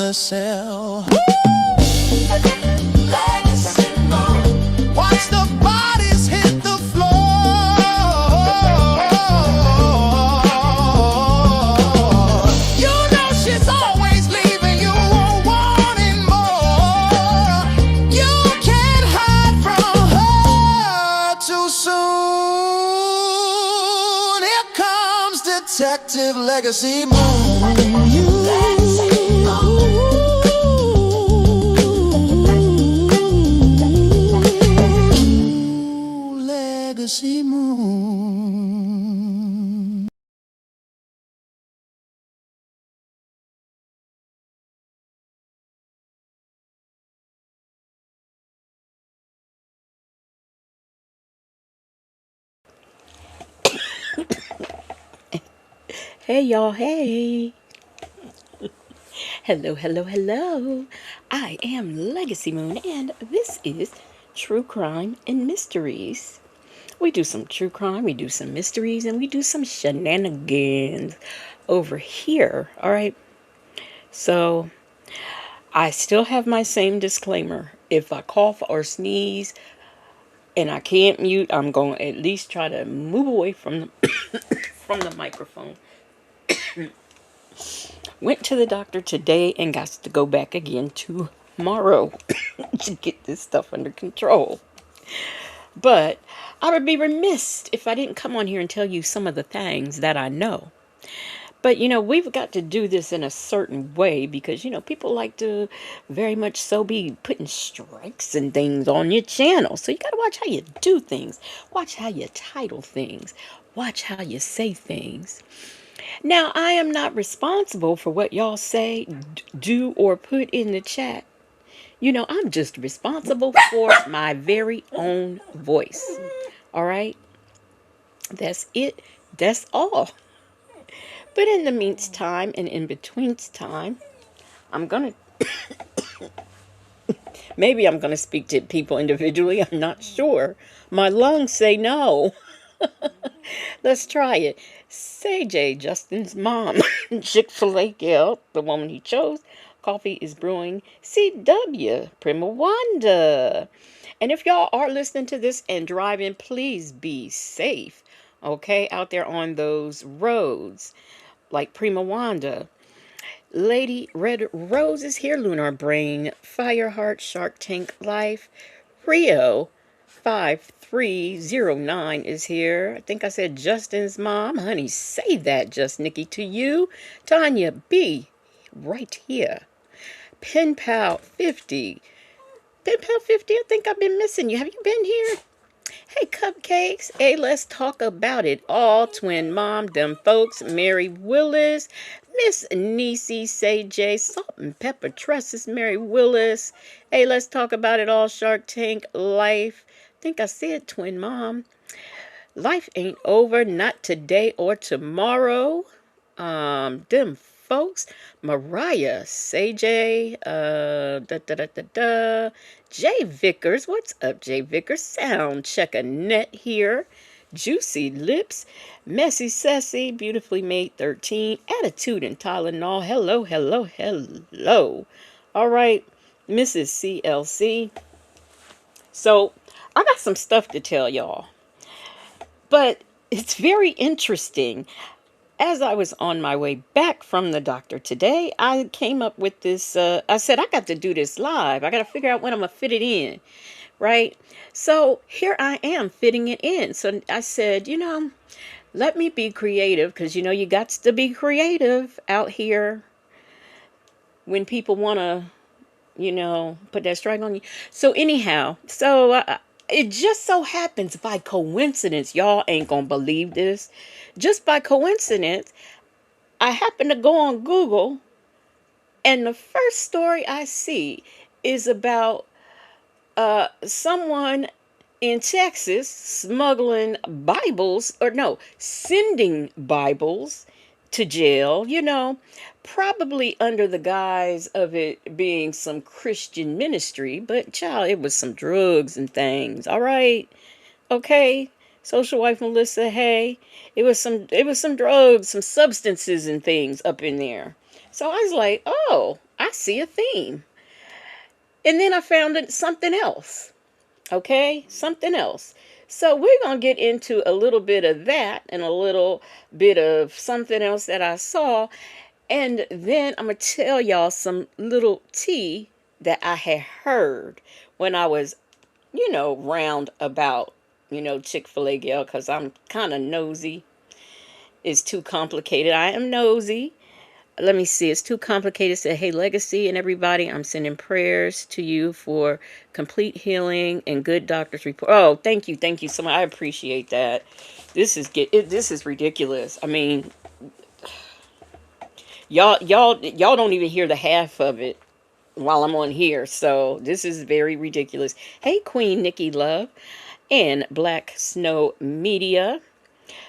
the cell. Watch the bodies hit the floor. You know she's always leaving you wanting more. You can't hide from her too soon. Here comes Detective Legacy Moon. Legacy Moon. Hey y'all, hey. Hello, hello, hello. I am Legacy Moon, and this is True Crime and Mysteries. We do some true crime, we do some mysteries, and we do some shenanigans over here, all right? So, I still have my same disclaimer. If I cough or sneeze and I can't mute, I'm going to at least try to move away from the, from the microphone. Went to the doctor today and got to go back again tomorrow to get this stuff under control. But I would be remiss if I didn't come on here and tell you some of the things that I know. But, we've got to do this in a certain way because, people like to very much so be putting strikes and things on your channel. So you got to watch how you do things. Watch how you title things. Watch how you say things. Now, I am not responsible for what y'all say, do, or put in the chat. I'm just responsible for my very own voice. All right? That's it. That's all. But in the meantime and in between time, I'm going to, maybe I'm going to speak to people individually. I'm not sure. My lungs say no. Let's try it. Say J, Justin's mom. Chick-fil-A gal, the woman he chose. Coffee is brewing. CW, Prima Wanda. And if y'all are listening to this and driving, please be safe. Okay, out there on those roads. Like Prima Wanda. Lady Red Rose is here. Lunar Brain, Fireheart, Shark Tank Life. Rio 5309 is here. I think I said Justin's mom. Honey, say that, Just Nikki, to you. Tanya B, right here. Pen Pal 50. Pen Pal 50, I think I've been missing you. Have you been here? Hey, Cupcakes. Hey, let's talk about it all. Twin Mom, them folks. Mary Willis. Miss Niecy, Say J, Salt and Pepper Trusses, Mary Willis. Hey, let's talk about it all. Shark Tank Life. Think I said Twin Mom. Life ain't over, not today or tomorrow. Them folks. Mariah, Say J, Jay Vickers. What's up, Jay Vickers? Sound checker net here. Juicy Lips, Messy Sassy, Beautifully Made 13, Attitude and Tylenol. Hello, hello, hello. All right, Mrs. CLC. So, I got some stuff to tell y'all. But it's very interesting. As I was on my way back from the doctor today, I came up with this. I said, I got to do this live. I got to figure out when I'm going to fit it in. Right? So here I am fitting it in. So I said, let me be creative because, you got to be creative out here when people want to, put that strike on you. So anyhow, it just so happens by coincidence, y'all ain't going to believe this. Just by coincidence, I happen to go on Google and the first story I see is about someone in Texas smuggling Bibles, or no, sending Bibles to jail, probably under the guise of it being some Christian ministry, but child, it was some drugs and things. All right. Okay. Social wife Melissa, hey, it was some drugs, some substances and things up in there. So I was like, oh, I see a theme. And then I found something else. Okay, something else. So we're going to get into a little bit of that and a little bit of something else that I saw. And then I'm going to tell y'all some little tea that I had heard when I was, round about, Chick-fil-A girl, because I'm kind of nosy. It's too complicated. I am nosy. Let me see. It's too complicated. Say, hey, Legacy and everybody, I'm sending prayers to you for complete healing and good doctor's report. Oh, thank you so much. I appreciate that. This is ridiculous. I mean, y'all don't even hear the half of it while I'm on here. So this is very ridiculous. Hey, Queen Nikki Love and Black Snow Media.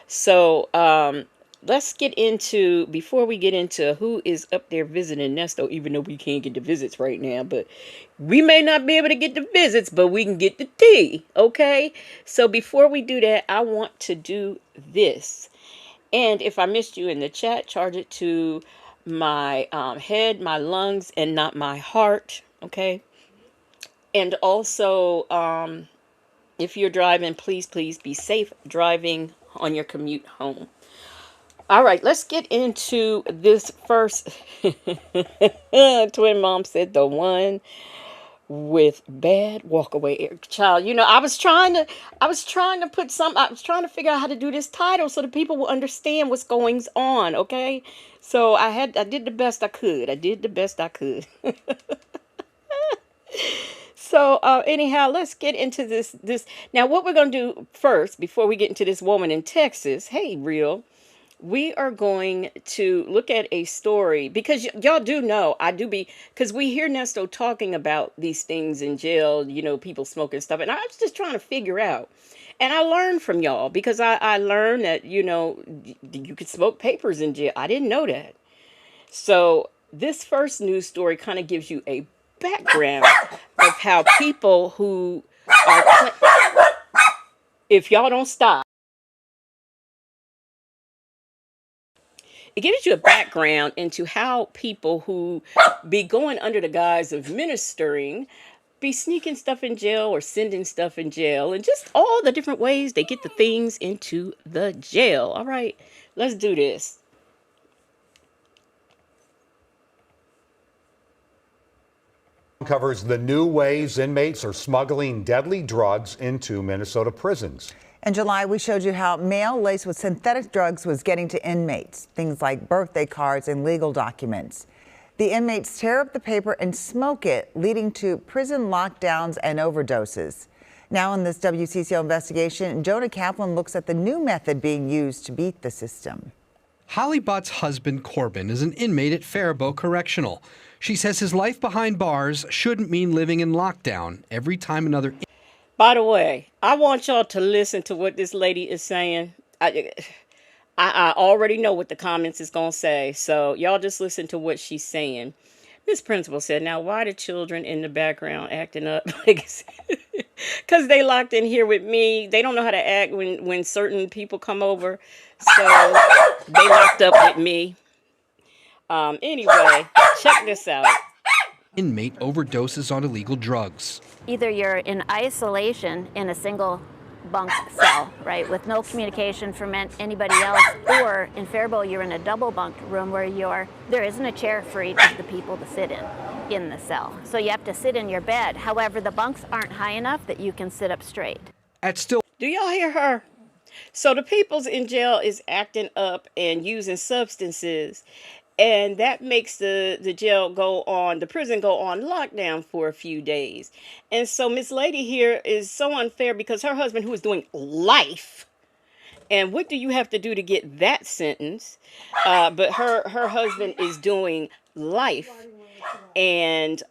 So, let's get into, before we get into who is up there visiting Nesto, even though we can't get the visits right now, but we may not be able to get the visits, but we can get the tea, okay? So before we do that, I want to do this. And if I missed you in the chat, charge it to my head, my lungs, and not my heart, okay? And also, if you're driving, please be safe driving on your commute home. All right, let's get into this first. Twin mom said the one with bad walkaway child. I was trying to put some. I was trying to figure out how to do this title so the people will understand what's going on. Okay, so I did the best I could. So anyhow, let's get into this. Now, what we're going to do first, before we get into this woman in Texas, hey, real, we are going to look at a story because y'all do know because we hear Nesto talking about these things in jail, people smoking stuff. And I was just trying to figure out. And I learned from y'all because I learned that, you could smoke papers in jail. I didn't know that. So this first news story kind of gives you a background of how people who are, if y'all don't stop, it gives you a background into how people who be going under the guise of ministering be sneaking stuff in jail or sending stuff in jail and just all the different ways they get the things into the jail. All right, let's do this. Covers the new ways inmates are smuggling deadly drugs into Minnesota prisons. In July, we showed you how mail laced with synthetic drugs was getting to inmates, things like birthday cards and legal documents. The inmates tear up the paper and smoke it, leading to prison lockdowns and overdoses. Now in this WCCO investigation, Jonah Kaplan looks at the new method being used to beat the system. Holly Butt's husband, Corbin, is an inmate at Faribault Correctional. She says his life behind bars shouldn't mean living in lockdown every time another. By the way, I want y'all to listen to what this lady is saying. I already know what the comments is going to say, so y'all just listen to what she's saying. This principal said, now why the children in the background acting up? Because they locked in here with me. They don't know how to act when certain people come over, so they locked up with me. Anyway, check this out. Inmate overdoses on illegal drugs. Either you're in isolation in a single bunk cell, right, with no communication from anybody else, or in Faribault you're in a double bunked room where there isn't a chair for each of the people to sit in the cell. So you have to sit in your bed. However, the bunks aren't high enough that you can sit up straight. Do y'all hear her? So the people's in jail is acting up and using substances. And that makes the prison go on lockdown for a few days. And so Miss Lady here is so unfair because her husband, who is doing life, and what do you have to do to get that sentence? But her husband is doing life. And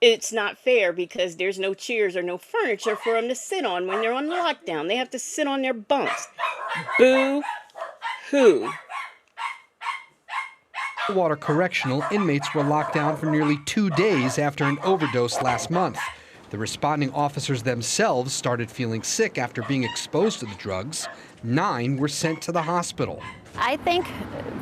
it's not fair because there's no chairs or no furniture for them to sit on when they're on lockdown. They have to sit on their bunks. Boo-hoo. Water Correctional inmates were locked down for nearly 2 days after an overdose last month. The responding officers themselves started feeling sick after being exposed to the drugs. 9 were sent to the hospital. I think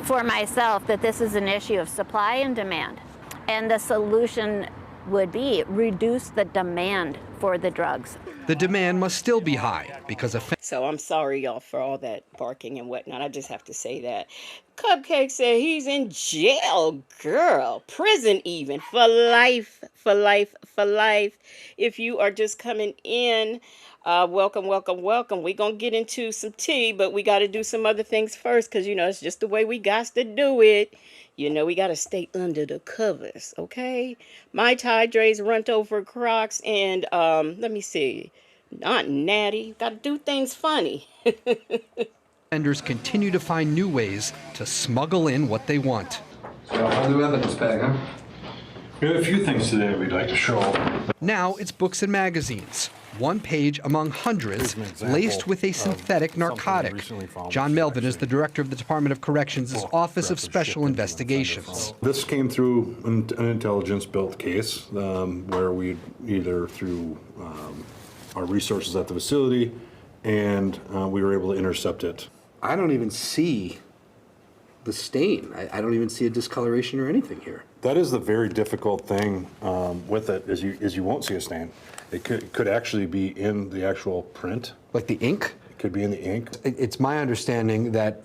for myself that this is an issue of supply and demand. And the solution would be reduce the demand for the drugs. The demand must still be high because So I'm sorry, y'all, for all that barking and whatnot. I just have to say that. Cupcake said he's in jail, girl. Prison even. For life, for life, for life. If you are just coming in, welcome, welcome, welcome. We're going to get into some tea, but we got to do some other things first because, you know, it's just the way we got to do it. You know, we got to stay under the covers, okay? My Tide Dre's runt over Crocs and, let me see. Not natty. Got to do things funny. vendors continue to find new ways to smuggle in what they want. So, a new evidence bag, huh? We have a few things today we'd like to show. Now it's books and magazines, one page among hundreds, laced with a synthetic narcotic. John Melvin is the director of the Department of Corrections' Office of Special Investigations. This came through an intelligence-built case where we either through our resources at the facility and we were able to intercept it. I don't even see the stain. I don't even see a discoloration or anything here. That is the very difficult thing with it, is you won't see a stain. It could actually be in the actual print. Like the ink? It could be in the ink. It's my understanding that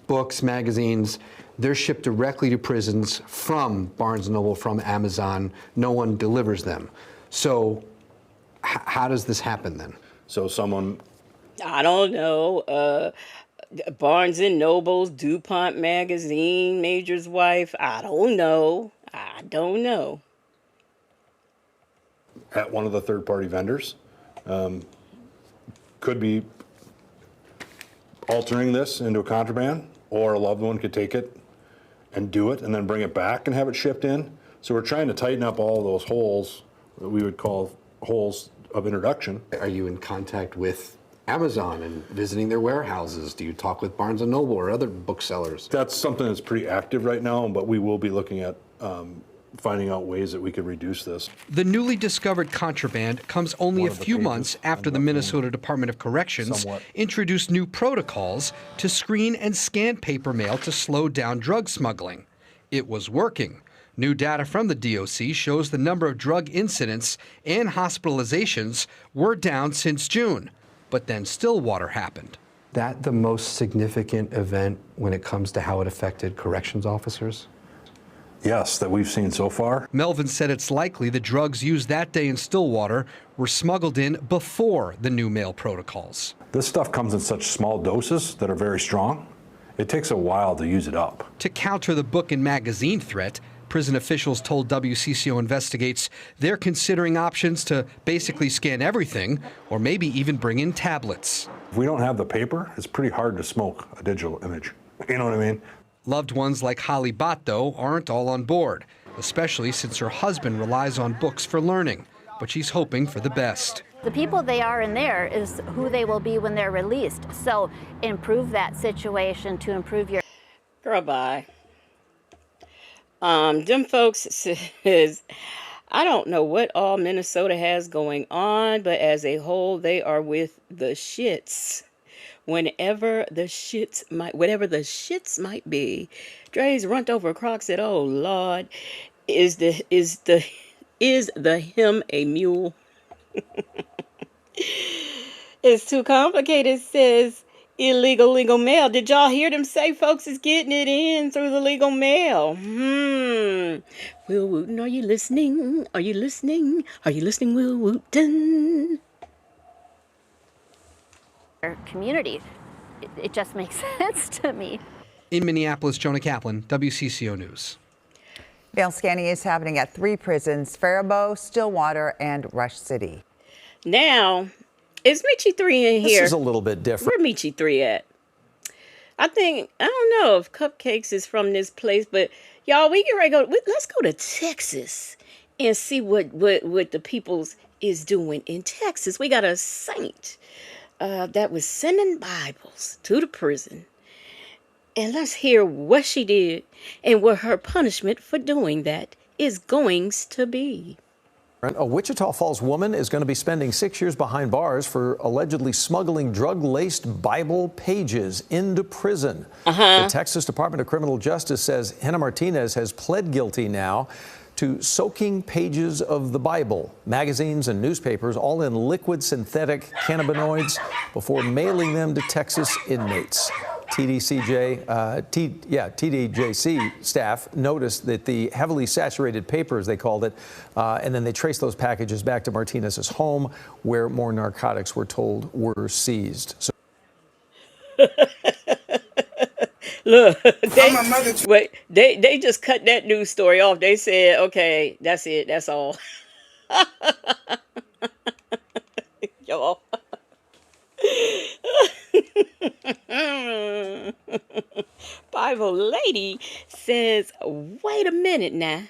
books, magazines, they're shipped directly to prisons from Barnes & Noble, from Amazon. No one delivers them. So how does this happen then? So someone... I don't know. Barnes and Noble's, DuPont magazine, Major's wife. I don't know. At one of the third-party vendors could be altering this into a contraband, or a loved one could take it and do it and then bring it back and have it shipped in. So we're trying to tighten up all those holes that we would call holes of introduction. Are you in contact with Amazon and visiting their warehouses? Do you talk with Barnes & Noble or other booksellers? That's something that's pretty active right now, but we will be looking at finding out ways that we could reduce this. The newly discovered contraband comes only a few months after the Minnesota Department of Corrections introduced new protocols to screen and scan paper mail to slow down drug smuggling. It was working. New data from the DOC shows the number of drug incidents and hospitalizations were down since June. But then Stillwater happened. That the most significant event when it comes to how it affected corrections officers? Yes, that we've seen so far. Melvin said it's likely the drugs used that day in Stillwater were smuggled in before the new mail protocols. This stuff comes in such small doses that are very strong. It takes a while to use it up. To counter the book and magazine threat, prison officials told WCCO Investigates they're considering options to basically scan everything, or maybe even bring in tablets. If we don't have the paper, it's pretty hard to smoke a digital image. You know what I mean? Loved ones like Holly Bott, though, aren't all on board, especially since her husband relies on books for learning. But she's hoping for the best. The people they are in there is who they will be when they're released. So improve that situation to improve your... Girl, bye. Them folks says, I don't know what all Minnesota has going on, but as a whole, they are with the shits. Whatever the shits might be. Dre's runt over Crocs said, oh Lord, is the him a mule? It's too complicated, says illegal legal mail. Did y'all hear them say folks is getting it in through the legal mail? Will Wooten, are you listening? Are you listening? Are you listening, Will Wooten? Community. It just makes sense to me. In Minneapolis, Jonah Kaplan, WCCO News. Mail scanning is happening at 3 prisons: Faribault, Stillwater, and Rush City. Now, is Michi 3 in here? This is a little bit different. Where Michi 3 at? I don't know if Cupcakes is from this place, but y'all, we get ready to go. Let's go to Texas and see what the peoples is doing in Texas. We got a saint that was sending Bibles to the prison. And let's hear what she did and what her punishment for doing that is going to be. A Wichita Falls woman is going to be spending 6 years behind bars for allegedly smuggling drug-laced Bible pages into prison. The Texas Department of Criminal Justice says Hannah Martinez has pled guilty now to soaking pages of the Bible, magazines and newspapers, all in liquid synthetic cannabinoids before mailing them to Texas inmates. TDJC staff noticed that the heavily saturated paper, as they called it, and then they traced those packages back to Martinez's home, where more narcotics were told were seized. So Look, they just cut that news story off. They said, okay, that's it, that's all. Y'all. Bible lady says, wait a minute now.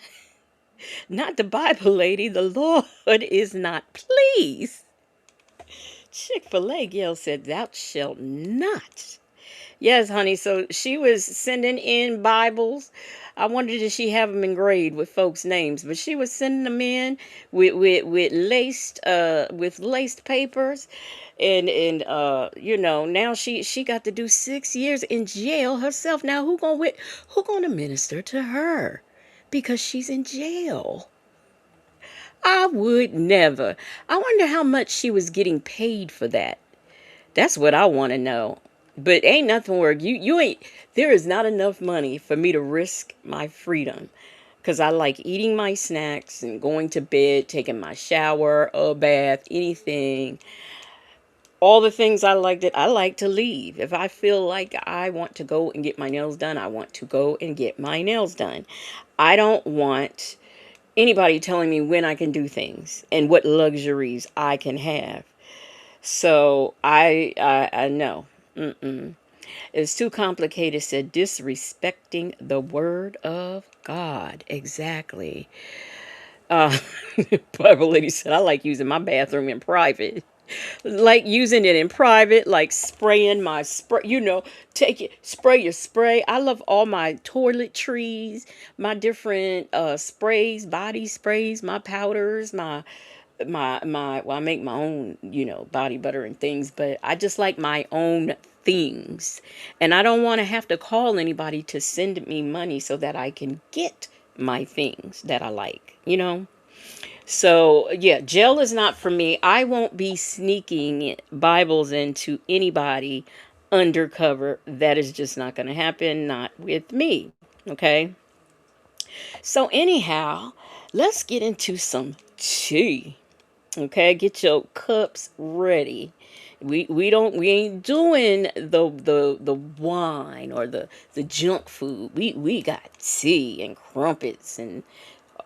Not the Bible lady. The Lord is not pleased. Chick-fil-A Gail said, thou shalt not. Yes, honey. So she was sending in Bibles. I wondered if she have them engraved with folks' names, but she was sending them in with laced papers, and now she got to do 6 years in jail herself. Now who gonna minister to her because she's in jail? I would never. I wonder how much she was getting paid for that. That's what I want to know. But ain't nothing work. You ain't. There is not enough money for me to risk my freedom, because I like eating my snacks and going to bed, taking my shower, a bath, anything. All the things I like to leave. If I feel like I want to go and get my nails done, I want to go and get my nails done. I don't want anybody telling me when I can do things and what luxuries I can have. So I know. It's too complicated. Said disrespecting the word of God. Exactly. Uh, Bible lady said, I like using my bathroom in private. Like using it in private, like spraying my spray, take it, spray your spray. I love all my toiletries, my different sprays, body sprays, my powders, well, I make my own, body butter and things, but I just like my own things. And I don't want to have to call anybody to send me money so that I can get my things that I like. So, yeah, jail is not for me. I won't be sneaking Bibles into anybody undercover. That is just not going to happen. Not with me. Okay. So, anyhow, let's get into some tea. Okay, get your cups ready. We ain't doing the wine or the junk food. We got tea and crumpets and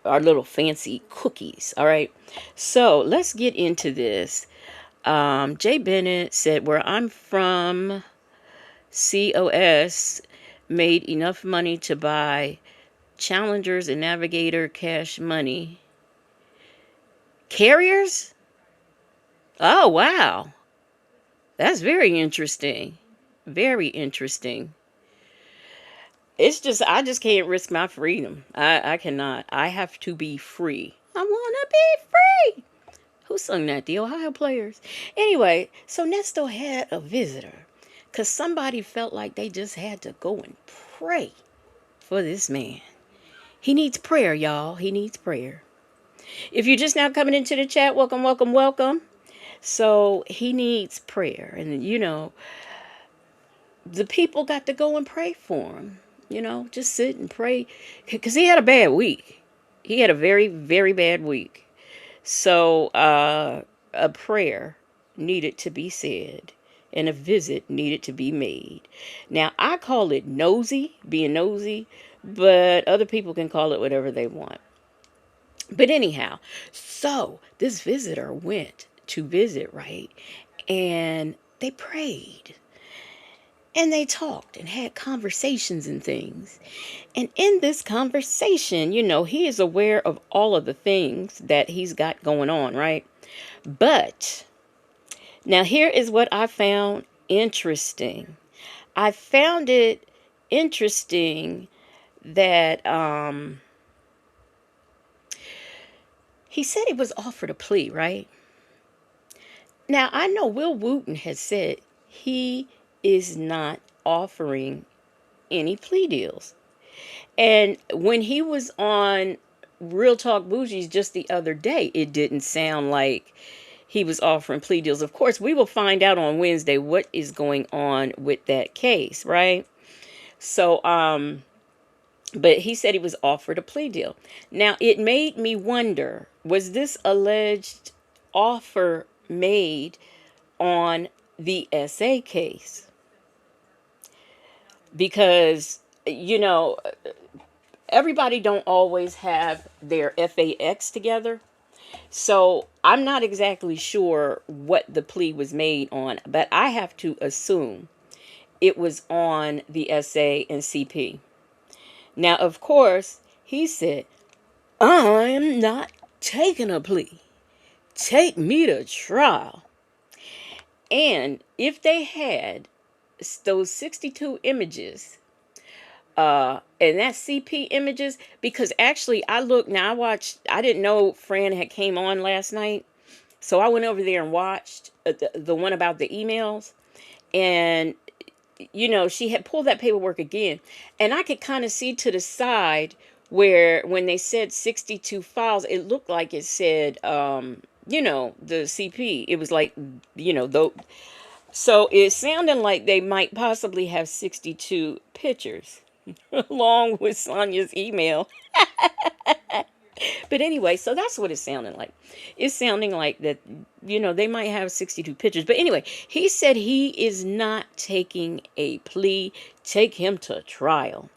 our little fancy cookies. All right. So let's get into this. Jay Bennett said, where I'm from, COS made enough money to buy Challengers and Navigator Cash Money carriers. Oh, wow. That's very interesting. Very interesting. I just can't risk my freedom. I cannot. I have to be free. I want to be free. Who sung that? The Ohio Players. Anyway, so Nesto had a visitor because somebody felt like they just had to go and pray for this man. He needs prayer, y'all. He needs prayer. If you're just now coming into the chat, welcome, welcome, welcome. So he needs prayer. And, the people got to go and pray for him. Just sit and pray. Because he had a bad week. He had a very, very bad week. So a prayer needed to be said. And a visit needed to be made. Now, I call it being nosy. But other people can call it whatever they want. But anyhow, so this visitor went to visit, right? And they prayed. And they talked and had conversations and things. And in this conversation, he is aware of all of the things that he's got going on, right? But now here is what I found interesting. I found it interesting that he said he was offered a plea, right? Now, I know Will Wooten has said he is not offering any plea deals. And when he was on Real Talk Bougies just the other day, it didn't sound like he was offering plea deals. Of course, we will find out on Wednesday what is going on with that case, right? So, but he said he was offered a plea deal. Now, it made me wonder, was this alleged offer made on the SA case? Because, everybody don't always have their FAX together. So I'm not exactly sure what the plea was made on, but I have to assume it was on the SA and CP. Now, of course, he said, I'm not taking a plea. Take me to trial. And if they had those 62 images, and that's CP images, because actually I didn't know Fran had came on last night. So I went over there and watched the one about the emails, and she had pulled that paperwork again, and I could kind of see to the side where when they said 62 files, it looked like it said, the CP. It was like, though. So it sounded like they might possibly have 62 pictures along with Sonia's email. But anyway, so that's what it sounded like. It's sounding like that, they might have 62 pictures. But anyway, he said he is not taking a plea. Take him to trial.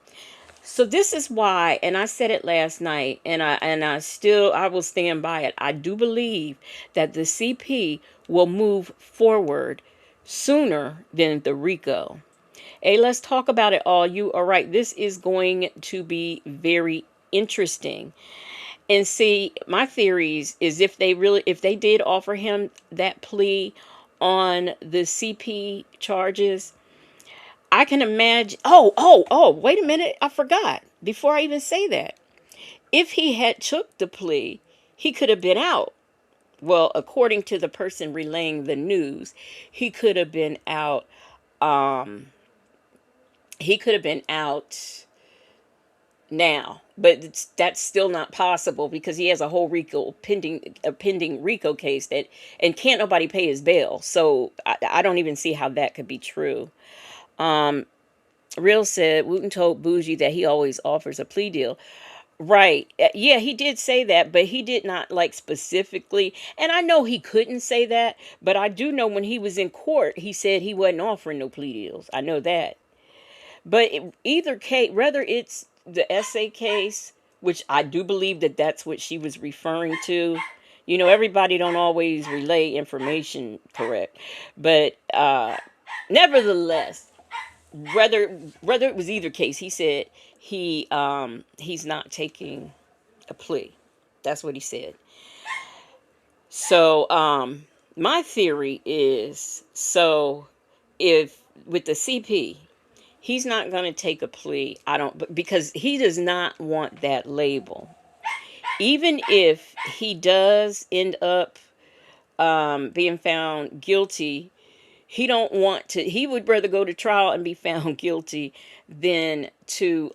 So this is why, and I said it last night, and I will stand by it. I do believe that the CP will move forward sooner than the RICO. Hey, let's talk about it all. You are right. This is going to be very interesting. And see, my theories is if they did offer him that plea on the CP charges, I can imagine. Oh, wait a minute. I forgot before I even say that. If he had took the plea, he could have been out. Well, according to the person relaying the news, he could have been out. He could have been out now, but that's still not possible because he has a whole pending RICO case and can't nobody pay his bail. So I don't even see how that could be true. Real said Wooten told Bougie that he always offers a plea deal. Right. Yeah, he did say that, but he did not like specifically. And I know he couldn't say that, but I do know when he was in court, he said he wasn't offering no plea deals. I know that. But either case, whether it's the SA case, which I do believe that that's what she was referring to. Everybody don't always relay information correct. But nevertheless, whether it was either case, he said he's not taking a plea. That's what he said. So my theory is, so if with the CP, he's not going to take a plea. Because he does not want that label. Even if he does end up being found guilty, he don't want to. He would rather go to trial and be found guilty than to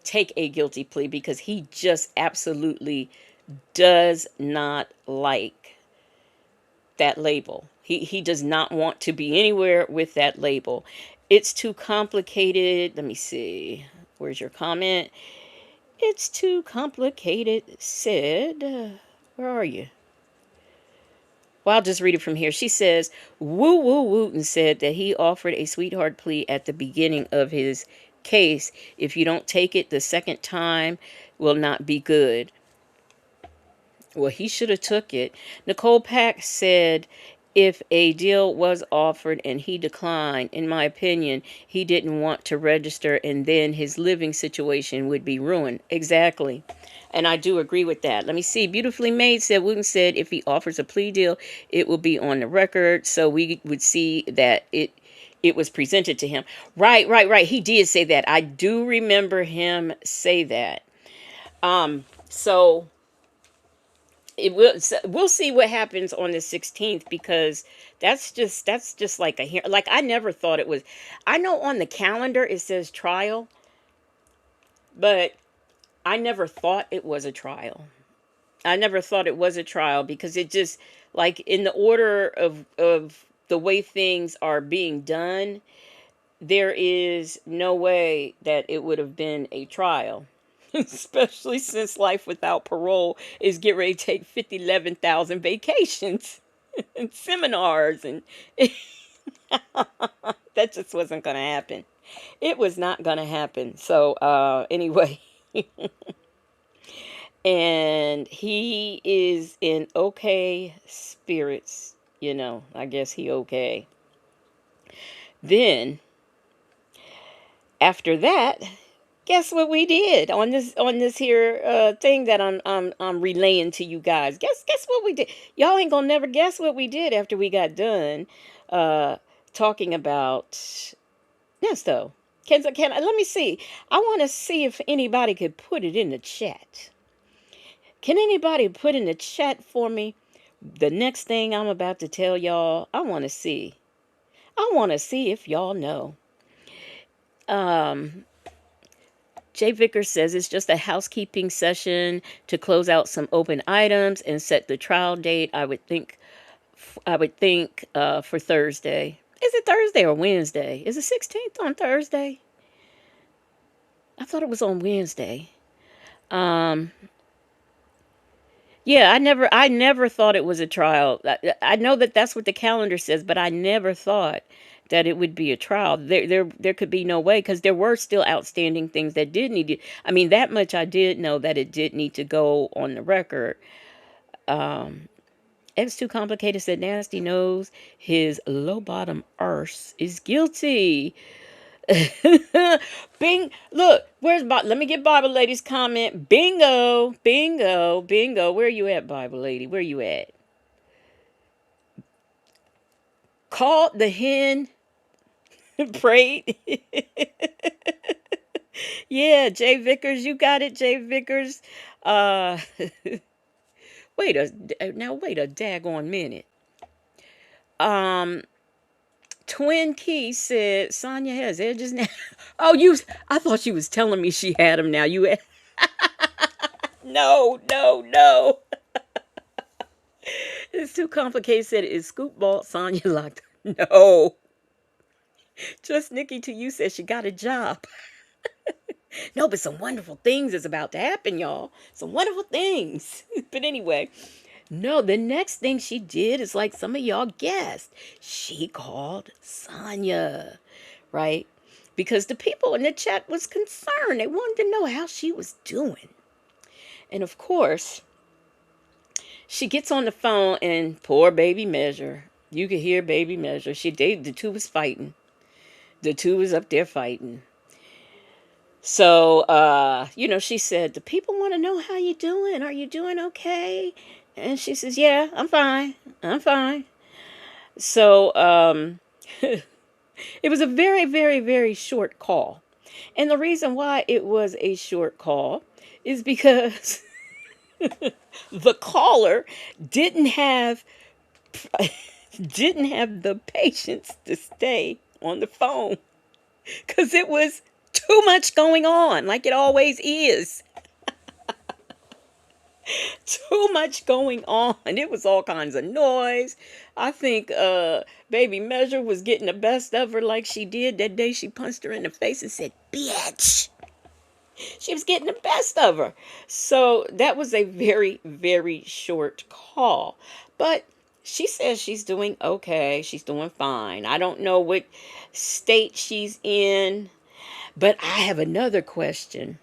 take a guilty plea because he just absolutely does not like that label. He does not want to be anywhere with that label. It's too complicated. Let me see. Where's your comment? It's too complicated, said. Where are you? Well, I'll just read it from here. She says, Woo Woo Wooten said that he offered a sweetheart plea at the beginning of his case. If you don't take it the second time, will not be good. Well, he should have took it. Nicole Pack said, if a deal was offered and he declined, in my opinion, he didn't want to register and then his living situation would be ruined. Exactly. And I do agree with that. Let me see. Beautifully Made said, Wooten said if he offers a plea deal, it will be on the record. So we would see that it was presented to him. Right. He did say that. I do remember him say that. So we'll see what happens on the 16th because that's just like a hearing. Like I never thought it was. I know on the calendar it says trial, but I never thought it was a trial. I never thought it was a trial because it just, like, in the order of the way things are being done, there is no way that it would have been a trial. Especially since life without parole is get ready to take 11,000 vacations and seminars, and that just wasn't going to happen. It was not going to happen. So anyway, and he is in okay spirits, I guess he okay. Then after that, guess what we did on this here thing that I'm relaying to you guys. Guess what we did. Y'all ain't gonna never guess what we did after we got done uh talking about Nesto. Can I let me see. I want to see if anybody could put it in the chat. Can anybody put in the chat for me the next thing I'm about to tell y'all? I want to see. I want to see if y'all know. Jay Vickers says it's just a housekeeping session to close out some open items and set the trial date. I would think for Thursday. Is it Thursday or Wednesday? Is the 16th on Thursday? I thought it was on Wednesday. Yeah, I never thought it was a trial. I know that that's what the calendar says, but I never thought that it would be a trial. There could be no way, because there were still outstanding things that did need to. I mean, that much I did know, that it did need to go on the record. It's too complicated. Said Nasty knows his low bottom arse is guilty. Bing, look, where's Bob? Let me get Bible Lady's comment. Bingo, bingo, bingo. Where you at, Bible Lady? Where you at? Called the hen, prayed. Yeah, Jay Vickers, you got it, Jay Vickers. Uh, wait a daggone minute. Twin Key said Sonya has edges now. Oh, I thought you was telling me she had them now. No, no, no. It's too complicated. Said, is Scoop Ball Sonya locked? No. Just Nikki to you said she got a job. No, but some wonderful things is about to happen, y'all. Some wonderful things. But anyway, no, the next thing she did is like some of y'all guessed. She called Sonya, right? Because the people in the chat was concerned. They wanted to know how she was doing. And of course, she gets on the phone, and poor baby Measure. You could hear baby Measure. The two was fighting. The two was up there fighting. So, she said, the people want to know how you doing. Are you doing okay? And she says, yeah, I'm fine. I'm fine. So, it was a very, very, very short call. And the reason why it was a short call is because the caller didn't have the patience to stay on the phone, because it was too much going on, like it always is. Too much going on. It was all kinds of noise. I think baby Measure was getting the best of her, like she did that day she punched her in the face and said, bitch. She was getting the best of her. So that was a very, very short call. But she says she's doing okay. She's doing fine. I don't know what state she's in, but I have another question.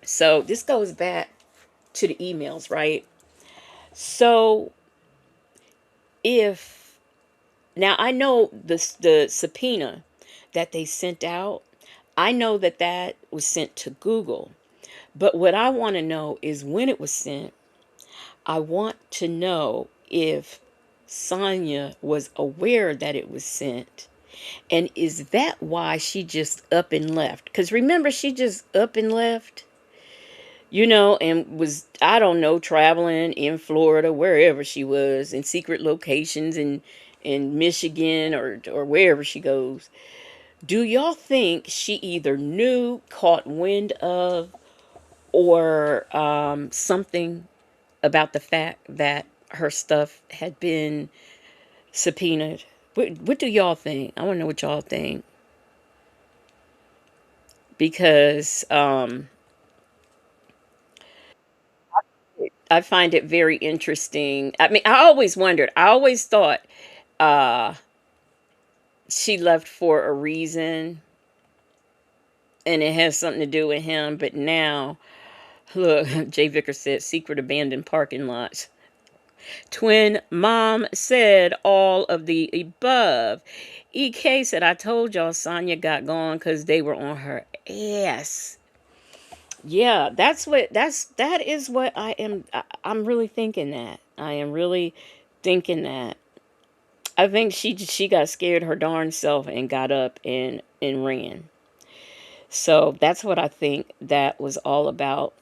So this goes back to the emails, right? So now I know the subpoena that they sent out, I know that was sent to Google. But what I want to know is when it was sent. I want to know if Sonya was aware that it was sent. And is that why she just up and left? Because remember, she just up and left, and was, I don't know, traveling in Florida, wherever she was, in secret locations in Michigan or wherever she goes. Do y'all think she either knew, caught wind of, or something about the fact that her stuff had been subpoenaed. What do y'all think? I want to know what y'all think, because I find it very interesting. I mean, I always wondered. I always thought uh, she left for a reason, and it has something to do with him. But now, look, Jay Vickers said secret abandoned parking lots. Twin mom said all of the above. EK said, I told y'all Sonya got gone because they were on her ass. Yeah, that is what I'm really thinking that. I am really thinking that. I think she got scared her darn self and got up and ran. So that's what I think that was all about.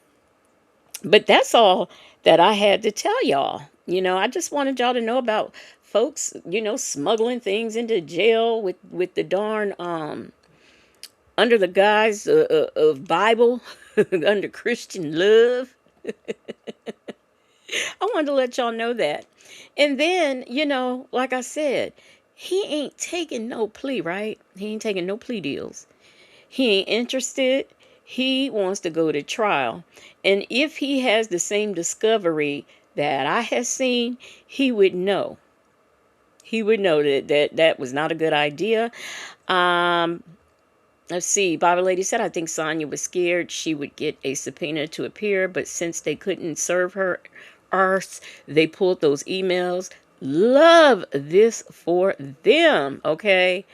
But that's all that I had to tell y'all. I just wanted y'all to know about folks, smuggling things into jail with the darn under the guise of Bible, under Christian love. I wanted to let y'all know that. And then, like I said, he ain't taking no plea, right? He ain't taking no plea deals. He ain't interested. He wants to go to trial. And if he has the same discovery that I have seen, he would know. He would know that was not a good idea. Um, let's see. Bible Lady said, I think Sonya was scared she would get a subpoena to appear, but since they couldn't serve her arse, they pulled those emails. Love this for them, okay?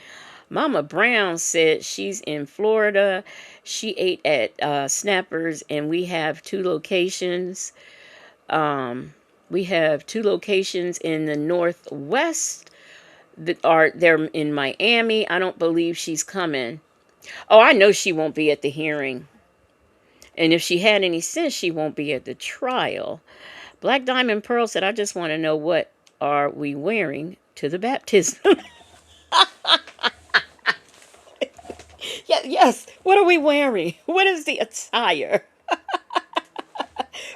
Mama Brown said she's in Florida. She ate at Snappers, and we have two locations. We have two locations in the Northwest that are there in Miami. I don't believe she's coming. Oh, I know she won't be at the hearing. And if she had any sense, she won't be at the trial. Black Diamond Pearl said, I just want to know, what are we wearing to the baptism? Yeah, yes. What are we wearing? What is the attire?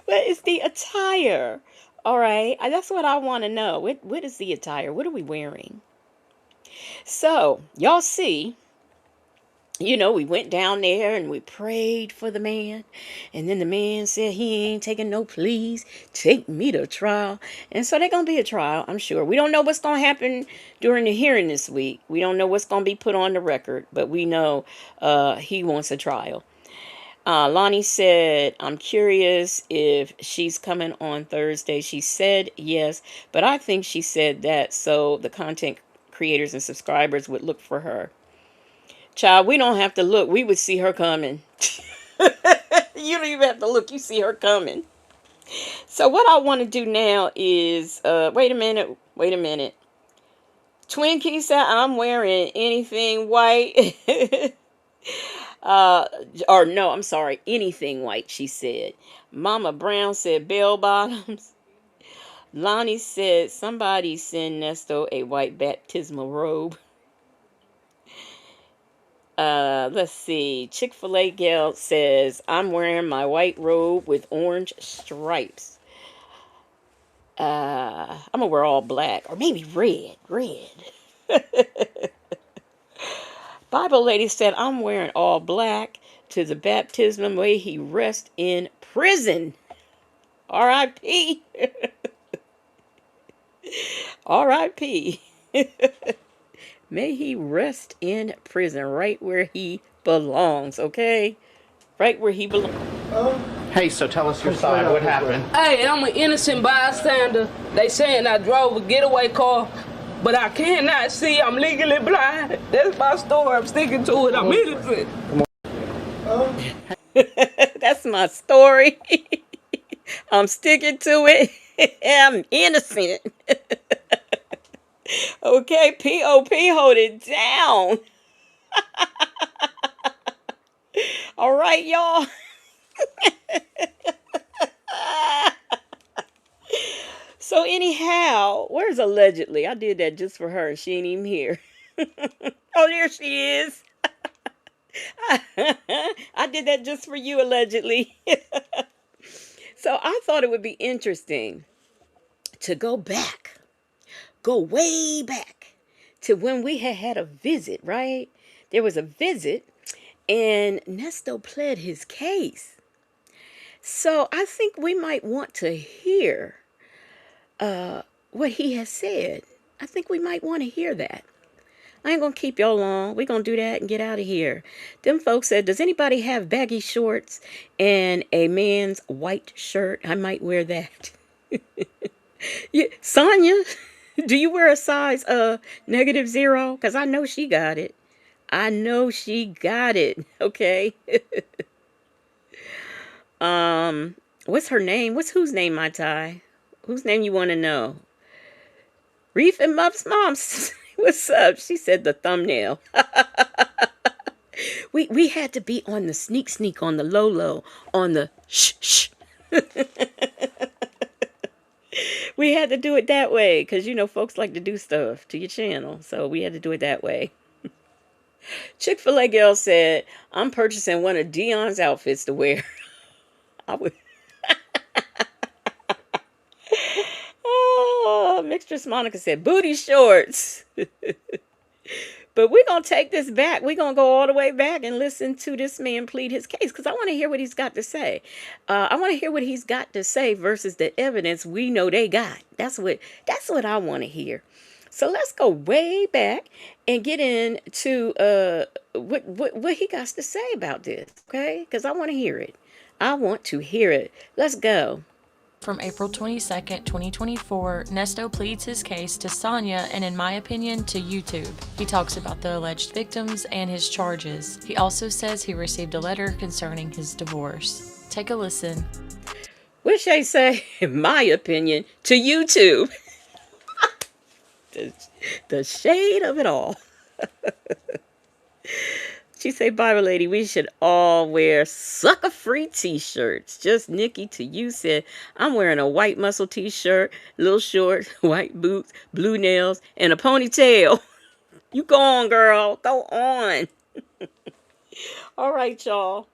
What is the attire? All right. That's what I want to know. What is the attire? What are we wearing? So, y'all see, we went down there and we prayed for the man. And then the man said he ain't taking no pleas. Take me to trial. And so there's going to be a trial, I'm sure. We don't know what's going to happen during the hearing this week. We don't know what's going to be put on the record. But we know he wants a trial. Lonnie said, I'm curious if she's coming on Thursday. She said yes. But I think she said that so the content creators and subscribers would look for her. Child, we don't have to look. We would see her coming. You don't even have to look. You see her coming. So what I want to do now is, wait a minute. Twin Key said, I'm wearing anything white. Or no, I'm sorry, anything white, she said. Mama Brown said bell bottoms. Lonnie said, somebody send Nesto a white baptismal robe. Let's see. Chick-fil-A gal says, I'm wearing my white robe with orange stripes. I'm gonna wear all black, or maybe red. Bible Lady said, I'm wearing all black to the baptism. May he rest in prison. R.I.P. R.I.P. May he rest in prison, right where he belongs, okay? Right where he belongs. Hey, so tell us your side. What happened? Hey, I'm an innocent bystander. They saying I drove a getaway car, but I cannot see. I'm legally blind. That's my story. I'm sticking to it. I'm innocent. That's my story. I'm sticking to it. I'm innocent. Okay, P.O.P. hold it down. All right, y'all. So anyhow, where's allegedly? I did that just for her. She ain't even here. Oh, there she is. I did that just for you, allegedly. So I thought it would be interesting to go way back to when we had a visit, right? There was a visit and Nesto pled his case. So I think we might want to hear what he has said. I think we might want to hear that. I ain't gonna keep y'all long. We're gonna do that and get out of here. Them folks said, does anybody have baggy shorts and a man's white shirt? I might wear that. Yeah, Sonia, do you wear a size -0? Because I know she got it. I know she got it. Okay. What's her name? Whose name, my tie? Whose name you want to know? Reef and Muff's mom. What's up? She said the thumbnail. We had to be on the sneak on the low, on the shh. We had to do it that way because, folks like to do stuff to your channel. So we had to do it that way. Chick-fil-A girl said, I'm purchasing one of Dion's outfits to wear. I would. Oh, Mistress Monica said, booty shorts. But we're going to take this back. We're going to go all the way back and listen to this man plead his case because I want to hear what he's got to say. I want to hear what he's got to say versus the evidence we know they got. That's what I want to hear. So let's go way back and get into what he got to say about this, okay? Because I want to hear it. I want to hear it. Let's go. From April 22nd, 2024, Nesto pleads his case to Sonia and, in my opinion, to YouTube. He talks about the alleged victims and his charges. He also says he received a letter concerning his divorce. Take a listen. What should I say? In my opinion, to YouTube. The shade of it all. She say, Bible lady, we should all wear sucker-free t-shirts. Just Nikki to you said, I'm wearing a white muscle t-shirt, little shorts, white boots, blue nails, and a ponytail. You go on, girl. Go on. All right, y'all.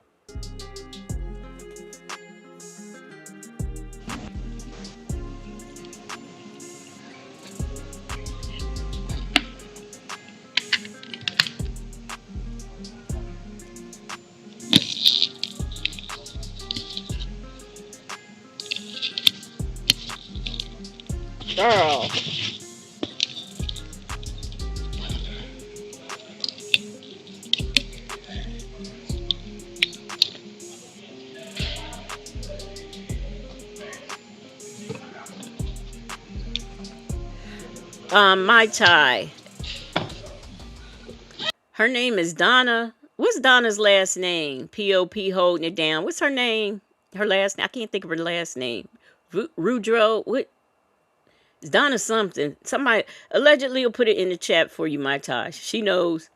Girl. My tie. Her name is Donna. What's Donna's last name? P.O.P. holding it down. What's her name? Her last name? I can't think of her last name. Rudro. What? It's Donna something. Somebody allegedly will put it in the chat for you, my tie. She knows.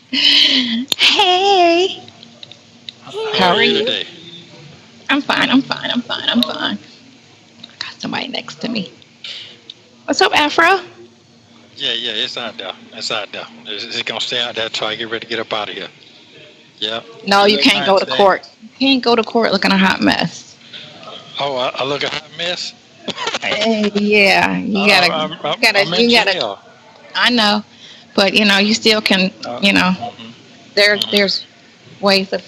Hey. How are you today? I'm fine. I got somebody next to me. What's up, Afro? Yeah, it's out there. It's gonna stay out there till I get ready to get up out of here. Yeah. No, you can't go to court. You can't go to court looking a hot mess. Oh, I look a hot mess. Yeah, you gotta. I'm in jail. I know, but you still can. There's ways of.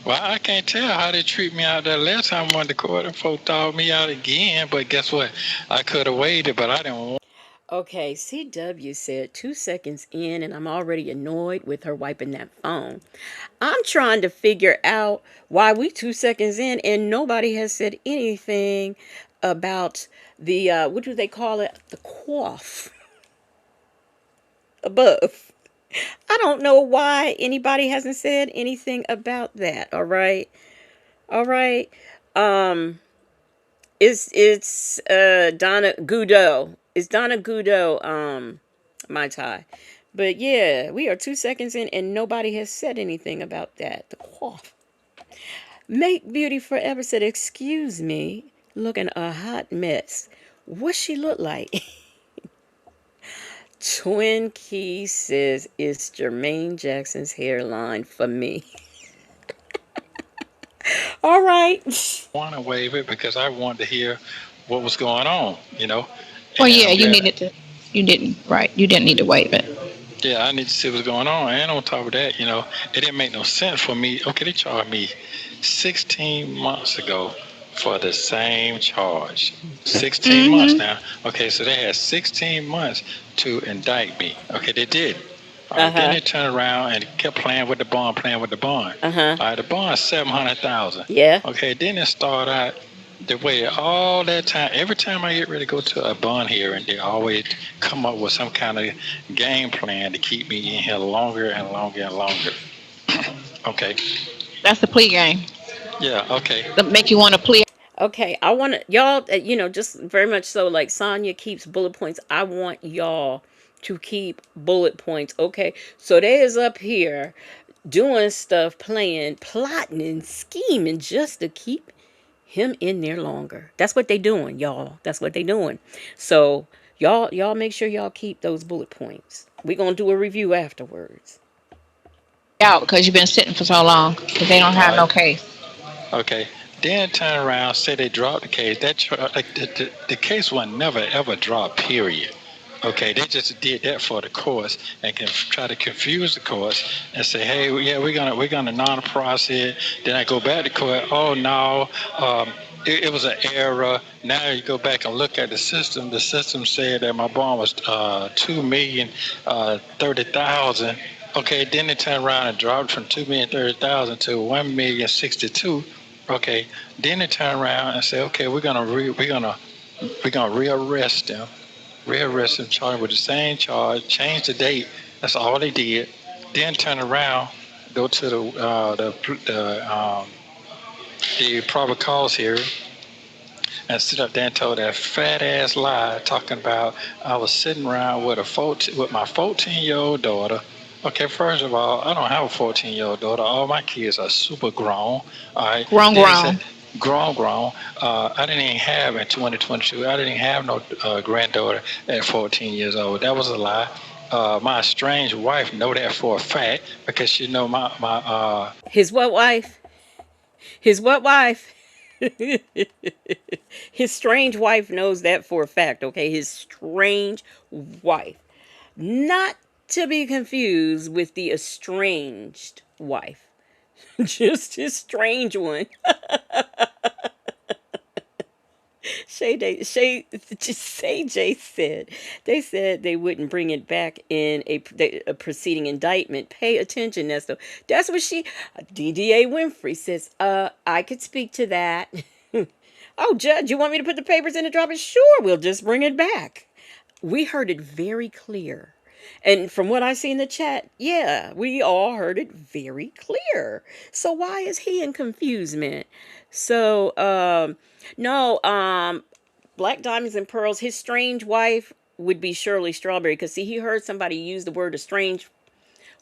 Well, I can't tell how they treat me out there. Last time I went to court, and folks thawed me out again. But guess what? I could have waited, but I didn't want. Okay, CW said 2 seconds in, and I'm already annoyed with her wiping that phone. I'm trying to figure out why we 2 seconds in and nobody has said anything about the, what do they call it? The quaff above. I don't know why anybody hasn't said anything about that. All right. It's Donna Goudeau. It's Donna Goudeau, my tie. But yeah, we are 2 seconds in and nobody has said anything about that. The quaff. Make Beauty Forever said, excuse me, looking a hot mess. What she look like? Twin Key says it's Jermaine Jackson's hairline for me. All right. Want to waive it because I wanted to hear what was going on, you know. Well, And yeah, I'm you glad. needed to. You didn't, right? You didn't need to waive it. Yeah, I need to see what's going on. And on top of that, you know, it didn't make no sense for me. Okay, they charged me 16 months ago for the same charge. 16 months now. Okay, so they had 16 months to indict me. Okay, they did. All right, then they turned around and kept playing with the bond, playing with the bond. All right, the bond is 700,000. Yeah. Okay, then it started out. They waited all that time. Every time I get ready to go to a bond hearing, they always come up with some kind of game plan to keep me in here longer and longer and longer. Okay. That's the plea game. Yeah. Okay. To make you want to plea. Okay, I want to, y'all, just very much so, like Sonya keeps bullet points. I want y'all to keep bullet points. Okay, so they is up here doing stuff, playing, plotting, and scheming just to keep him in there longer. That's what they doing, y'all. That's what they doing. So y'all make sure y'all keep those bullet points. We gonna do a review afterwards. Out because you've been sitting for so long because they don't have no case. Okay. Then turn around, say they dropped the case. Like the case was never ever dropped. Period. Okay, they just did that for the courts and can try to confuse the courts and say, hey, yeah, we're gonna non-process. Then I go back to court. Oh no, it was an error. Now you go back and look at the system. The system said that my bond was 2,030,000. Okay, then they turn around and dropped from 2,030,000 to 1,062. Okay, then they turn around and say, okay, we're gonna rearrest them. Rearrest him, charge him with the same charge, change the date. That's all they did. Then turn around, go to the probable cause hearing, and sit up there and told that fat ass lie, talking about I was sitting around with my 14-year-old daughter. Okay, first of all, I don't have a 14-year-old daughter. All my kids are super grown. All right, Grown. grown. I didn't even have in 2022. I didn't even have no granddaughter at 14 years old. That was a lie. My estranged wife know that for a fact because she know my His what wife? His what wife? His strange wife knows that for a fact. Okay, his strange wife, not to be confused with the estranged wife. Just his strange one. Shay Jay said they wouldn't bring it back in a preceding indictment. Pay attention, Nesto. That's what DDA Winfrey says. I could speak to that. Oh, Judge, you want me to put the papers in and drop it? Sure, we'll just bring it back. We heard it very clear. And from what I see in the chat, yeah, we all heard it very clear. So why is he in confusement? So, no, Black Diamonds and Pearls, his strange wife would be Shirley Strawberry. Because, see, he heard somebody use the word estranged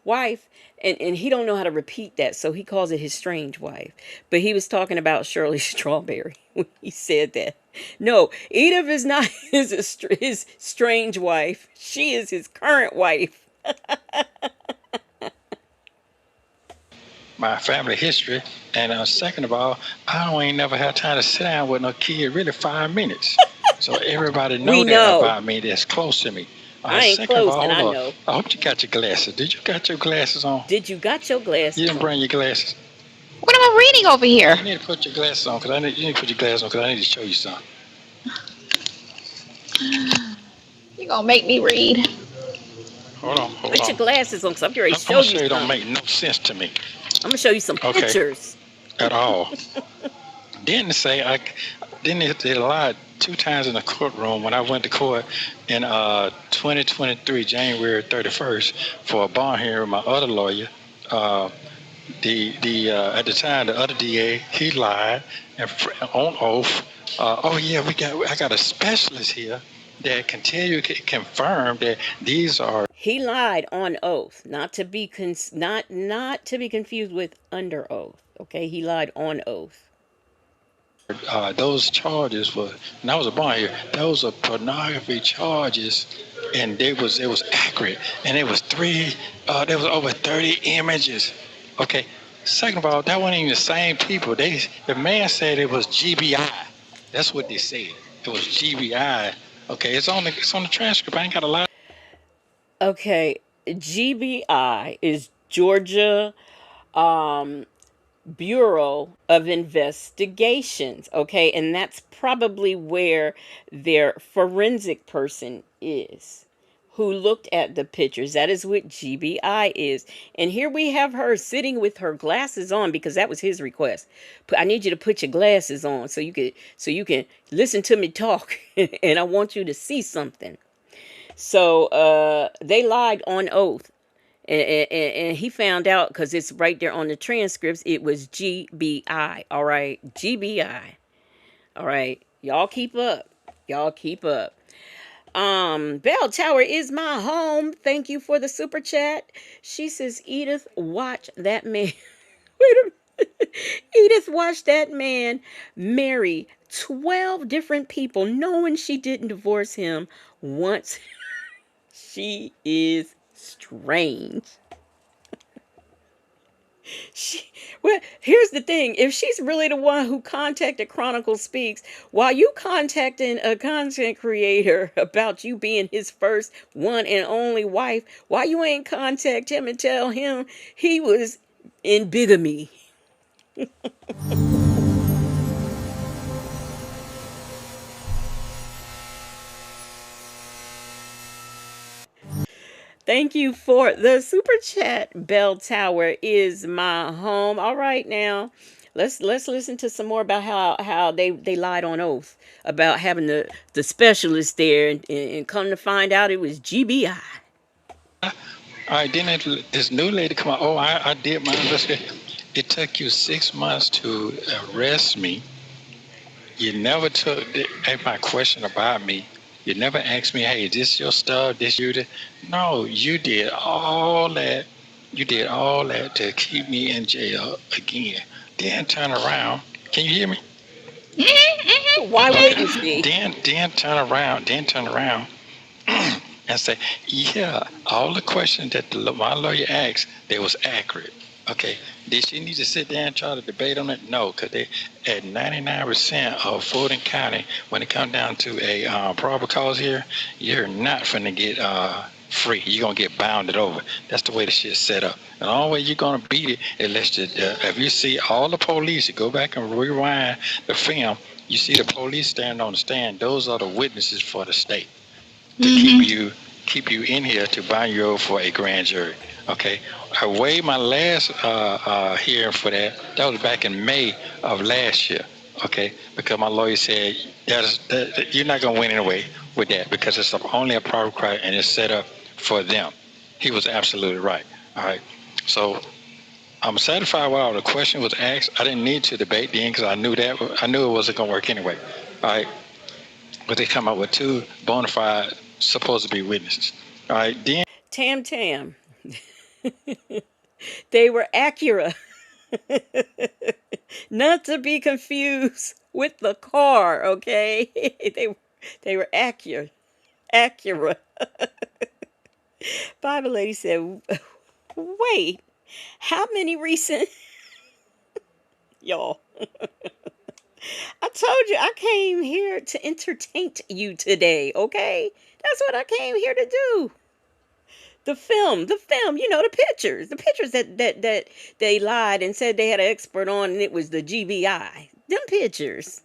wife, and he don't know how to repeat that, so he calls it his strange wife. But he was talking about Shirley Strawberry when he said that. No, Edith is not his strange wife. She is his current wife. my family history, and second of all, I ain't never had time to sit down with no kid really 5 minutes. So everybody know that about me that's close to me. I ain't second of close, all, and I hold know. on. I hope you got your glasses. Did you got your glasses on? Did you got your glasses? You didn't bring your glasses. What am I reading over here? You need to put your glasses on because you need to put your glasses on because I need to show you something. You gonna make me read? Hold on. Put your glasses on because I'm going to show I'm you gonna it don't something. make no sense to me. I'm going to show you some pictures. At all. Didn't say they lied 2 times in the courtroom when I went to court in 2023, January 31st, for a bond hearing with my other lawyer. At the time, the other DA, he lied and on oath. I got a specialist here that can tell you, confirm that these are. He lied on oath, not to be confused with under oath. Okay, he lied on oath. Those charges were, when I was born here, those are pornography charges, and it was accurate, and it was there was over 30 images. Okay. Second of all, that wasn't even the same people. The man said it was GBI. That's what they said. It was GBI. Okay, it's on the transcript. I ain't got a lot. Okay, GBI is Georgia Bureau of Investigations, okay? And that's probably where their forensic person is who looked at the pictures. That is what GBI is. And here we have her sitting with her glasses on because that was his request. I need you to put your glasses on so you can listen to me talk and I want you to see something. So they lied on oath. And he found out because it's right there on the transcripts. It was GBI. All right. GBI. All right. Y'all keep up. Y'all keep up. Bell Tower is my home. Thank you for the super chat. She says, Edith, watch that man. Wait a minute. Edith watched that man marry 12 different people, knowing she didn't divorce him once. She is strange. Well, here's the thing. If she's really the one who contacted Chronicle Speaks, while you contacting a content creator about you being his first one and only wife, why you ain't contact him and tell him he was in bigamy? Thank you for the super chat. Bell Tower is my home. All right, now let's listen to some more about how they lied on oath about having the specialist there and come to find out it was GBI. All right, then this new lady come out. Oh, I did my investigation. It took you 6 months to arrest me. You never took my question about me. You never asked me, hey, this your stuff, this you did. No, you did all that. You did all that to keep me in jail again. Then turn around. Can you hear me? Why wouldn't she? Then turn around and say, yeah, all the questions that my lawyer asked, they was accurate. Okay, did she need to sit there and try to debate on it? No, because they at 99% of Fulton County, when it comes down to a probable cause here, you're not finna get free. You're gonna get bounded over. That's the way the shit's set up. And the only way you're gonna beat it is if you see all the police, you go back and rewind the film, you see the police standing on the stand. Those are the witnesses for the state to keep you in here to bind you over for a grand jury. Okay, I waived my last hearing for that. That was back in May of last year. Okay, because my lawyer said that you're not gonna win anyway with that because it's only a private crime and it's set up for them. He was absolutely right. All right, so I'm satisfied with all the question was asked. I didn't need to debate then because I knew it wasn't gonna work anyway. All right, but they come up with two bona fide supposed to be witnesses. All right, then. Tam. They were Acura. Not to be confused with the car, okay? They were Acura. Bible lady said, wait, how many recent y'all? I told you I came here to entertain you today, okay? That's what I came here to do. The film, the pictures that they lied and said they had an expert on, and it was the GBI. Them pictures.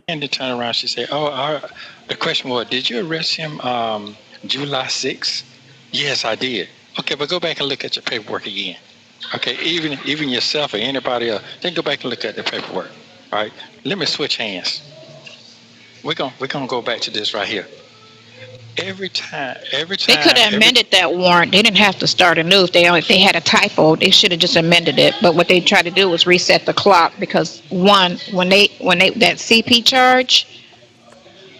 And to turn around, she said, the question was, did you arrest him July 6th? Yes, I did. Okay, but go back and look at your paperwork again. Okay, even yourself or anybody else, then go back and look at the paperwork. All right, let me switch hands. We're gonna go back to this right here. Every time. They could have amended that warrant. They didn't have to start anew. If they had a typo, they should have just amended it. But what they tried to do was reset the clock because when they that CP charge,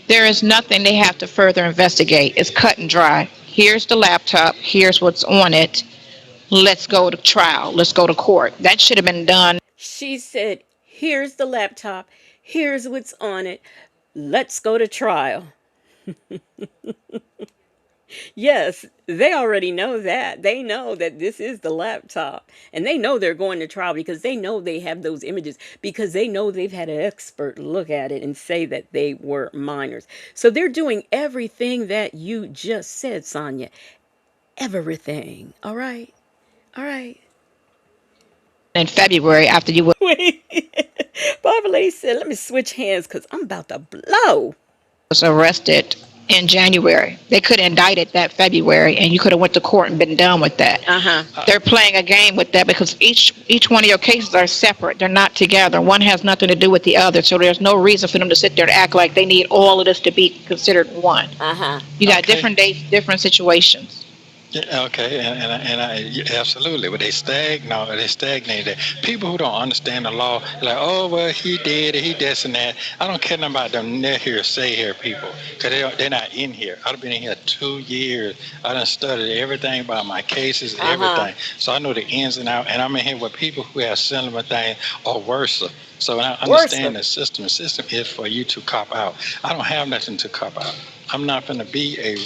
there is nothing they have to further investigate. It's cut and dry. Here's the laptop. Here's what's on it. Let's go to trial. Let's go to court. That should have been done. She said, here's the laptop. Here's what's on it. Let's go to trial. Yes, they already know that. They know that this is the laptop. And they know they're going to trial because they know they have those images, because they know they've had an expert look at it and say that they were minors. So they're doing everything that you just said, Sonia. Everything. All right. All right. In February, after you were Wait. Barbara Lady said, let me switch hands because I'm about to blow. was arrested in January. They could have indicted that February, and you could have went to court and been done with that. They're playing a game with that because each one of your cases are separate. They're not together. One has nothing to do with the other, so there's no reason for them to sit there and act like they need all of this to be considered one. You got different dates, different situations. Yeah, okay, absolutely. But they stagnated. People who don't understand the law, like, oh, well, he did it, he this and that. I don't care nothing about them say here people, because they're not in here. I've been in here 2 years. I done studied everything about my cases, everything. So I know the ins and outs, and I'm in here with people who have similar things or worse. So I understand the system. The system is for you to cop out. I don't have nothing to cop out. I'm not going to be a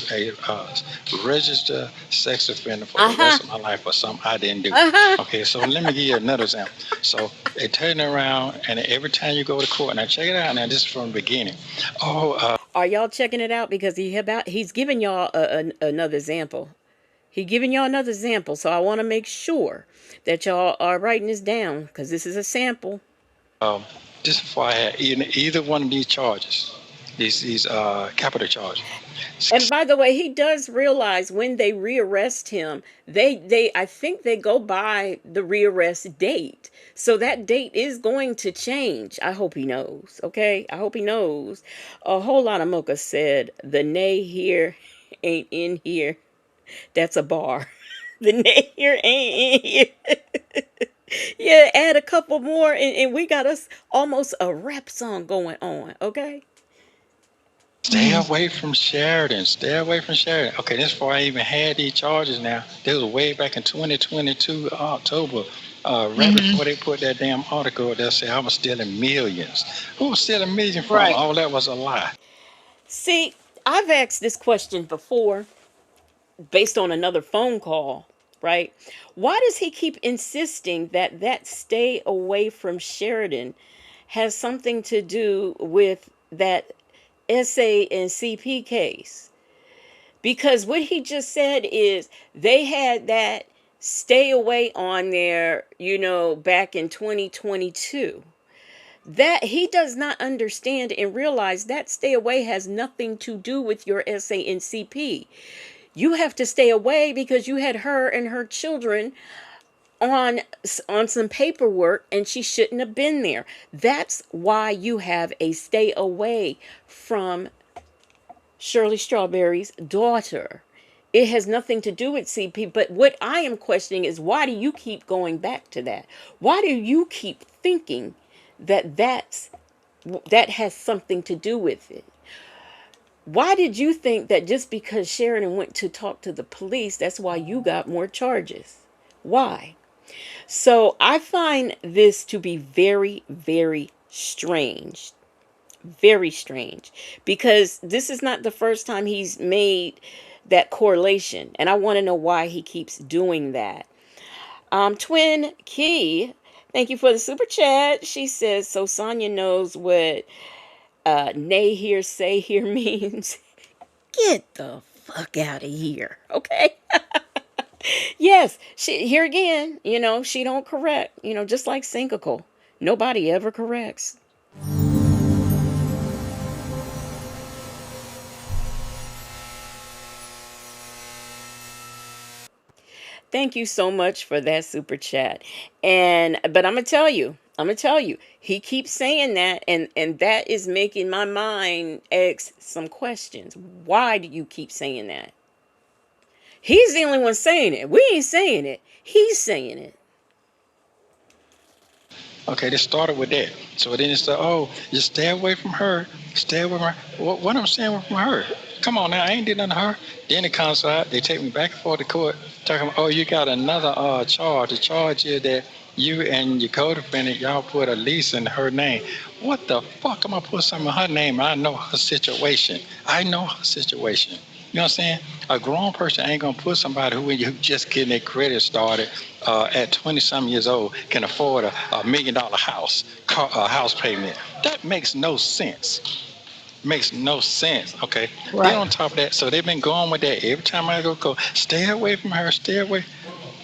registered sex offender for the rest of my life for something I didn't do. Okay, so let me give you another example. So they turn around, and every time you go to court, now check it out. Now this is from the beginning. Are y'all checking it out? Because he's giving y'all another example. He's giving y'all another example. So I want to make sure that y'all are writing this down, because this is a sample. This is before I had either one of these charges. These capital charges. And by the way, he does realize when they rearrest him, I think they go by the rearrest date. So that date is going to change. I hope he knows. Okay, I hope he knows. A whole lot of mocha said the nay here ain't in here. That's a bar. The nay here ain't in here. Yeah, add a couple more, and we got us almost a rap song going on. Okay. Stay away from Sheridan. Stay away from Sheridan. Okay, this before I even had these charges now. This was way back in 2022, October. Right before they put that damn article that said I was stealing millions. Who was stealing millions from? Right. All that was a lie. See, I've asked this question before based on another phone call, right? Why does he keep insisting that stay away from Sheridan has something to do with that SA and CP case? Because what he just said is they had that stay away on there, back in 2022. That he does not understand and realize that stay away has nothing to do with your SA and CP. You have to stay away because you had her and her children on some paperwork and she shouldn't have been there. That's why you have a stay away from Shirley Strawberry's daughter. It has nothing to do with CP. But what I am questioning is, why do you keep going back to that? Why do you keep thinking that has something to do with it? Why did you think that just because Sheridan went to talk to the police, that's why you got more charges? Why? So I find this to be very, very strange. Very strange. Because this is not the first time he's made that correlation. And I want to know why he keeps doing that. Twin Key, thank you for the super chat. She says, so Sonia knows what nay here, say here means. Get the fuck out of here, okay? Yes, here again, she don't correct, just like Syncocal. Nobody ever corrects. Thank you so much for that super chat. But I'm gonna tell you, he keeps saying that, and that is making my mind ask some questions. Why do you keep saying that? He's the only one saying it. We ain't saying it. He's saying it. Okay, they started with that. So then it's like, oh, just stay away from her. Stay away from her. What I'm saying from her? Come on now, I ain't did nothing to her. Then it comes out, they take me back and forth to court, talking about, oh, you got another charge. The charge is that You and your co-defendant, y'all put a lease in her name. What the fuck am I put something in her name? I know her situation. I know her situation. You know what I'm saying? A grown person ain't gonna put somebody who just getting their credit started at 20 some years old can afford a $1 million house, house payment. That makes no sense. Makes no sense. Okay. Then Right. on top of that, so they've been going with that every time I go, stay away from her, stay away.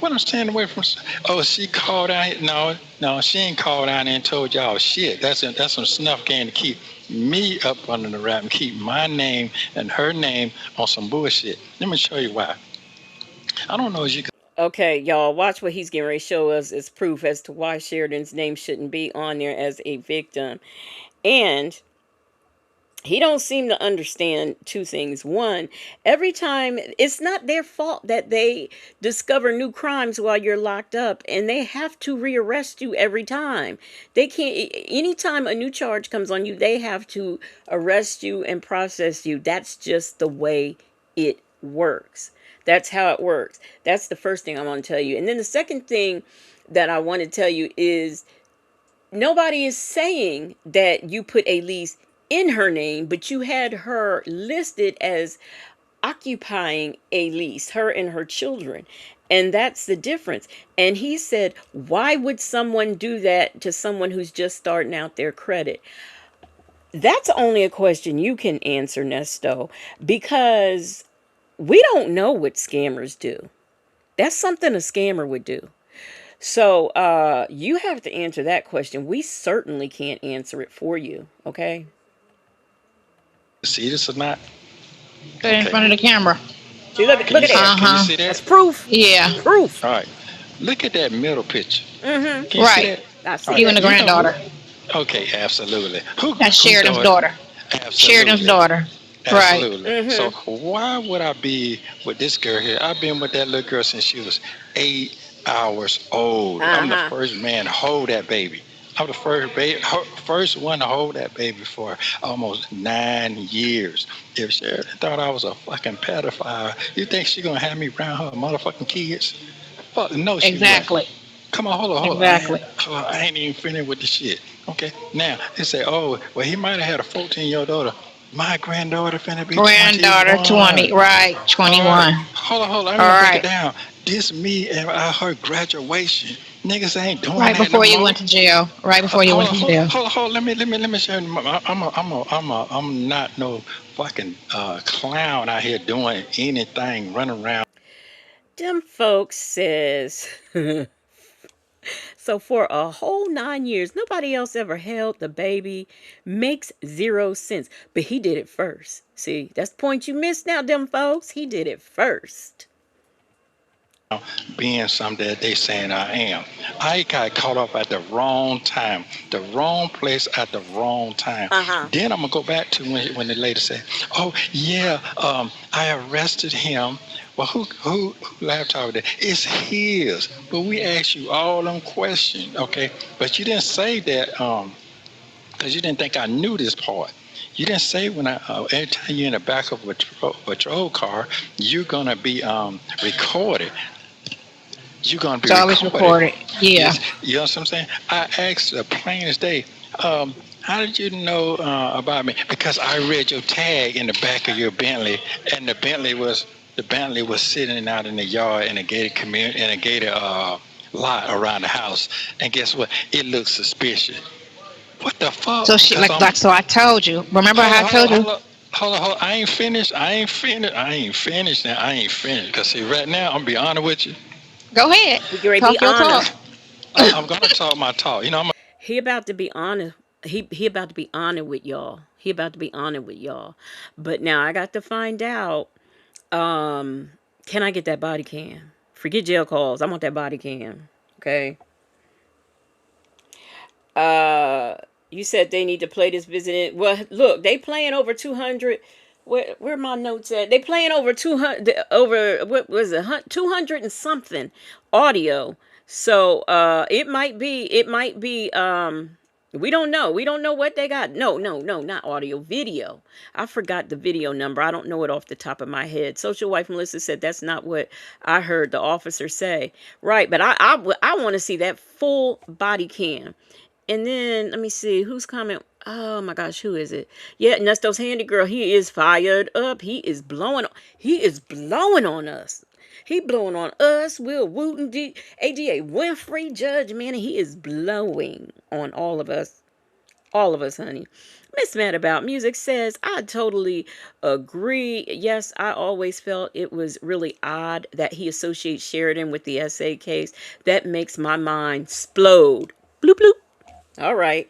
What I'm staying away from? Oh, she called out. No, she ain't called out and told y'all shit. That's some snuff game to keep me up under the wrap and keep my name and her name on some bullshit. Let me show you why. I don't know if you can. Okay, y'all, watch what he's getting ready to show us as proof as to why Sheridan's name shouldn't be on there as a victim. And he don't seem to understand two things. One, every time it's not their fault that they discover new crimes while you're locked up, and they have to rearrest you every time. They can't, anytime a new charge comes on you, they have to arrest you and process you. That's just the way it works. That's how it works. That's the first thing I want to tell you. And then the second thing that I want to tell you is nobody is saying that you put a lease in her name, but you had her listed as occupying a lease, her and her children. And that's the difference. And he said, why would someone do that to someone who's just starting out their credit? That's only a question you can answer, Nesto, because we don't know what scammers do. That's something a scammer would do. So you have to answer that question. We certainly can't answer it for you. Okay. See this or not? Put it in front of the camera. See, look at Can you there. see that? That's proof. Yeah. Proof. All right. Look at that middle picture. Mm-hmm. Can you see Right. that? I All see right. You and the that. You know granddaughter. who? Okay, absolutely. That's Sheridan's daughter. Sheridan's Absolutely. daughter. Right. Absolutely. So Mm-hmm. why would I be with this girl here? I've been with that little girl since she was 8 hours old. I'm the Uh-huh. first man to hold that baby. I'm the first one to hold that baby for almost 9 years. If Sheridan thought I was a fucking pedophile, you think she gonna have me around her motherfucking kids? Fuck no, she wasn't. Exactly. Come on, hold on. Exactly. I ain't even finished with the shit. Okay, now they say, oh, well, he might have had a 14-year-old daughter. My granddaughter finna be Granddaughter 21. 20. Right. All right, 21. hold on. I'm All gonna break it right. down. This me and her graduation. Niggas ain't doing Right that no before you more. went to jail. Right before you went to jail. Hold on. Let me show you. I'm not no fucking clown out here doing anything, running around. Them folks says so for a whole 9 years, nobody else ever held the baby. Makes zero sense. But he did it first. See, that's the point you missed now, them folks. He did it first. Being something that they saying I am. I got caught up at the wrong time, the wrong place at the wrong time. Uh-huh. Then I'm gonna go back to when the lady said, "Oh yeah, I arrested him." Well, who laptop it? It's his. But we asked you all them questions, okay? But you didn't say that because you didn't think I knew this part. You didn't say when every time you're in the back of a patrol car, you're gonna be recorded. You're gonna be It's always recorded. Yeah. Yes, you know what I'm saying? I asked the plain as day, how did you know about me? Because I read your tag in the back of your Bentley, and the Bentley was sitting out in the yard in a gated community in a gated lot around the house. And guess what? It looks suspicious. What the fuck? So she Because I'm so I told you. Remember how I told you? hold on. I ain't finished. I ain't finished now. I ain't finished. Because see, right now, I'm gonna be honest with you. Go ahead. We get ready to be Talk your talk. honest. I'm gonna talk my talk. You know, He about to be honest. He about to be honest with y'all. He about to be honest with y'all. But now I got to find out. Can I get that body cam? Forget jail calls. I want that body cam. Okay. You said they need to play this visit. Well, look, they playing over 200. Where my notes at? They playing over 200, over what was it, 200 and something audio. So it might be We don't know. We don't know what they got. No, no, no, not audio, video. I forgot the video number. I don't know it off the top of my head. Social wife Melissa said that's not what I heard the officer say. Right, but I want to see that full body cam. And then let me see who's coming. Oh my gosh, who is it? Yeah, Nesto's handy girl. He is fired up. He is blowing. He is blowing on us. He blowing on us. Will Wooten, AGA Winfrey, Judge Manning. He is blowing on all of us. All of us, honey. Miss Mad About Music says, I totally agree. Yes, I always felt it was really odd that he associates Sheridan with the SA case. That makes my mind explode. Bloop, bloop. All right.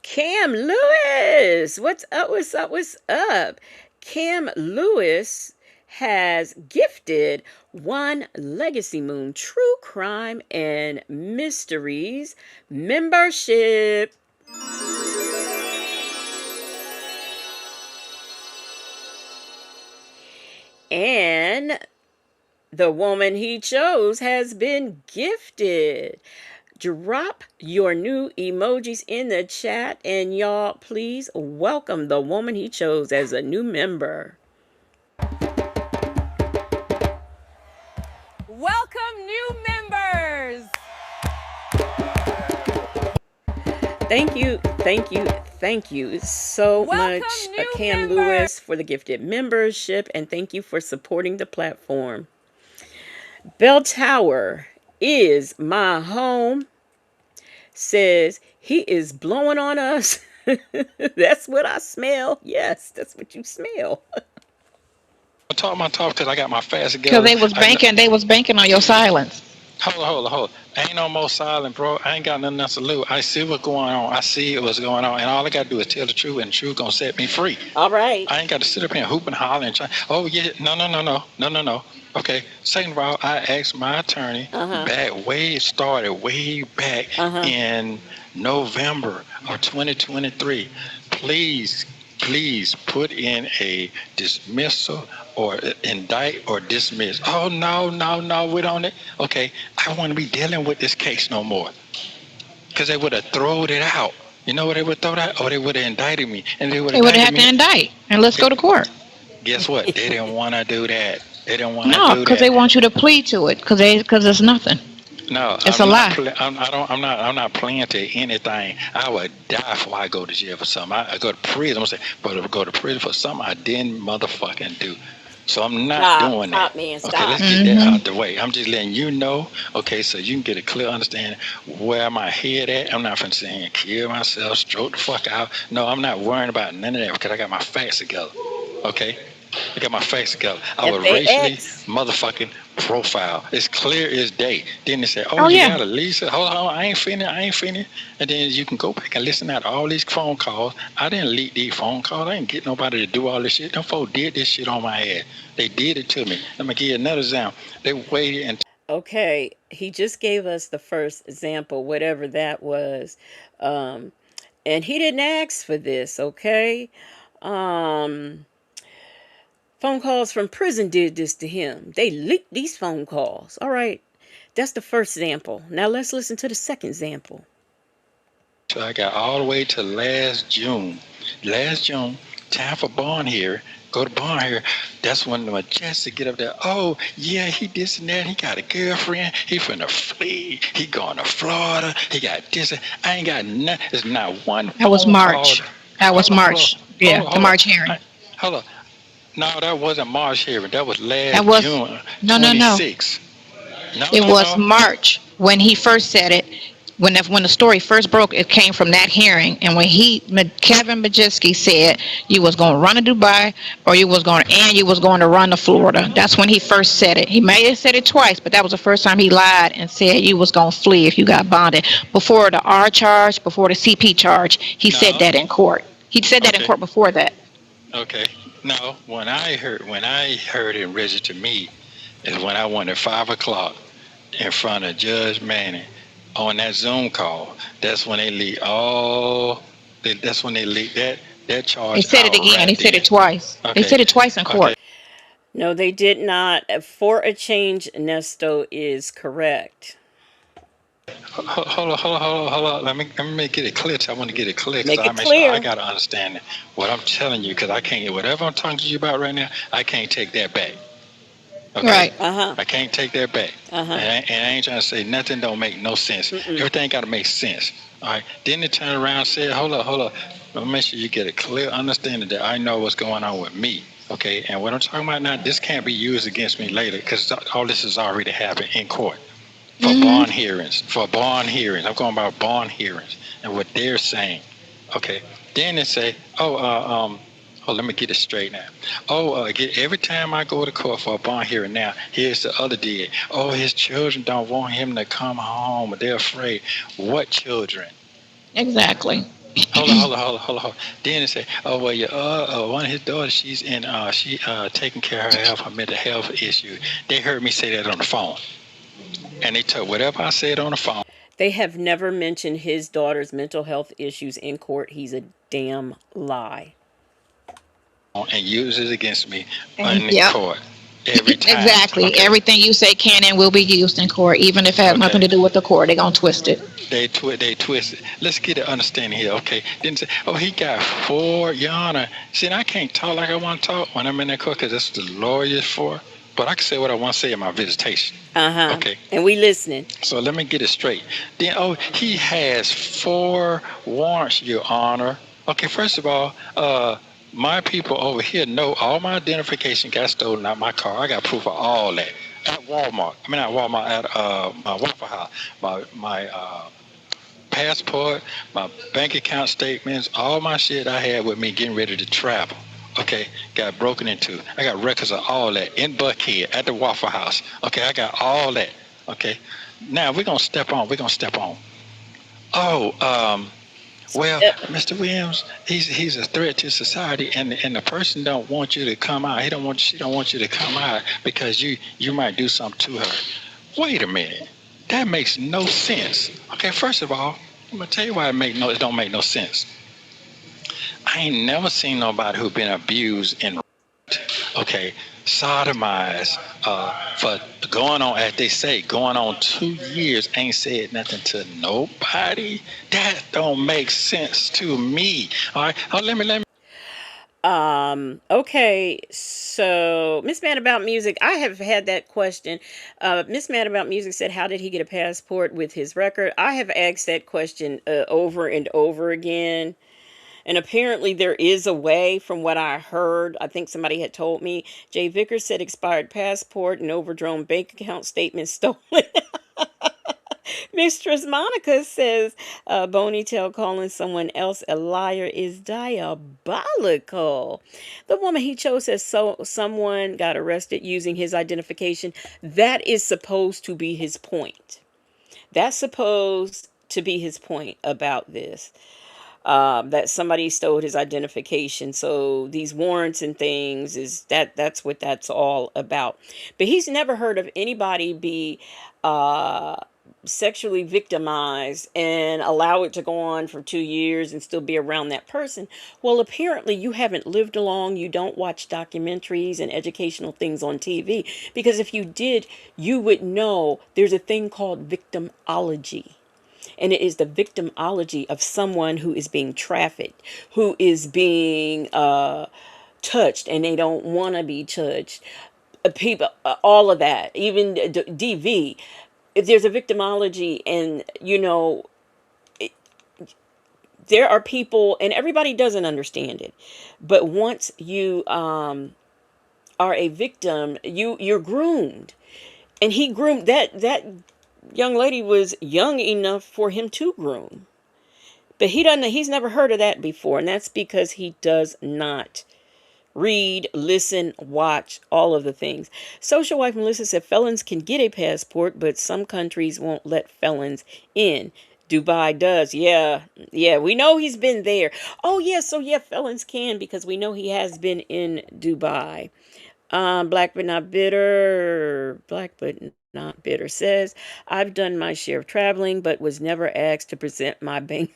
Cam Lewis. What's up? What's up? What's up? Cam Lewis has gifted One Legacy Moon True Crime and Mysteries membership. And the woman he chose has been gifted. Drop your new emojis in the chat, and y'all, please welcome the woman he chose as a new member. Welcome new members. Thank you, thank you, thank you so much, Cam Lewis, for the gifted membership, and thank you for supporting the platform. Bell Tower is my home. Says he is blowing on us. That's what I smell. Yes, that's what you smell. I talk my talk because I got my facts together. Because they was banking on your silence. Hold on. Ain't no more silent, bro. I ain't got nothing else to lose. I see what's going on. I see what's going on. And all I got to do is tell the truth, and the truth going to set me free. All right. I ain't got to sit up here and hoop and holler and try. Oh, yeah. No. Okay. Second of all, I asked my attorney way back in November of 2023. Please put in a dismissal or indict or dismiss. Oh, no, we don't. Okay, I want to be dealing with this case no more. Because they would have thrown it out. You know what they would throw out? Or they would have indicted me. And they would have had to indict and let's go to court. Guess what? They didn't want to do that. They didn't want to do No, that. because they want you to plead to it because it's nothing. No, it's a lie. I'm not playing to anything. I would die before I go to jail for something. I go to prison. I'm saying, but I go to prison for something I didn't motherfucking do. So I'm not doing that. Man, okay, let's get that out the way. I'm just letting you know. Okay, so you can get a clear understanding where my head at. I'm not finna sit here and kill myself, stroke the fuck out. No, I'm not worrying about none of that because I got my facts together. Okay. I got my facts together. I was racially motherfucking profile. It's clear as day. Then they say, you gotta lease it. Hold on, I ain't finished. And then you can go back and listen to all these phone calls. I didn't leak these phone calls. I didn't get nobody to do all this shit. Them folks did this shit on my ass. They did it to me. Let me give you another example. They waited and okay, he just gave us the first example, whatever that was. And he didn't ask for this, okay? Phone calls from prison did this to him. They leaked these phone calls. All right. That's the first example. Now let's listen to the second example. So I got all the way to last June. Time for bond hearing. Go to bond hearing. That's when the Majestic get up there. Oh, yeah, he this and that. He got a girlfriend. He finna flee. He going to Florida. He got this. I ain't got nothing. There's not one. That was March. That was March. Yeah, the March hearing. Hold on. No, that wasn't March hearing. That was last June. No. 26. It was March when he first said it. When the story first broke, it came from that hearing. And when Kevin Majeski said you was going to run to Dubai or you was going to run to Florida. That's when he first said it. He may have said it twice, but that was the first time he lied and said you was going to flee if you got bonded. Before the R charge, before the CP charge, he said that in court. He said that in court before that. Okay. No, when I heard it registered to me is when I went at 5:00 in front of Judge Manning on that Zoom call. That's when they leaked that's when they leaked that charge. They said it again. They said it twice. Okay. They said it twice in court. Okay. No, they did not. For a change, Nesto is correct. Hold on. Let me get it clear. I want to get it clear because Make I it make sure I clear. gotta understand it. What I'm telling you, because I can't. Whatever I'm talking to you about right now, I can't take that back. Okay, Right. Uh-huh. I can't take that back. Uh-huh. And I ain't trying to say nothing don't make no sense. Mm-mm. Everything got to make sense. All right. Then they turn around and say, hold up. Let me make sure you get a clear understanding that I know what's going on with me. Okay. And what I'm talking about now, this can't be used against me later because all this has already happened in court for Hmm. bond hearings. I'm going about bond hearings and what they're saying. Okay. Then they say, let me get it straight now. Every time I go to court for a bond hearing now, here's the other deal. Oh, his children don't want him to come home. They're afraid. What children? Exactly. Hold on. Then they say, one of his daughters, she's in, taking care of her health, her mental health issue. They heard me say that on the phone, and they took whatever I said on the phone They have never mentioned his daughter's mental health issues in court. He's a damn lie. and used it against me And in yep, court every time. exactly. Okay. Everything you say can and will be used in court, even if it has nothing Okay. to do with the court. They're gonna twist it. They twist it. Let's get an understanding here, okay? Didn't say, he got 4, Your Honor. See, I can't talk like I want to talk when I'm in that court because that's the lawyers for. But I can say what I want to say in my visitation. Uh-huh. Okay. And we listening. So let me get it straight. Then, he has 4 warrants, Your Honor. Okay, first of all, my people over here know all my identification got stolen out my car. I got proof of all that at Walmart. I mean, not Walmart, at my Waffle House. My passport, my bank account statements, all my shit I had with me getting ready to travel. Okay, got broken into. I got records of all that in Buckhead at the Waffle House. Okay, I got all that. Okay, now we're gonna step on. Oh, well, Mr. Williams, he's a threat to society, and the person don't want you to come out. She don't want you to come out because you might do something to her. Wait a minute, that makes no sense. Okay, first of all, I'm gonna tell you why it don't make no sense. I ain't never seen nobody who been abused and okay, sodomized for going on, as they say, going on 2 years, ain't said nothing to nobody. That don't make sense to me. All right, let me. Okay, so Miss Mad About Music, I have had that question. Miss Mad About Music said, how did he get a passport with his record? I have asked that question over and over again. And apparently there is a way, from what I heard. I think somebody had told me. Jay Vickers said expired passport and overdrawn bank account statement stolen. Mistress Monica says Boneytail calling someone else a liar is diabolical. The woman he chose says someone got arrested using his identification. That is supposed to be his point. That's supposed to be his point about this. That somebody stole his identification. So these warrants and things that's what that's all about. But he's never heard of anybody be uh sexually victimized and allow it to go on for 2 years and still be around that person. Well, apparently you haven't lived long. You don't watch documentaries and educational things on TV, because if you did, you would know there's a thing called victimology. And it is the victimology of someone who is being trafficked, who is being touched and they don't want to be touched. People, all of that, even DV. If there's a victimology, and there are people, and everybody doesn't understand it, but once you are a victim, you're groomed, and he groomed that young lady was young enough for him to groom. But he's never heard of that before, and that's because he does not read, listen, watch, all of the things. Social wife Melissa said felons can get a passport, but some countries won't let felons in. Dubai does. Yeah, we know he's been there. Oh yeah, so yeah, felons can, because we know he has been in Dubai. Black but not bitter. Black but not bitter says, I've done my share of traveling, but was never asked to present my bank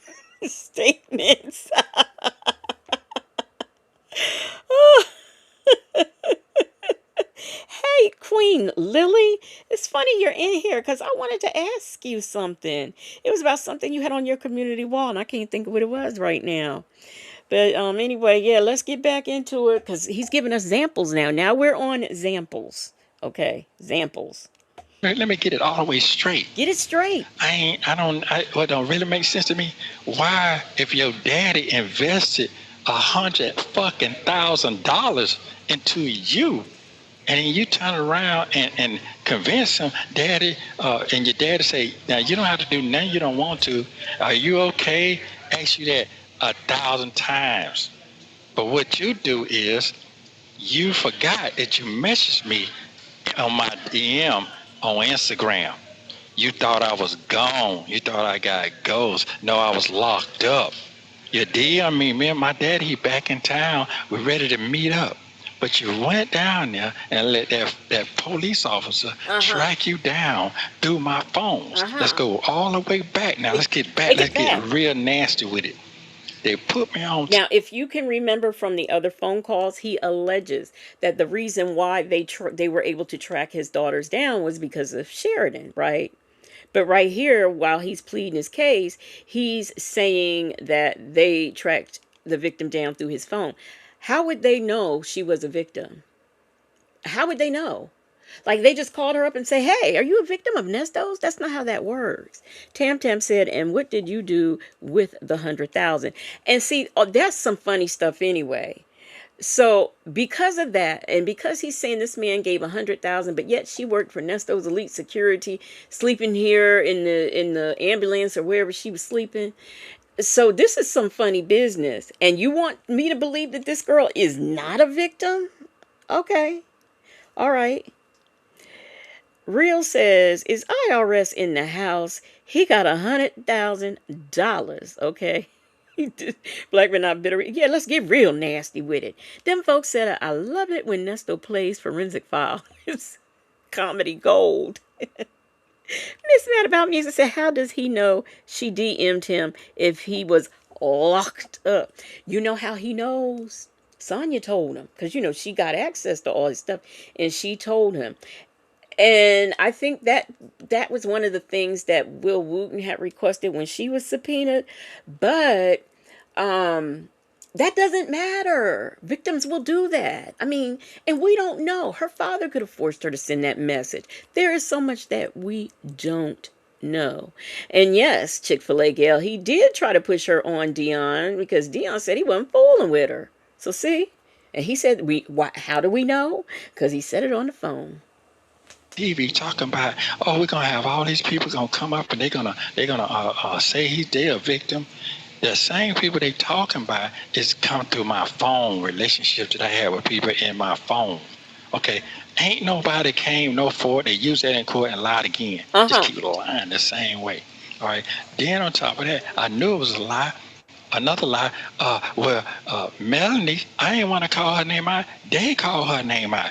statements. Hey, Hey, Queen Lily. It's funny you're in here because I wanted to ask you something. It was about something you had on your community wall, and I can't think of what it was right now. But anyway, yeah, let's get back into it because he's giving us examples now. Now we're on examples. Okay, examples. Let me get it all the way straight. Get it straight. What don't really make sense to me, why, if your daddy invested $100,000 into you, and then you turn around and convince him, daddy, and your daddy say, now you don't have to do nothing you don't want to. Are you okay? Ask you that 1,000 times. But what you do is, you forgot that you messaged me on my DM on Instagram. You thought I was gone. You thought I got ghosts. No, I was locked up. You DM me and my daddy, he back in town. We're ready to meet up. But you went down there and let that police officer track you down through my phones. Let's go all the way back. Now let's get back. Let's get real nasty with it. They put me on. Now, if you can remember from the other phone calls, he alleges that the reason why they were able to track his daughters down was because of Sheridan, right? But right here, while he's pleading his case, he's saying that they tracked the victim down through his phone. How would they know she was a victim? How would they know? Like, they just called her up and say, hey, are you a victim of Nesto's? That's not how that works. Tam Tam said, and what did you do with the 100,000? And see, that's some funny stuff anyway. So because of that, and because he's saying this man gave 100,000, but yet she worked for Nesto's Elite Security, sleeping here in the ambulance or wherever she was sleeping. So this is some funny business. And you want me to believe that this girl is not a victim? Okay. All right. Real says, is IRS in the house? He got $100,000. Okay. Black but not bitter. Yeah, let's get real nasty with it. Them folks said, I love it when Nesto plays Forensic File. It's comedy gold. Miss Mad About Music said, how does he know she DM'd him if he was locked up? You know how he knows? Sonya told him, because, she got access to all his stuff, and she told him. And I think that was one of the things that Will Wooten had requested when she was subpoenaed. But that doesn't matter. Victims will do that. I mean, and we don't know. Her father could have forced her to send that message. There is so much that we don't know. And yes, Chick-fil-A Gail, he did try to push her on Dion because Dion said he wasn't fooling with her. So see? And he said, how do we know? Because he said it on the phone. TV talking about, oh, we're gonna have all these people gonna come up and they're gonna say they're a victim. The same people they talking about is come through my phone relationship that I have with people in my phone. Okay, ain't nobody came no forward. They use that in court and lied again. Just keep lying the same way. All right. Then on top of that, I knew it was a lie. Another lie. Melanie, I didn't want to call her name out. They called her name out.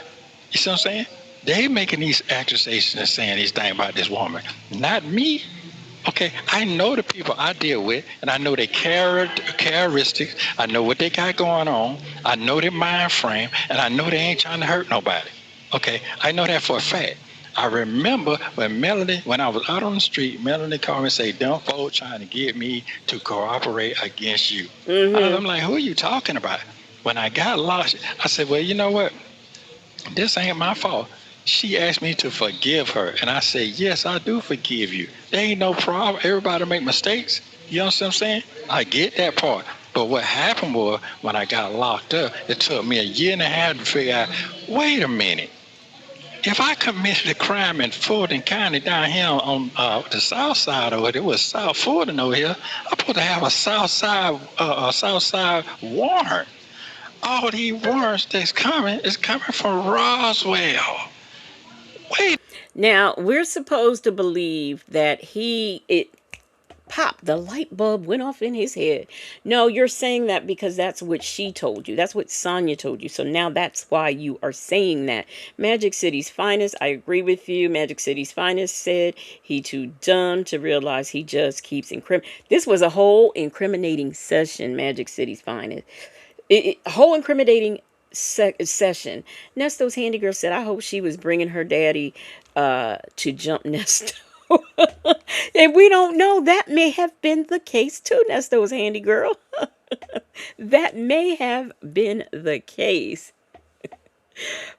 You see what I'm saying? They making these accusations and saying these things about this woman, not me. Okay, I know the people I deal with, and I know their characteristics. I know what they got going on. I know their mind frame, and I know they ain't trying to hurt nobody. Okay, I know that for a fact. I remember when I was out on the street, Melanie called me and said, "Them folks trying to get me to cooperate against you." I'm like, "Who are you talking about?" When I got lost, I said, "Well, you know what? This ain't my fault." She asked me to forgive her, and I said, yes, I do forgive you. There ain't no problem. Everybody make mistakes. You know what I'm saying? I get that part. But what happened was, when I got locked up, it took me a year and a half to figure out, wait a minute. If I committed a crime in Fulton County down here on the south side of it was South Fulton over here, I'm supposed to have a south side warrant. All these warrants that's coming is coming from Roswell. Wait. Now, we're supposed to believe that it popped, the light bulb went off in his head. No, you're saying that because that's what she told you. That's what Sonya told you. So now that's why you are saying that. Magic City's Finest, I agree with you. Magic City's Finest said he too dumb to realize he just keeps This was a whole incriminating session, Magic City's Finest. Whole incriminating session. Nesto's handy girl said, I hope she was bringing her daddy to jump Nesto. And we don't know. That may have been the case too, Nesto's handy girl. That may have been the case.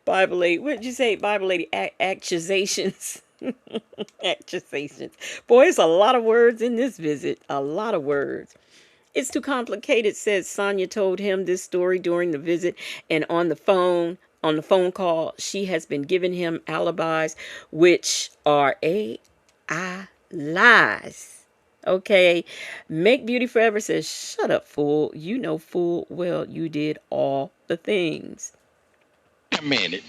Bible lady, what did you say, Bible lady? Accusations. Accusations. Boy, it's a lot of words in this visit. A lot of words. It's too complicated, says Sonia told him this story during the visit, and on the phone call, she has been giving him alibis, which are AI lies. Okay. Make Beauty Forever says, shut up, fool. You know full well you did all the things. Wait a minute.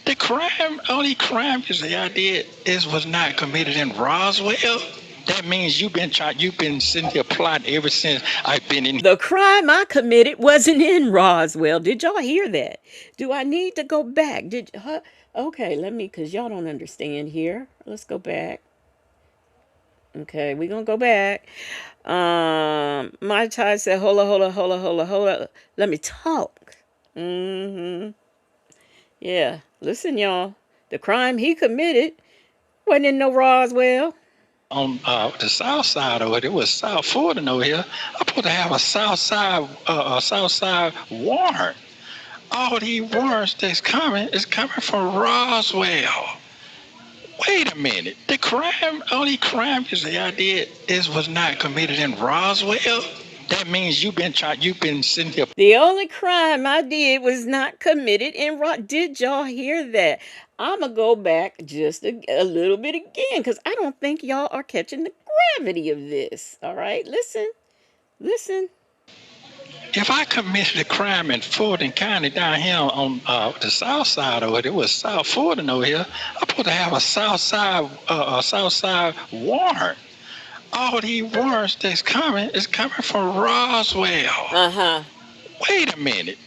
Only crime you say I did was not committed in Roswell. That means you've been sitting here plotting ever since I've been in. The crime I committed wasn't in Roswell. Did y'all hear that? Do I need to go back? Okay, because y'all don't understand here. Let's go back. Okay, we're gonna go back. My child said, hold up. Let me talk. Yeah. Listen, y'all. The crime he committed wasn't in no Roswell. On the south side of it was South Florida over here. I'm supposed to have a south side warrant. All these warrants that's coming is coming from Roswell. Wait a minute. Only crime you say I did was not committed in Roswell. That means you've been sitting here. The only crime I did was not committed in Did y'all hear that? I'm going to go back just a little bit again because I don't think y'all are catching the gravity of this. All right, listen. If I committed a crime in Fulton County down here on the south side of it was South Fulton over here, I'm supposed to have a south side warrant. All these warrants that's coming is coming from Roswell. Wait a minute.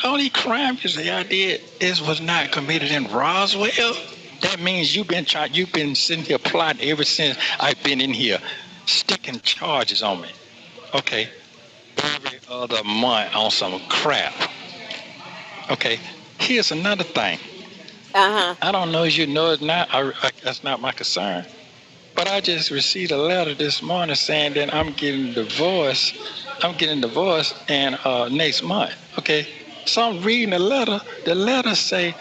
Only crime you say I did was not committed in Roswell. That means you've been sitting here plotting ever since I've been in here, sticking charges on me. Okay. Every other month on some crap. Okay. Here's another thing. I don't know if you know it not. That's not my concern. But I just received a letter this morning saying that I'm getting divorced. And next month. Okay. So I'm reading the letter. The letter say,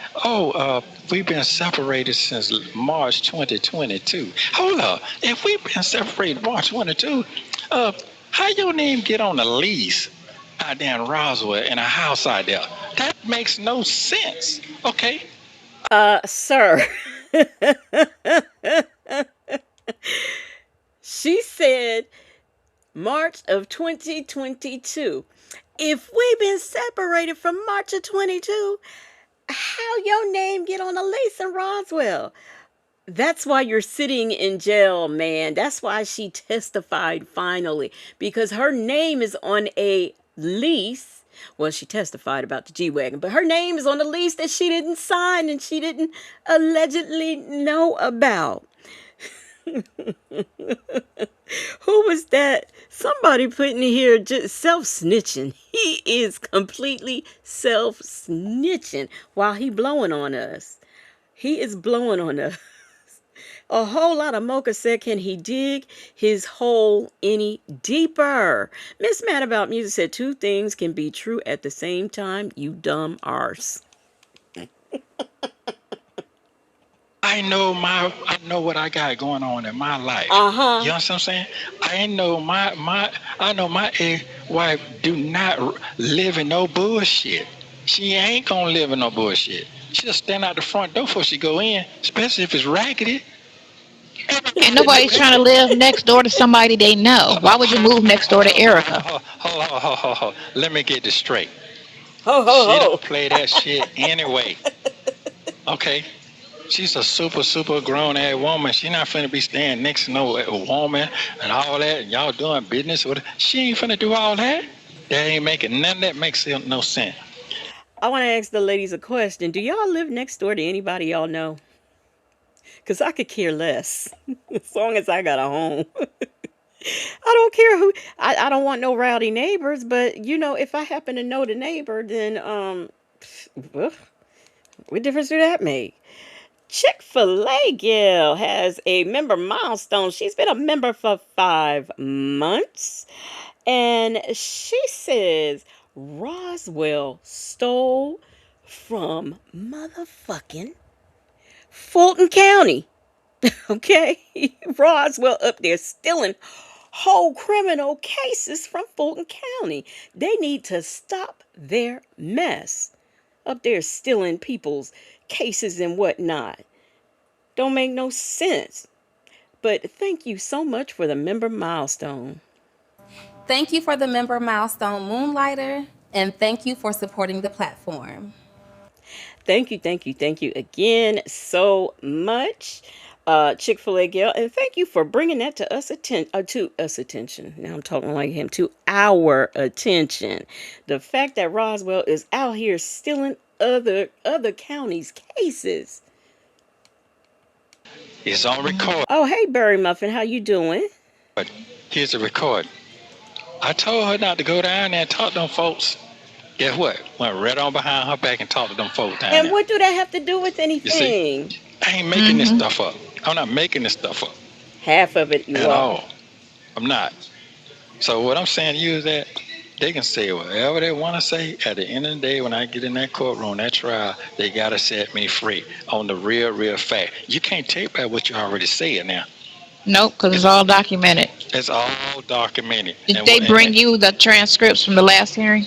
we've been separated since March 2022. Hold up. If we've been separated March 22, how your name get on a lease out there in Roswell in a house out there? That makes no sense. Okay. Sir. She said March of 2022. If we've been separated from March of 22, how your name get on a lease in Roswell? That's why you're sitting in jail, man. That's why she testified finally, because her name is on a lease. Well, she testified about the G-Wagon, but her name is on a lease that she didn't sign and she didn't allegedly know about. Who was that? Somebody put in here just self-snitching. He is completely self-snitching while he blowing on us. He is blowing on us. A whole lot of mocha said, can he dig his hole any deeper? Miss Mad About Music said, two things can be true at the same time, you dumb arse. I know what I got going on in my life. You know what I'm saying? I know my ex-wife do not live in no bullshit. She ain't gonna live in no bullshit. She'll stand out the front door before she go in, especially if it's raggedy. And nobody's trying to live next door to somebody they know. Why would you move next door to Erica? Hold. Let me get this straight. She Ho. don't play that shit anyway. Okay? She's a super grown ass woman. She not finna be staying next to no woman and all that, and y'all doing business with her. She ain't finna do all that. That ain't making none of that makes no sense. I want to ask the ladies a question. Do y'all live next door to anybody y'all know? Because I could care less as long as I got a home. I don't care who. I don't want no rowdy neighbors, but if I happen to know the neighbor, then Ugh, what difference do that make? Chick-fil-A gal has a member milestone. She's been a member for 5 months. And she says Roswell stole from motherfucking Fulton County. Okay? Roswell up there stealing whole criminal cases from Fulton County. They need to stop their mess up there stealing people's cases and whatnot. Don't make no sense. But thank you so much for the member milestone. Thank you for the member milestone, Moonlighter, and thank you for supporting the platform. Thank you again so much, Chick-fil-A gal, and thank you for bringing that to us attention. Now I'm talking like him, to our attention. The fact that Roswell is out here stealing other counties' cases. It's on record. Oh, hey, Berry Muffin, how you doing? Here's a record. I told her not to go down there and talk to them folks. Guess what? Went right on behind her back and talked to them folks down And there. what do that have to do with You anything? see, I ain't making this stuff up. I'm not making this stuff up Half of it you at are. all. I'm not. So what I'm saying to you is that they can say whatever they want to say. At the end of the day, when I get in that courtroom, that trial, they got to set me free on the real fact. You can't take back what you already said now. Nope, because it's all documented. It's all documented. Did they bring you the transcripts from the last hearing?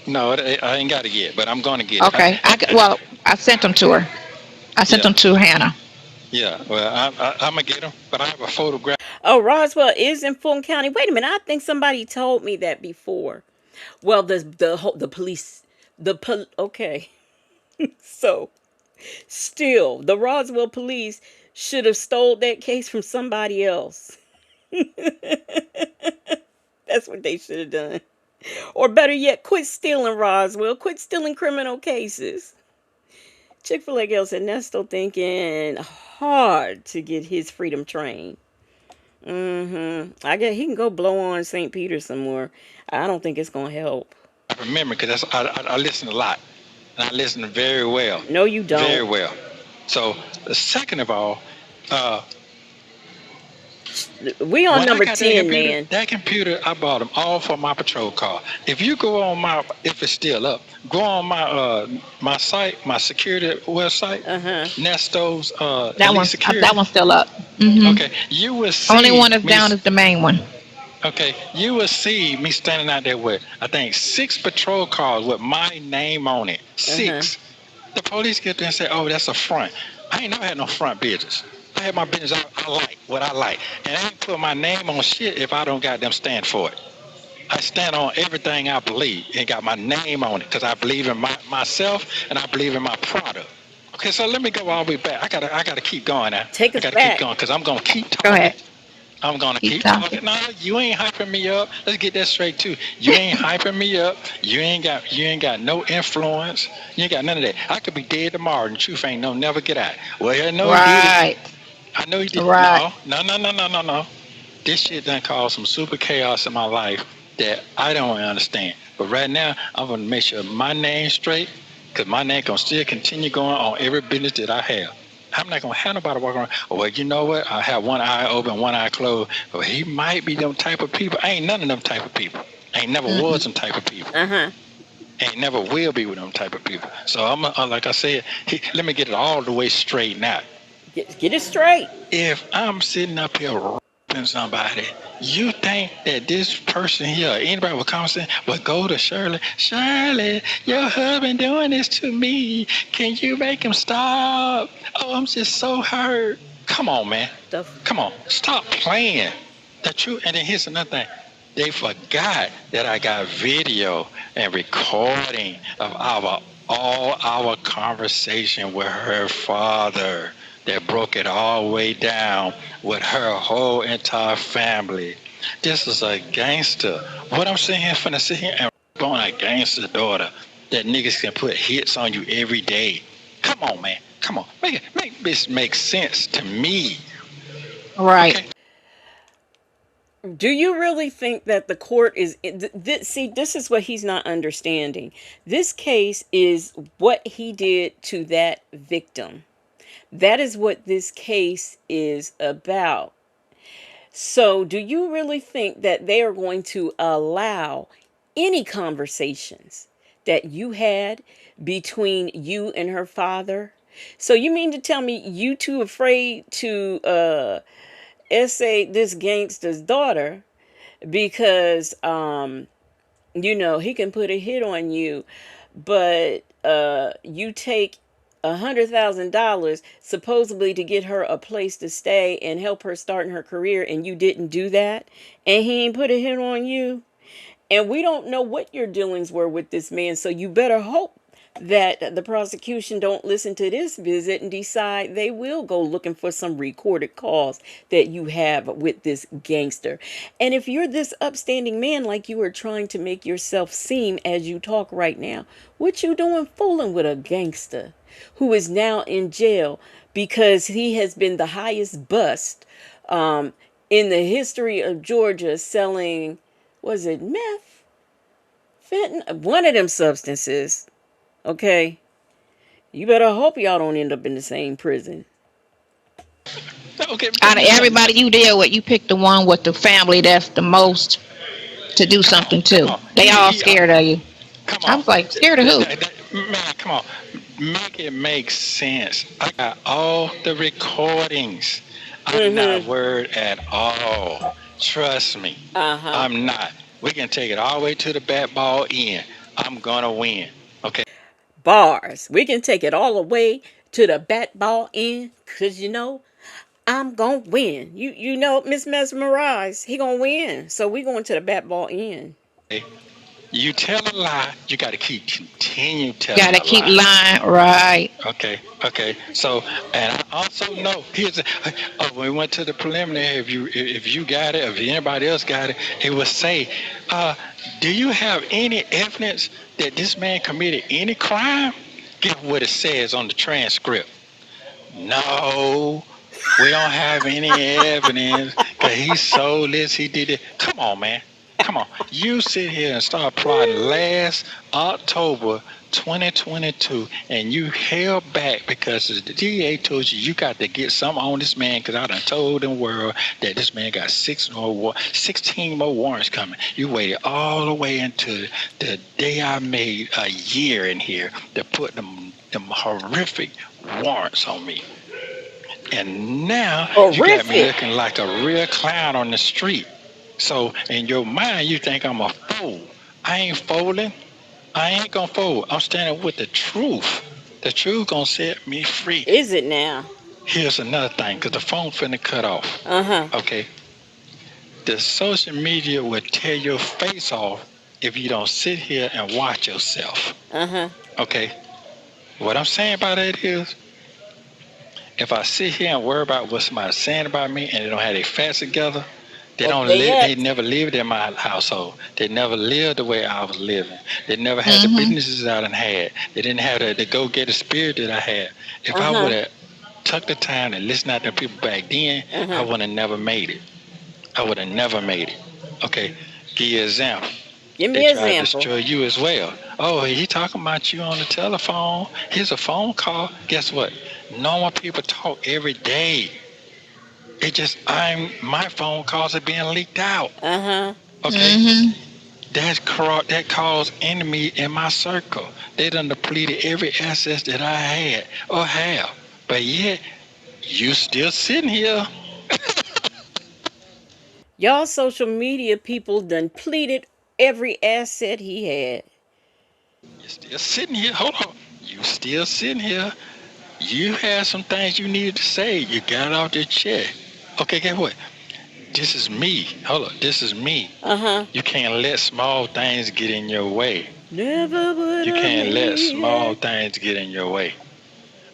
No, I ain't got it yet, but I'm going to get it. Okay. I sent them to her. I sent them to Hannah. Yeah, well, I'm going to get them, but I have a photograph. Oh, Roswell is in Fulton County. Wait a minute, I think somebody told me that before. Well, the police, okay. So, still, the Roswell police should have stole that case from somebody else. That's what they should have done. Or better yet, quit stealing, Roswell. Quit stealing criminal cases. Chick-fil-A gal said Nesto thinking hard to get his freedom train. I guess he can go blow on St. Peter some more. I don't think it's going to help. I remember because I listen a lot, and I listen very well. No, you don't. Very well. So, second of all, we on when number I got 10, that man. That computer, I bought them all for my patrol car. If you go on if it's still up, go on my site, my security website, Nesto's That one's still up. Okay, you will see. Only one that's down is the main one. Okay, you will see me standing out there with, I think, 6 patrol cars with my name on it. 6. The police get there and say, oh, that's a front. I ain't never had no front business. I had my business I like, what I like. And I ain't put my name on shit if I don't got them stand for it. I stand on everything I believe and got my name on it because I believe in myself and I believe in my product. Okay, so let me go all the way back. I gotta keep going now. Take us I gotta back. keep going because I'm gonna keep talking. Go ahead. I'm gonna keep talking. No, you ain't hyping me up. Let's get that straight too. You ain't hyping me up. You ain't got no influence. You ain't got none of that. I could be dead tomorrow and the truth ain't never get out. Well, I know you did it. I know you did. Right. No. This shit done caused some super chaos in my life that I don't understand. But right now, I'm gonna make sure my name's straight, because my name gonna still continue going on every business that I have. I'm not gonna have nobody walking around. Oh, well, you know what? I have one eye open, one eye closed. Well, he might be them type of people. I ain't none of them type of people. I ain't never was them type of people. Ain't never will be with them type of people. So I'm like I said, let me get it all the way straight now. Get it straight. If I'm sitting up here rapping somebody, you think that this person here, anybody would come and say, well, go to Shirley. Shirley, your husband doing this to me. Can you make him stop? Oh, I'm just so hurt. Come on, man. Come on. Stop playing. And then here's another thing. They forgot that I got video and recording of all our conversation with her father that broke it all the way down with her whole entire family. This is a gangster. What I'm saying here, finna sit here and on a gangster daughter that niggas can put hits on you every day. Come on, man. Come on. Make this make sense to me. Right. Okay. Do you really think that the court is see, this is what he's not understanding. This case is what he did to that victim. That is what this case is about. So, do you really think that they are going to allow any conversations that you had between you and her father? So, you mean to tell me you too afraid to essay this gangster's daughter because he can put a hit on you, but you take $100,000 supposedly to get her a place to stay and help her start in her career, and you didn't do that, and he ain't put a hit on you, and we don't know what your dealings were with this man, so you better hope that the prosecution don't listen to this visit and decide they will go looking for some recorded calls that you have with this gangster. And if you're this upstanding man, like you are trying to make yourself seem as you talk right now, what you doing fooling with a gangster who is now in jail because he has been the highest bust in the history of Georgia, selling, was it meth, fentanyl, one of them substances. Okay, you better hope y'all don't end up in the same prison. Okay. Out of everybody you deal with, you pick the one with the family that's the most to do something to. They all scared of you. Come I on. was like, scared of who? Man, come on. Make it make sense. I got all the recordings. I'm not worried at all. Trust me. I'm not. We can take it all the way to the bat ball end. I'm gonna win. Okay. Bars. We can take it all the way to the bat ball end, cause I'm gonna win. You know, Miss Mesmerize, he gonna win. So we going to the bat ball end. You tell a lie, you got to continue telling Gotta a keep lie. lying, right? Okay. So, and I also know when we went to the preliminary, if you got it, if anybody else got it, it would say, do you have any evidence that this man committed any crime? Get what it says on the transcript. No, we don't have any evidence that he sold this, he did it. Come on, man. Come on. You sit here and start plotting last October 2022, and you held back because the DA told you got to get something on this man because I done told the world that this man got 16 more warrants coming. You waited all the way until the day I made a year in here to put them horrific warrants on me. And now you got me looking like a real clown on the street. So in your mind, you think I'm a fool. I ain't folding. I ain't gonna fold. I'm standing with the truth. The truth gonna set me free. Is it now? Here's another thing, because the phone finna cut off. Okay. The social media will tear your face off if you don't sit here and watch yourself. Okay. What I'm saying by that is, if I sit here and worry about what somebody's saying about me and they don't have their facts together, they don't live. They never lived in my household. They never lived the way I was living. They never had the businesses I done had. They didn't have the go-getter spirit that I had. If I would have took the time and listened to the people back then, I would have never made it. I would have never made it. Okay, give you an example. Give me they an try example. to destroy you as well. Oh, he talking about you on the telephone. Here's a phone call. Guess what? Normal people talk every day. It just my phone calls are being leaked out. Okay. That caused enemy in my circle. They done depleted every asset that I had or have. But yet you still sitting here. Y'all social media people done pleaded every asset he had. You're still sitting here. Hold on. You still sitting here. You had some things you needed to say. You got it off your chest. Okay, guess what? This is me. Hold on. This is me. You can't let small things get in your way. Never would You can't let small it. things get in your way.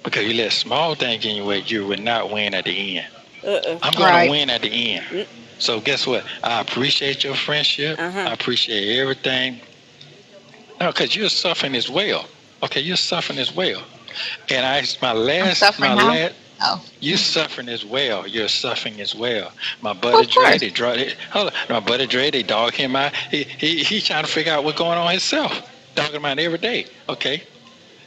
Because you let small things get in your way, you will not win at the end. I'm going to win at the end. So guess what? I appreciate your friendship. I appreciate everything. No, because you're suffering as well. Okay, you're suffering as well. And my last Oh. You suffering as well. You're suffering as well. My Of buddy Dre, course. they draw it. Hold on. My buddy Dre, they dog him out. He trying to figure out what's going on himself. Dogging him out every day. Okay.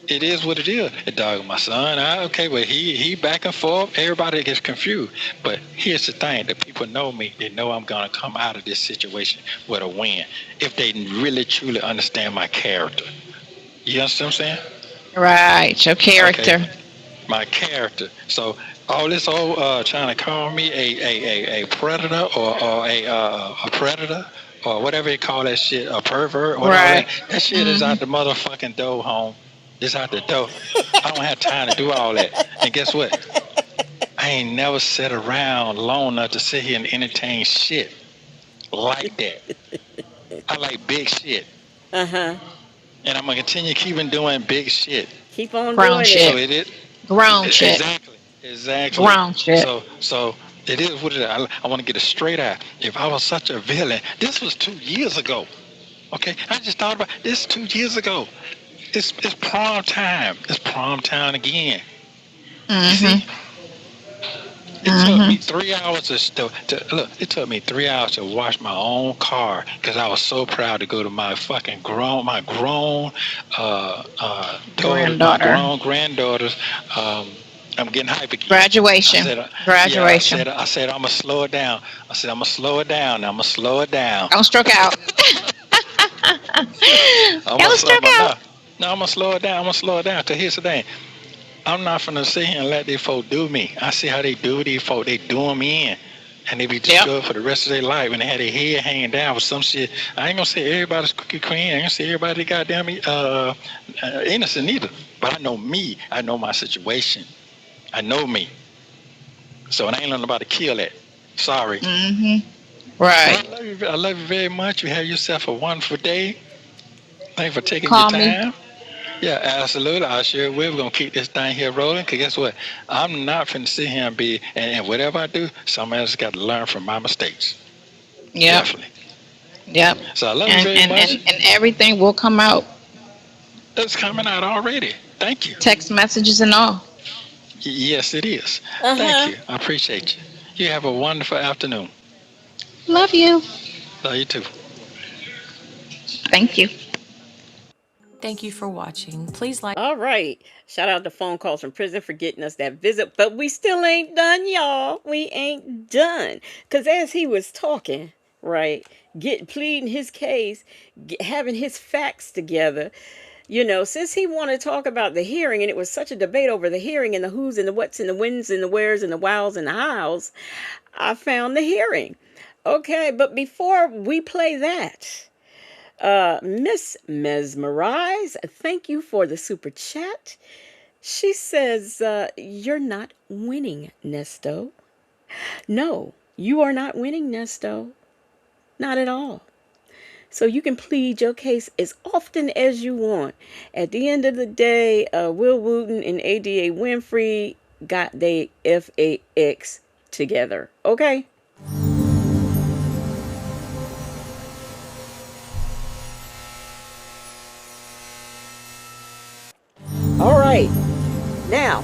It is what it is. It dogging my son out. Okay, well he back and forth. Everybody gets confused. But here's the thing: the people know me. They know I'm gonna come out of this situation with a win if they really truly understand my character. You understand what I'm saying? Right. Your character. Okay. My character. So all this old trying to call me a predator or a predator or whatever you call that shit, a pervert or all that. Right. That shit is Hmm. out the motherfucking door, home. It's out the door. I don't have time to do all that. And guess what? I ain't never sat around long enough to sit here and entertain shit like that. I like big shit. Uh-huh. And I'm gonna continue keeping doing big shit. Keep on Grown doing So it. shit. it is. Grown shit. Exactly. Grown shit. So it is what it is. I want to get it straight out. If I was such a villain, this was 2 years ago. Okay, I just thought about this 2 years ago. It's prom time. It's prom time again. You see, it took me 3 hours to look. It took me 3 hours to wash my own car because I was so proud to go to my fucking grown daughter, my Granddaughter. grown granddaughters. I'm getting hype again. Graduation. I said, yeah, Graduation. I said, I'm gonna slow it down. I said, I'm gonna slow it down. I'm gonna slow it down. Don't stroke out. Don't stroke out. No, I'm gonna slow it down. I'm gonna slow it down. Cause here's the thing. I'm not gonna sit here and let these folk do me. I see how they do these folk. They do them in. And they be destroyed for the rest of their life. And they had their head hanging down with some shit. I ain't gonna say everybody's cookie queen. I ain't gonna say everybody goddamn innocent either. But I know me. I know my situation. I know me. So I ain't letting nobody kill that. Sorry. Mm-hmm. Right. So I love you very much. You have yourself a wonderful day. Thanks for taking Call your me. time. Yeah, absolutely. I sure will. We're gonna keep this thing here rolling. Cause guess what? I'm not finna sit here and be and whatever I do, somebody else got to learn from my mistakes. Yep. Definitely. Yep. So I love you very much. And everything will come out. It's coming out already. Thank you. Text messages and all. Yes, it is. Uh-huh. Thank you. I appreciate you. You have a wonderful afternoon. Love you. Love you too. Thank you. Thank you for watching. Please like. All right. Shout out to phone calls from prison for getting us that visit. But we still ain't done, y'all. We ain't done. Because as he was talking, right, pleading his case, having his facts together, since he wanted to talk about the hearing, and it was such a debate over the hearing and the who's and the what's and the whens and the wheres and the wows and the hows, I found the hearing. Okay, but before we play that, Miss Mesmerize, thank you for the super chat. She says, you're not winning, Nesto. No, you are not winning, Nesto. Not at all. So you can plead your case as often as you want. At the end of the day, Will Wooten and ADA Winfrey got they FAX together. Okay? All right. Now,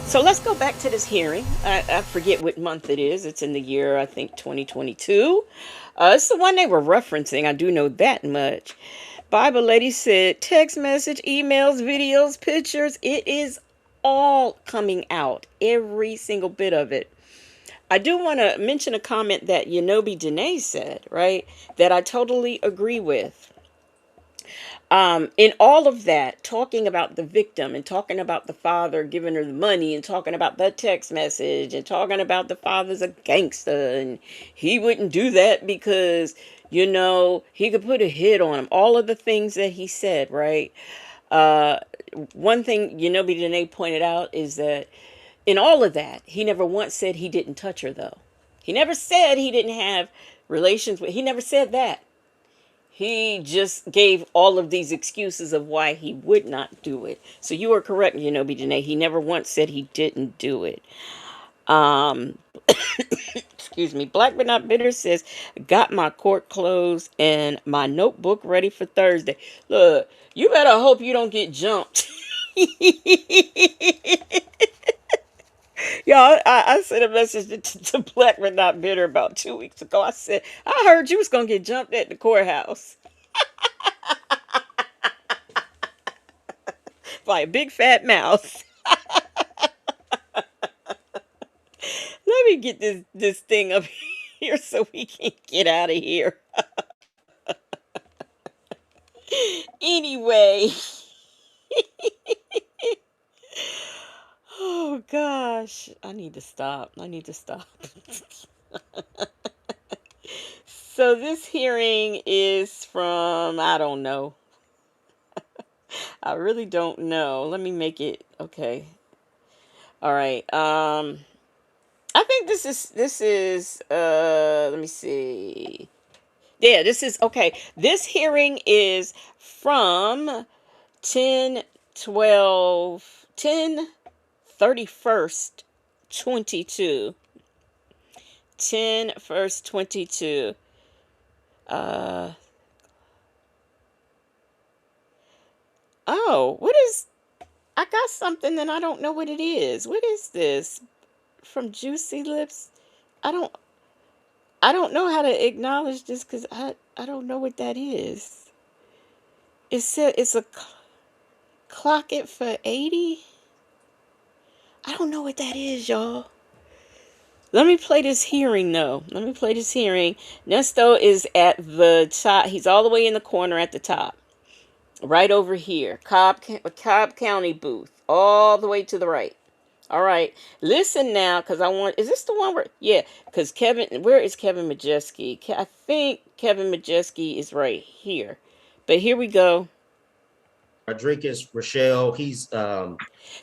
so let's go back to this hearing. I forget what month it is. It's in the year, I think, 2022. It's the one they were referencing. I do know that much. Bible Lady said text message, emails, videos, pictures. It is all coming out. Every single bit of it. I do want to mention a comment that Yanobi Danae said, right? That I totally agree with. In all of that, talking about the victim and talking about the father giving her the money and talking about the text message and talking about the father's a gangster and he wouldn't do that because, he could put a hit on him. All of the things that he said, right? One thing, Danae pointed out is that in all of that, he never once said he didn't touch her, though. He never said he didn't have relations with, he never said that. He just gave all of these excuses of why he would not do it. So you are correct, Janae. He never once said he didn't do it. Excuse me. Black but not bitter says, got my court closed and my notebook ready for Thursday. Look, you better hope you don't get jumped. Y'all, I sent a message to Black but Not Bitter about 2 weeks ago. I said, I heard you was going to get jumped at the courthouse by a big fat mouse. Let me get this thing up here so we can get out of here. Anyway. Oh gosh, I need to stop. I need to stop. So this hearing is from, I don't know. I really don't know. Let me make it okay. All right. I think this is let me see. Yeah, this is okay. This hearing is from 10 12 10 31st 22. 10 first 22. Uh oh, what is, I got something and I don't know what it is. What is this? From Juicy Lips? I don't I don't know how to acknowledge this cuz I don't know what that is. It said it's a clock it for 80. I don't know what that is, y'all. Let me play this hearing though. Let me play this hearing. Nesto is at the top. He's all the way in the corner at the top. Right over here. Cobb County booth. All the way to the right. All right. Listen now, because I want, is this the one where, yeah, because Kevin, where is Kevin Majeski? I think Kevin Majeski is right here. But here we go. Rodriguez, Rochelle,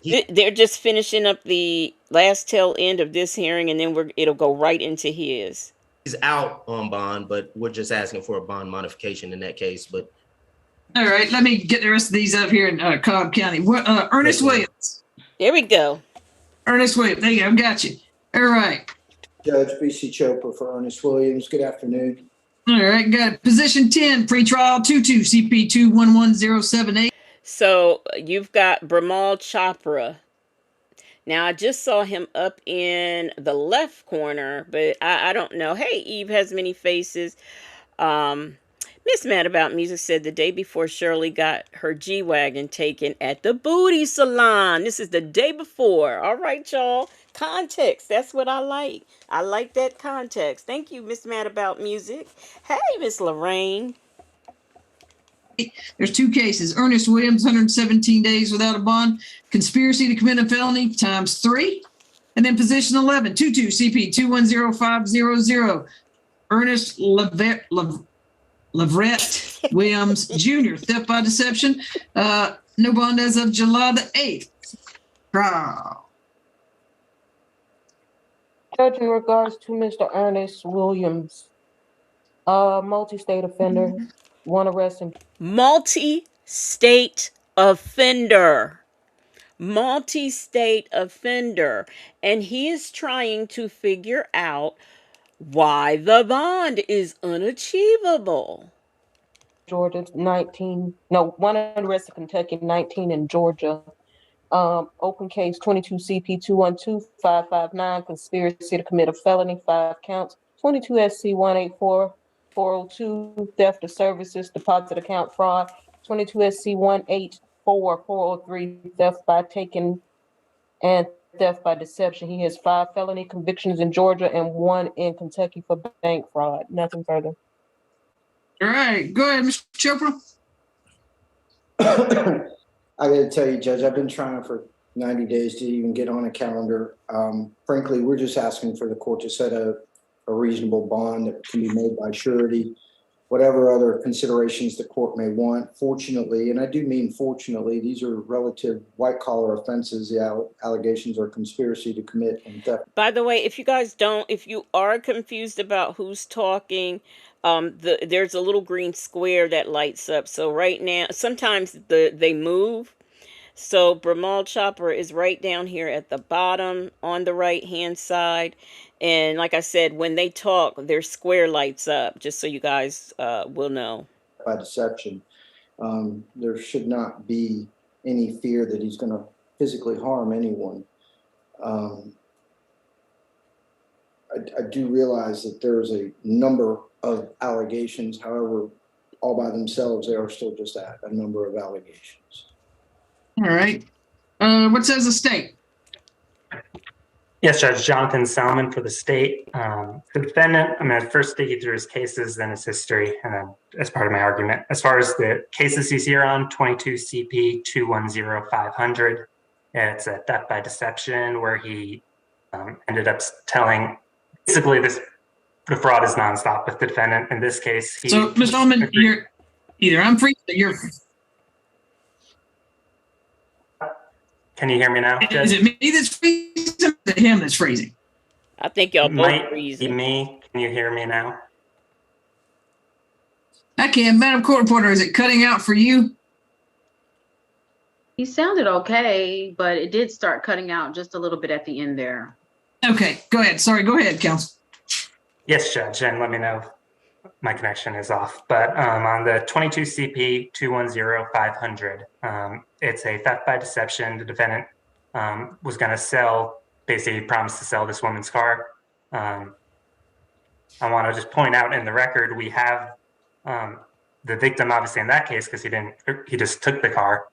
They're just finishing up the last tail end of this hearing, and then it'll go right into his. he's out on bond, but we're just asking for a bond modification in that case. But all right, let me get the rest of these up here in Cobb County. Ernest Williams. There we go. Ernest Williams. There you go. Got you. All right. Judge B.C. Chopra for Ernest Williams. Good afternoon. All right. Got it. Position 10, pretrial 22, CP 211078. So you've got Bramal Chopra. Now, I just saw him up in the left corner, but I don't know. Hey, Eve has many faces. Miss Mad About Music said the day before Shirley got her G-Wagon taken at the booty salon. This is the day before. All right, y'all. Context. That's what I like. I like that context. Thank you, Miss Mad About Music. Hey, Miss Lorraine. There's two cases. Ernest Williams, 117 days without a bond. Conspiracy to commit a felony times 3. And then position 11, 22 CP 210500. Ernest Leverett Williams Jr., theft by deception. No bond as of July the 8th. Trial. Judge, in regards to Mr. Ernest Williams, multi-state offender, one arrest and Multi-state offender. Multi-state offender. And he is trying to figure out why the bond is unachievable. Georgia, 19. No, one arrest in Kentucky, 19 in Georgia. Open case 22 CP 212559, conspiracy to commit a felony, 5 counts. 22 SC 184402, theft of services, deposit account fraud. 22 SC 184403, theft by taking and theft by deception. He has 5 felony convictions in Georgia and 1 in Kentucky for bank fraud. Nothing further. All right, go ahead, Mr. Chopra. I got to tell you, Judge, I've been trying for 90 days to even get on a calendar. Frankly, we're just asking for the court to set a reasonable bond that can be made by surety, whatever other considerations the court may want. Fortunately, and I do mean fortunately, these are relative white-collar offenses. The allegations are conspiracy to commit and theft. By the way, if you are confused about who's talking, there's a little green square that lights up. So right now, sometimes they move. So Bramal Chopper is right down here at the bottom on the right hand side. And like I said, when they talk, their square lights up, just so you guys will know. By deception, there should not be any fear that he's going to physically harm anyone. I do realize that there's a number of allegations. However, all by themselves, they are still just a number of allegations. All right. What says the state? Yes, Judge. Jonathan Salmon for the state. The defendant, I'm going to first take you through his cases, then his history, and then as part of my argument. As far as the cases he's here on, 22 CP 210500, it's a theft by deception where he ended up telling, basically the fraud is nonstop with the defendant. In this case, So, Mr. Ullman, you're either I'm free or you're free. Can you hear me now, Judge? Is it me that's freezing or is it him that's freezing? I think y'all both Might freezing. be me. Can you hear me now? I can. Madam Court Reporter, is it cutting out for you? He sounded okay, but it did start cutting out just a little bit at the end there. Okay, go ahead. Sorry, go ahead, counsel. Yes, Judge, and let me know if my connection is off. But on the 22 CP 210500, it's a theft by deception. The defendant was going to sell, basically promised to sell this woman's car. I want to just point out in the record, we have the victim, obviously in that case, because he just took the car.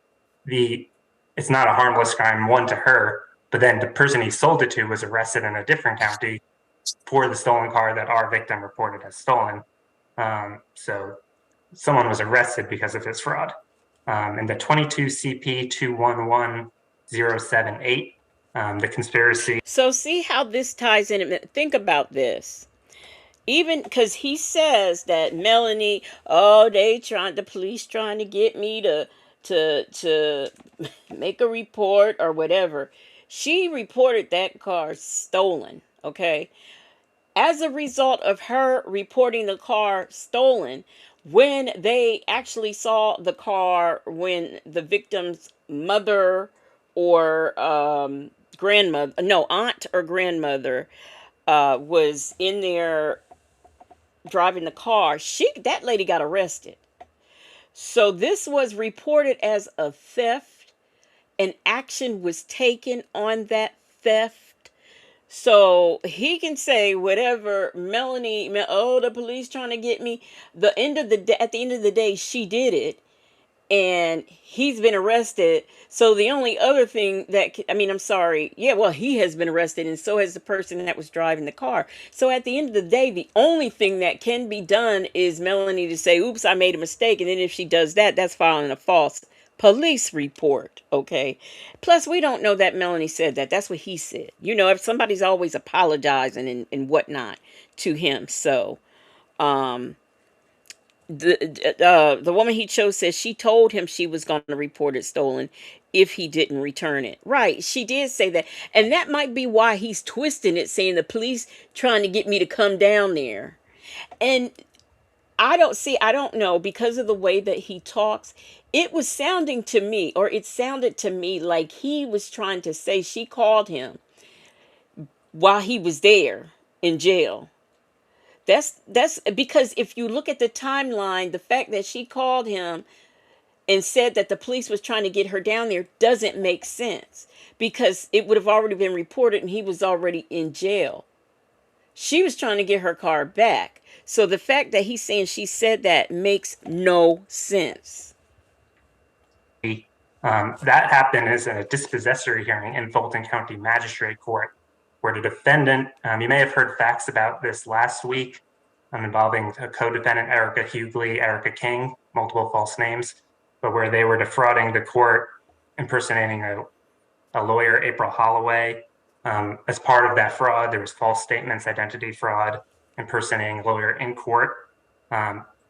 It's not a harmless crime, one to her, but then the person he sold it to was arrested in a different county for the stolen car that our victim reported as stolen. So someone was arrested because of his fraud. In the 22 CP 211078, the conspiracy. So see how this ties in. Think about this. Even because he says that Melanie, the police trying to get me to make a report or whatever. She reported that car stolen, okay? As a result of her reporting the car stolen, when they actually saw the car, when the victim's mother or aunt or grandmother was in there driving the car, that lady got arrested. So this was reported as a theft, and action was taken on that theft. So he can say whatever, Melanie, the police trying to get me. At the end of the day, she did it, and he's been arrested. So the only other thing he has been arrested, and so has the person that was driving the car. So at the end of the day, the only thing that can be done is Melanie to say, oops, I made a mistake. And then if she does that, that's filing a false police report, okay? Plus, we don't know that Melanie said that. That's what he said. If somebody's always apologizing and whatnot to him. So, the woman he chose says she told him she was going to report it stolen if he didn't return it. Right, she did say that, and that might be why he's twisting it, saying the police trying to get me to come down there. And I don't know, because of the way that he talks, it sounded to me like he was trying to say she called him while he was there in jail. That's because if you look at the timeline, the fact that she called him and said that the police was trying to get her down there doesn't make sense, because it would have already been reported and he was already in jail. She was trying to get her car back. So the fact that he's saying she said that makes no sense. That happened as a dispossessory hearing in Fulton County Magistrate Court, where the defendant, you may have heard facts about this last week, involving a co-defendant, Erica Hughley, Erica King, multiple false names, but where they were defrauding the court, impersonating a lawyer, April Holloway. As part of that fraud, there was false statements, identity fraud, impersonating a lawyer in court.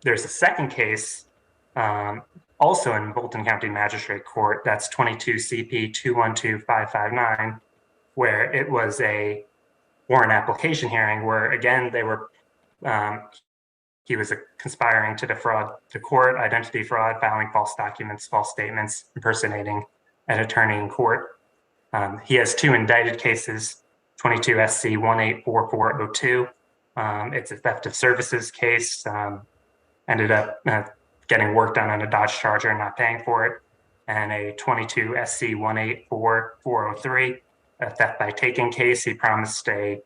There's a second case, also in Fulton County Magistrate Court, that's 22 CP 212559, where it was a warrant application hearing where, again, he was conspiring to defraud the court, identity fraud, filing false documents, false statements, impersonating an attorney in court. He has two indicted cases, 22 SC 184402. It's a theft of services case, ended up getting work done on a Dodge Charger and not paying for it, and a 22 SC 184403, a theft by taking case. He promised a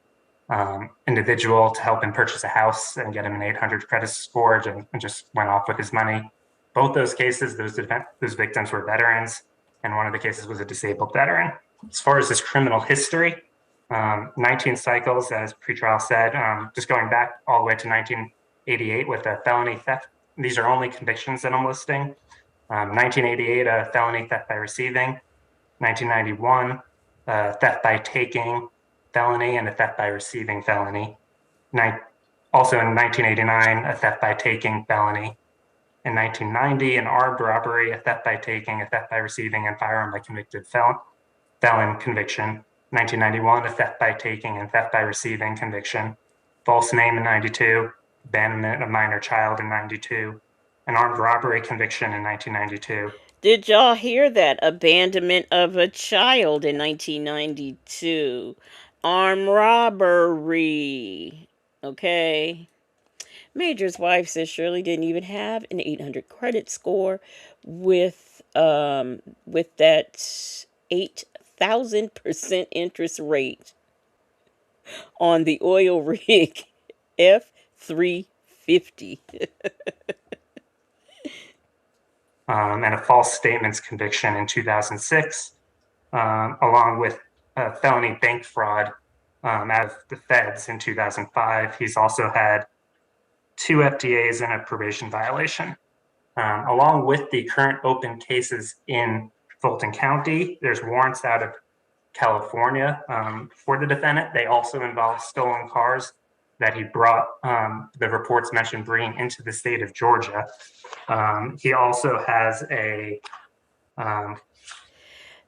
individual to help him purchase a house and get him an 800 credit score, and just went off with his money. Both those cases, those victims were veterans, and one of the cases was a disabled veteran. As far as his criminal history, 19 cycles, as pretrial said, just going back all the way to 1988 with a felony theft. These are only convictions that I'm listing. 1988, a felony theft by receiving. 1991, theft by taking felony and a theft by receiving felony. Also in 1989, a theft by taking felony. In 1990, an armed robbery, a theft by taking, a theft by receiving, and firearm by convicted felon conviction. 1991, a theft by taking and theft by receiving conviction. False name in 92, abandonment of minor child in 92, an armed robbery conviction in 1992. Did y'all hear that? Abandonment of a child in 1992. Armed robbery. Okay. Major's wife says Shirley didn't even have an 800 credit score with that 8,000% interest rate on the oil rig F350. And a false statements conviction in 2006, along with felony bank fraud out of the feds in 2005. He's also had 2 FTAs and a probation violation. Along with the current open cases in Fulton County, there's warrants out of California for the defendant. They also involve stolen cars that he brought, the reports mentioned, bringing into the state of Georgia. He also has a...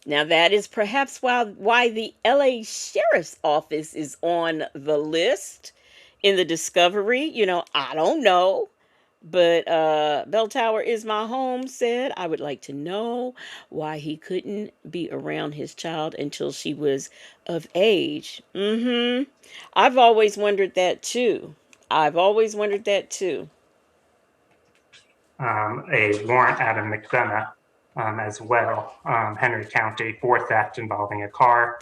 Now that is perhaps why the LA Sheriff's Office is on the list in the discovery. I don't know. But Bell Tower is my home said, I would like to know why he couldn't be around his child until she was of age. I've always wondered that too. A warrant out of McDonough as well, Henry County, for theft involving a car.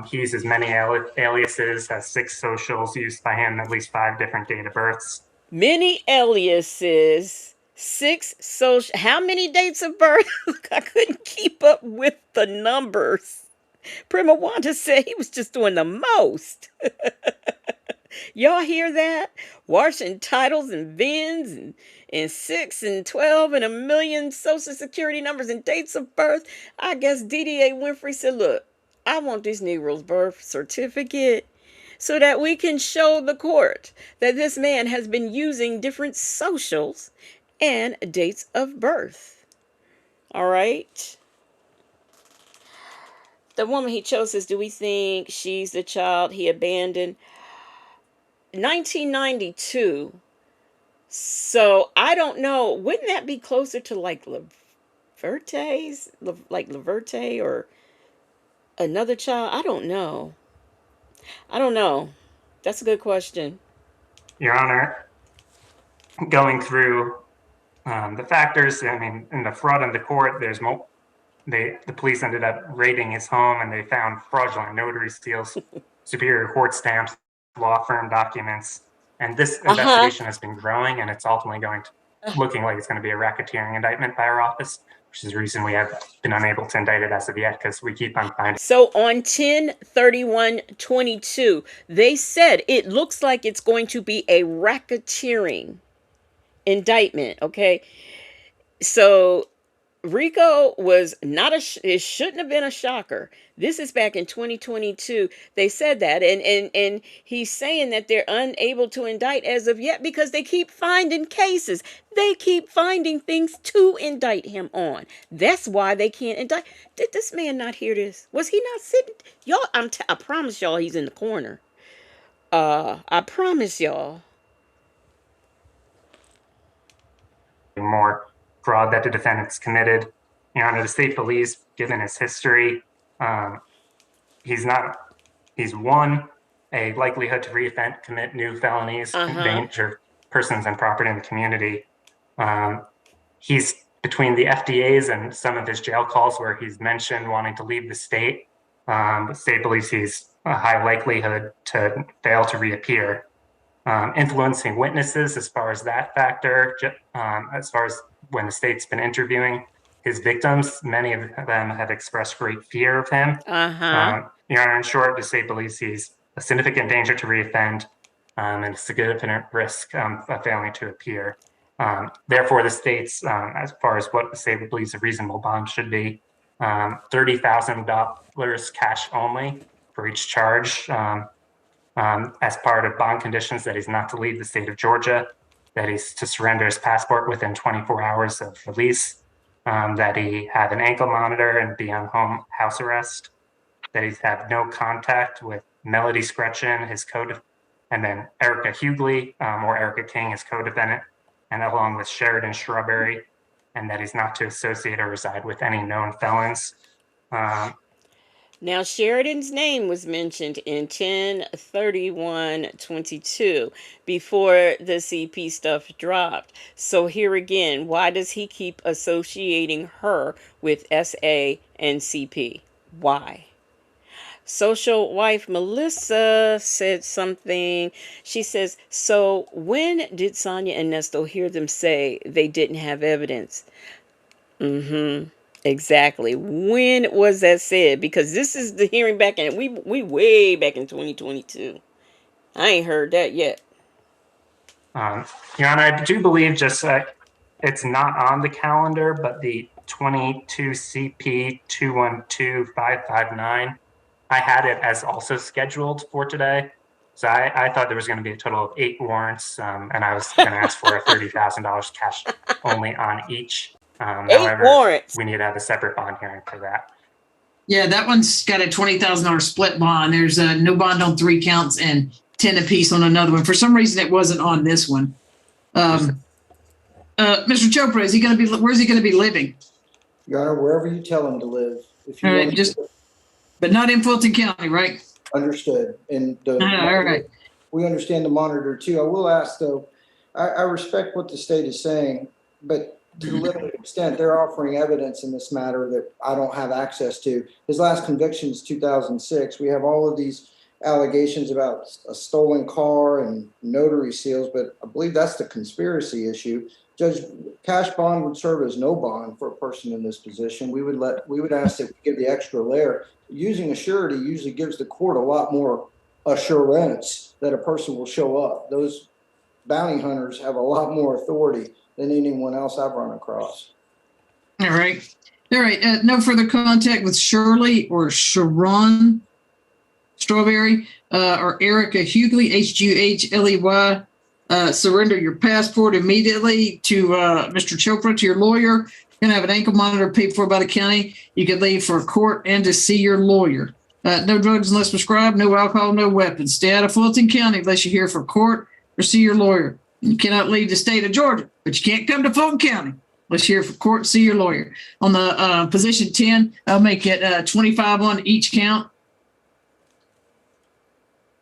He uses many aliases, has 6 socials used by him, at least 5 different date of births. Many aliases, 6 social. How many dates of birth? I couldn't keep up with the numbers. Prima Wanda said he was just doing the most. Y'all hear that? Washing titles and VINs and 6 and 12 and a million social security numbers and dates of birth. I guess DDA Winfrey said, look, I want this Negro's birth certificate so that we can show the court that this man has been using different socials and dates of birth. All right. The woman he chose says, do we think she's the child he abandoned? 1992. So I don't know. Wouldn't that be closer to like Laverte's? Like Laverte or another child? I don't know. That's a good question. Your Honor, going through the factors, in the fraud in the court, the police ended up raiding his home and they found fraudulent notary seals, superior court stamps, law firm documents. And this investigation has been growing, and it's ultimately looking like it's going to be a racketeering indictment by our office, which is the reason we have been unable to indict it as of yet, because we keep on finding. So on 10/31/22, they said it looks like it's going to be a racketeering indictment. Okay, so RICO was not it shouldn't have been a shocker. This is back in 2022. They said that, and he's saying that they're unable to indict as of yet because they keep finding cases. They keep finding things to indict him on. That's why they can't indict. Did this man not hear this? Was he not sitting? Y'all, I promise y'all he's in the corner. I promise y'all. More fraud that the defendant's committed. Your Honor, the state police, given his history, he's a likelihood to reoffend, commit new felonies, endanger persons and property in the community. He's between the FDAs and some of his jail calls where he's mentioned wanting to leave the state. The state believes he's a high likelihood to fail to reappear. Influencing witnesses, as far as that factor, as far as when the state's been interviewing his victims, many of them have expressed great fear of him. Your Honor, in short, the state believes he's a significant danger to reoffend and a significant risk of failing to appear. Therefore, the state's, as far as what the state believes a reasonable bond should be, $30,000 cash only for each charge, as part of bond conditions that he's not to leave the state of Georgia, that he's to surrender his passport within 24 hours of release, that he have an ankle monitor and be on house arrest, that he's have no contact with Melody Scretchen, his and then Erica Hughley, or Erica King, his co-defendant, and along with Sheridan Strawberry, and that he's not to associate or reside with any known felons. Now, Sheridan's name was mentioned in 10/31/22 before the CP stuff dropped. So here again, why does he keep associating her with SA and CP? Why? Social wife Melissa said something. She says, so when did Sonia and Nesto hear them say they didn't have evidence? Exactly. When was that said? Because this is the hearing back in we way back in 2022. I ain't heard that yet. Your Honor, I do believe just it's not on the calendar, but the 22 CP 212559, I had it as also scheduled for today. So I thought there was going to be a total of 8 warrants, and I was going to ask for a $30,000 cash only on each. However, warrants. We need to have a separate bond hearing for that. Yeah, that one's got a $20,000 split bond. There's no bond on 3 counts and 10 apiece on another one. For some reason, it wasn't on this one. Mr. Chopra, is he going to be? Where's he going to be living? Your Honor, wherever you tell him to live. If you all right, but not in Fulton County, right? Understood. And all right, we understand the monitor too. I will ask though. I respect what the state is saying, but to the limited extent, they're offering evidence in this matter that I don't have access to. His last conviction is 2006. We have all of these allegations about a stolen car and notary seals, but I believe that's the conspiracy issue. Judge, cash bond would serve as no bond for a person in this position. We would ask that we give the extra layer. Using a surety usually gives the court a lot more assurance that a person will show up. Those bounty hunters have a lot more authority than anyone else I've run across. All right. No further contact with Shirley or Sharon Strawberry or Erica Hughley, Huhley. Surrender your passport immediately to Mr. Chopra, to your lawyer. You're going to have an ankle monitor paid for by the county. You can leave for court and to see your lawyer. No drugs unless prescribed, no alcohol, no weapons. Stay out of Fulton County unless you're here for court or see your lawyer. You cannot leave the state of Georgia, but you can't come to Fulton County unless you're here for court, see your lawyer. On the position 10, I'll make it 25 on each count.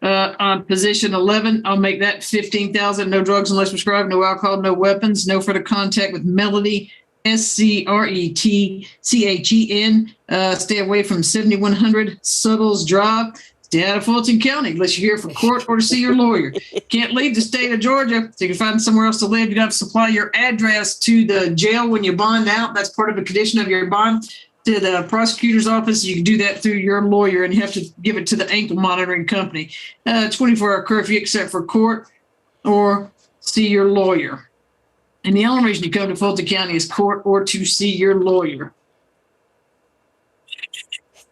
On position 11, I'll make that 15,000. No drugs unless prescribed, no alcohol, no weapons, no further contact with Melody, SCRETCHEN. Stay away from 7100 Suttles Drive. Stay out of Fulton County unless you're here for court or to see your lawyer. Can't leave the state of Georgia, so you can find somewhere else to live. You have to supply your address to the jail when you bond out. That's part of the condition of your bond. To the prosecutor's office, you can do that through your lawyer, and you have to give it to the ankle monitoring company. 24-hour curfew except for court or see your lawyer. And the only reason you come to Fulton County is court or to see your lawyer.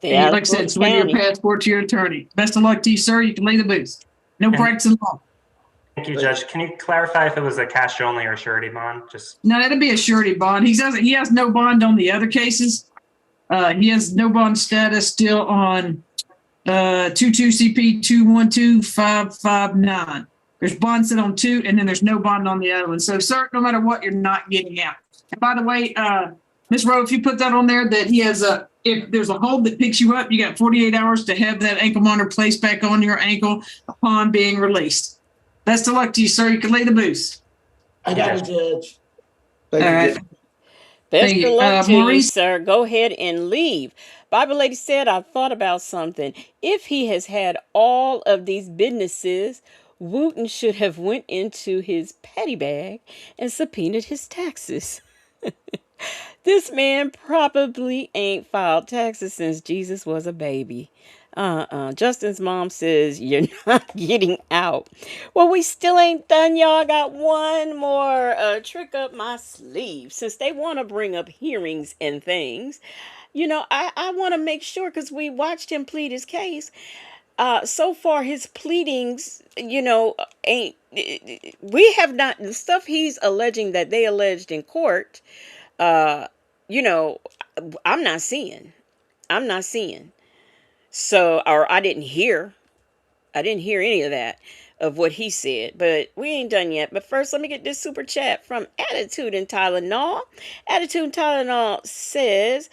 And like I said, submit your passport to your attorney. Best of luck to you, sir. You can lay the boots. No practice in law. Thank you, Judge. Can you clarify if it was a cash only or surety bond? No, that'd be a surety bond. He has no bond on the other cases. He has no bond status still on 22 CP 212559. There's bond set on 2, and then there's no bond on the other one. So, sir, no matter what, you're not getting out. And by the way, Ms. Rowe, if you put that on there, that he has if there's a hold that picks you up, you got 48 hours to have that ankle monitor placed back on your ankle upon being released. Best of luck to you, sir. You can lay the boots. I got it, Judge. All right. Best Thank of you. luck to you, Maurice. sir. Go ahead and leave. Bible lady said, I thought about something. If he has had all of these businesses, Wooten should have went into his petty bag and subpoenaed his taxes. This man probably ain't filed taxes since Jesus was a baby. Justin's mom says you're not getting out. Well, we still ain't done, y'all. I got one more trick up my sleeve. Since they want to bring up hearings and things, I want to make sure, because we watched him plead his case. So far, his pleadings, ain't. We have not, the stuff he's alleging that they alleged in court, uh, you know, I'm not seeing. I'm not seeing. So, or I didn't hear. I didn't hear any of that of what he said, but we ain't done yet. But first, let me get this super chat from Attitude and Tylenol. Attitude and Tylenol says,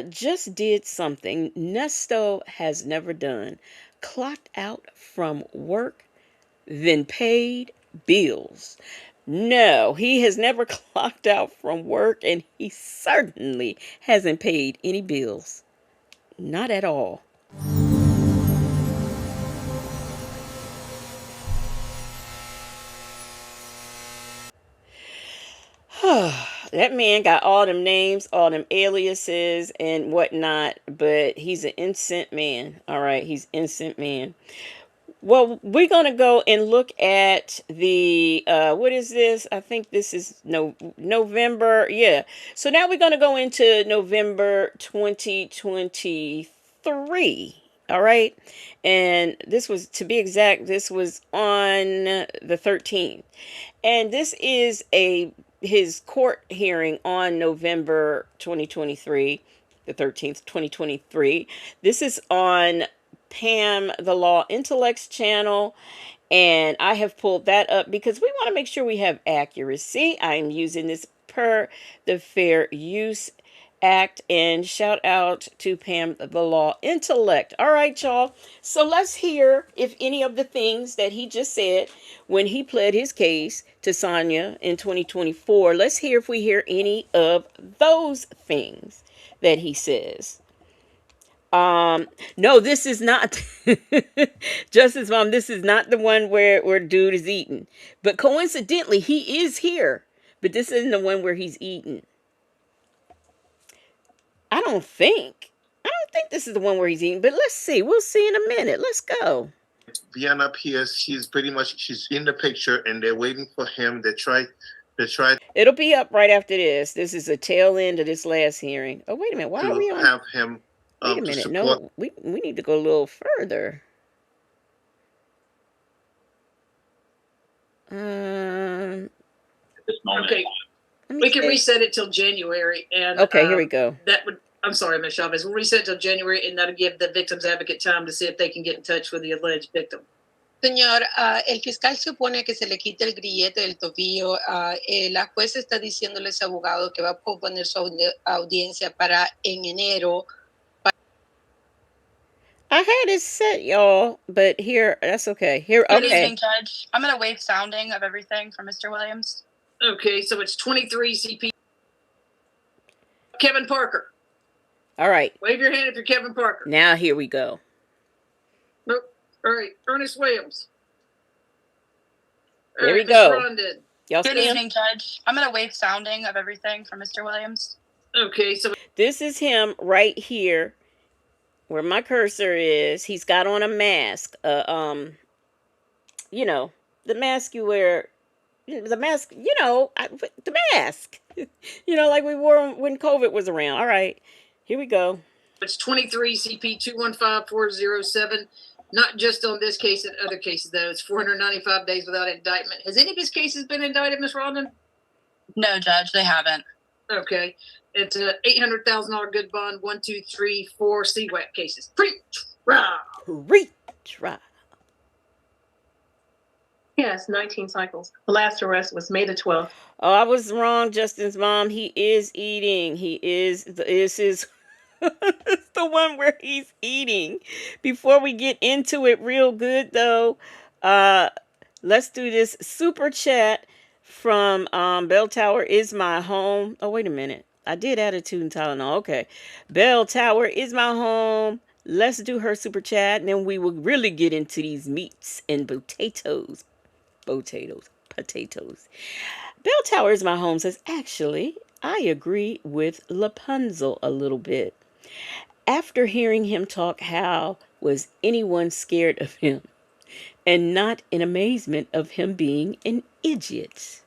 just did something Nesto has never done. Clocked out from work, then paid bills. No, he has never clocked out from work, and he certainly hasn't paid any bills. Not at all. That man got all them names, all them aliases and whatnot, but he's an innocent man. All right, he's innocent man. Well, we're gonna go and look at the what is this? I think this is November. Yeah. So now we're gonna go into November 2023. All right. And this was, to be exact, this was on the 13th. And this is his court hearing on November 2023, the 13th, 2023. This is on Pam the Law Intellects channel, and I have pulled that up because we want to make sure we have accuracy. I'm using this per the Fair Use Act, and shout out to Pam the Law Intellect. All right, y'all. So let's hear if any of the things that he just said when he pled his case to Sonia in 2024, let's hear if we hear any of those things that he says. No, this is not Justice Mom. This is not the one where dude is eating. But coincidentally, he is here. But this isn't the one where he's eating. I don't think. I don't think this is the one where he's eating. But let's see. We'll see in a minute. Let's go. Vienna Pierce, she's in the picture, and they're waiting for him. They try. It'll be up right after this. This is a tail end of this last hearing. Oh, wait a minute. Why are we on? Have him. Wait a minute. No, we need to go a little further. Okay, we can reset it till January, and okay, here we go. That would. I'm sorry, Ms. Chavez. We'll reset it till January, and that'll give the victim's advocate time to see if they can get in touch with the alleged victim. Señor, el fiscal supone que se le quite el grillete del tobillo. La jueza está diciéndole a ese abogado que va a posponer su audiencia para en enero. I had it set, y'all, but here, that's okay. Here, okay. Good evening, Judge. I'm going to waive sounding of everything for Mr. Williams. Okay, so it's 23 CP. Kevin Parker. All right. Wave your hand if you're Kevin Parker. Now here we go. Nope. All right, Ernest Williams. Here we go. Y'all Good evening, Judge. I'm going to waive sounding of everything for Mr. Williams. Okay, so this is him right here, where my cursor is. He's got on a mask. The mask you wear. The mask. The mask. Like we wore when COVID was around. All right, here we go. It's 23 CP 215407. Not just on this case and other cases, though. It's 495 days without indictment. Has any of his cases been indicted, Ms. Rodman? No, Judge, they haven't. Okay. It's a $800,000 good bond, 1, 2, 3, 4 CWAC cases. Pre-trial. Pre-trial. Yes, 19 cycles. The last arrest was May the 12th. Oh, I was wrong, Justin's mom. He is eating. This is it's the one where he's eating. Before we get into it real good, though, let's do this super chat from Bell Tower is my home. Oh, wait a minute. I did attitude and Tylenol. Okay. Bell Tower is my home. Let's do her super chat, and then we will really get into these meats and potatoes. Potatoes. Bell Tower is my home says, actually, I agree with Rapunzel a little bit. After hearing him talk, how was anyone scared of him? And not in amazement of him being an idiot?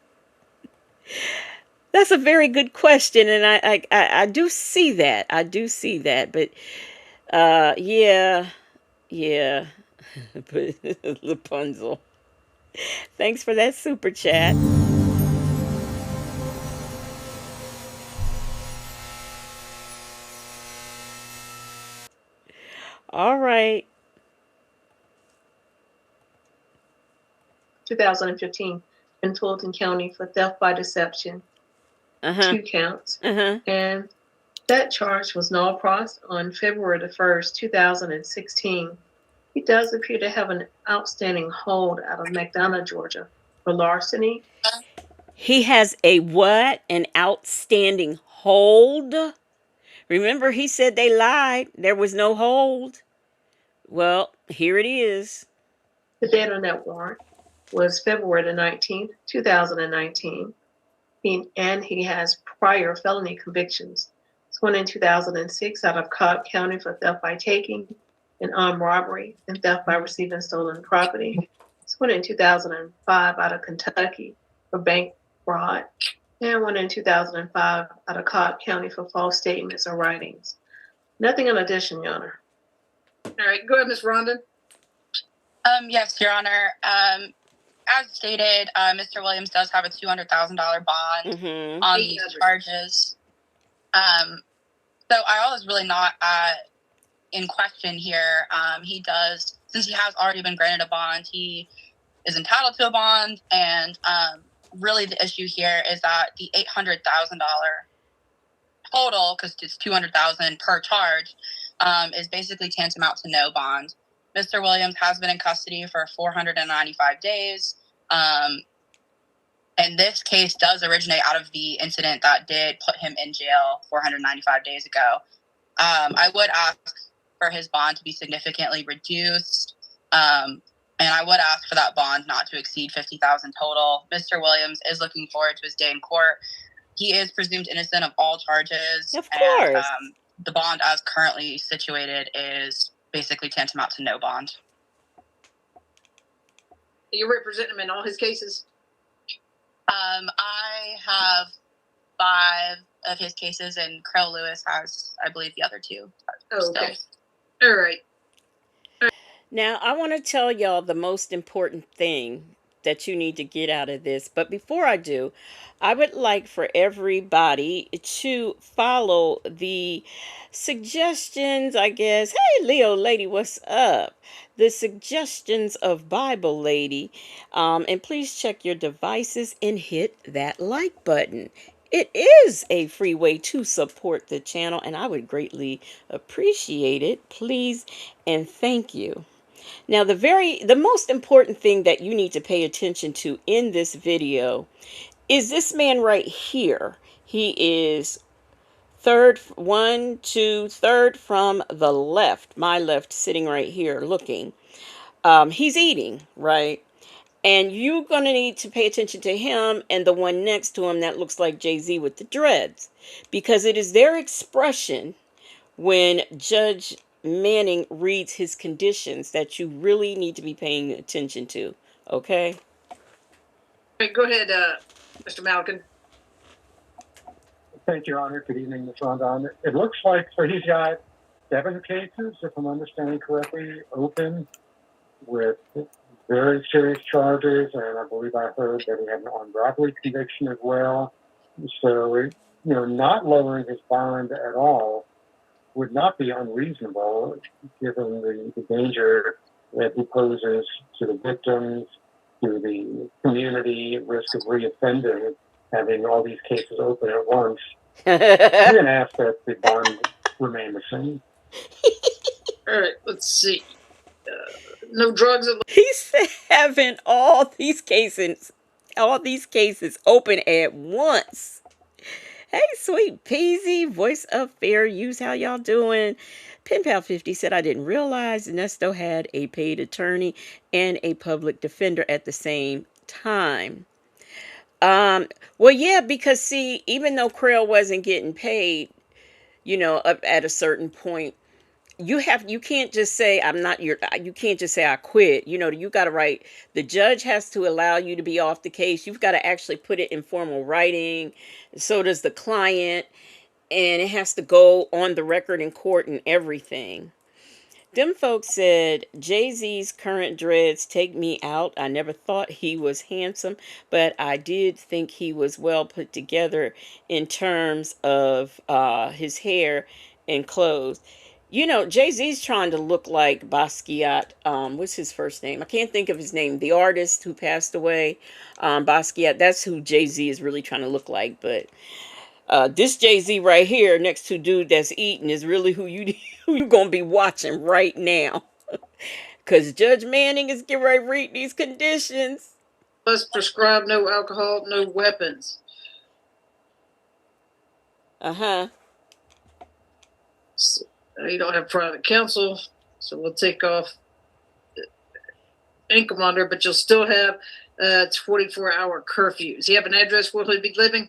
That's a very good question, and I do see that. I do see that, but yeah, but Rapunzel. Thanks for that super chat. All right. 2015 in Fulton County for theft by deception, 2 counts. And that charge was null pros on February the 1st, 2016. He does appear to have an outstanding hold out of McDonough, Georgia for larceny. He has a what? An outstanding hold? Remember, he said they lied. There was no hold. Well, here it is. The date on that warrant was February the 19th, 2019. He has prior felony convictions. It's one in 2006 out of Cobb County for theft by taking and armed robbery and theft by receiving stolen property. It's one in 2005 out of Kentucky for bank fraud, and one in 2005 out of Cobb County for false statements or writings. Nothing in addition, Your Honor. All right, go ahead, Ms. Rondon. Yes, Your Honor. As stated, Mr. Williams does have a $200,000 bond on these charges. So I was really not in question here. He does, since he has already been granted a bond, he is entitled to a bond. And really the issue here is that the $800,000 total, because it's $200,000 per charge, is basically tantamount to no bond. Mr. Williams has been in custody for 495 days. And this case does originate out of the incident that did put him in jail 495 days ago. I would ask for his bond to be significantly reduced. And I would ask for that bond not to exceed $50,000 total. Mr. Williams is looking forward to his day in court. He is presumed innocent of all charges. Of course. And the bond as currently situated is basically tantamount to no bond. You represent him in all his cases? I have 5 of his cases, and Krell Lewis has, I believe, the other 2. Oh, okay. All right. Now, I want to tell y'all the most important thing that you need to get out of this. But before I do, I would like for everybody to follow the suggestions, I guess. Hey, Leo Lady, what's up? The suggestions of Bible Lady. And please check your devices and hit that like button. It is a free way to support the channel, and I would greatly appreciate it. Please and thank you. Now, the most important thing that you need to pay attention to in this video is this man right here. He is third from the left, my left, sitting right here looking. He's eating, right? And you're going to need to pay attention to him and the one next to him that looks like Jay-Z with the dreads, because it is their expression when Judge Manning reads his conditions that you really need to be paying attention to. Okay? All right, go ahead, Mr. Malkin. Thank you, Your Honor. Good evening, Ms. Rondon. It looks like, so he's got 7 cases, if I'm understanding correctly, open with very serious charges, and I believe I heard that he had an armed robbery conviction as well. So, not lowering his bond at all would not be unreasonable, given the danger that he poses to the victims, to the community, risk of reoffending, having all these cases open at once. I'm going to ask that the bond remain the same. All right, let's see. No drugs. He's having all these cases all these cases open at once. Hey, sweet peasy, voice of fair use. How y'all doing? Pen Pal 50 said, I didn't realize Nesto had a paid attorney and a public defender at the same time. Well, yeah, because see, even though Krill wasn't getting paid, up at a certain point, you can't just say you can't just say I quit. You got to write. The judge has to allow you to be off the case. You've got to actually put it in formal writing. So does the client, and it has to go on the record in court and everything. Them folks said Jay-Z's current dreads take me out. I never thought he was handsome, but I did think he was well put together in terms of his hair and clothes. Jay-Z's trying to look like Basquiat. What's his first name? I can't think of his name. The artist who passed away, Basquiat. That's who Jay-Z is really trying to look like. But this Jay-Z right here next to dude that's eating is really who you gonna be watching right now. Cause Judge Manning is getting ready to read these conditions. Let's prescribe no alcohol, no weapons. Uh-huh. So, you don't have private counsel, so we'll take off ankle monitor, but you'll still have 24-hour curfew. Does he have an address where he'll be living?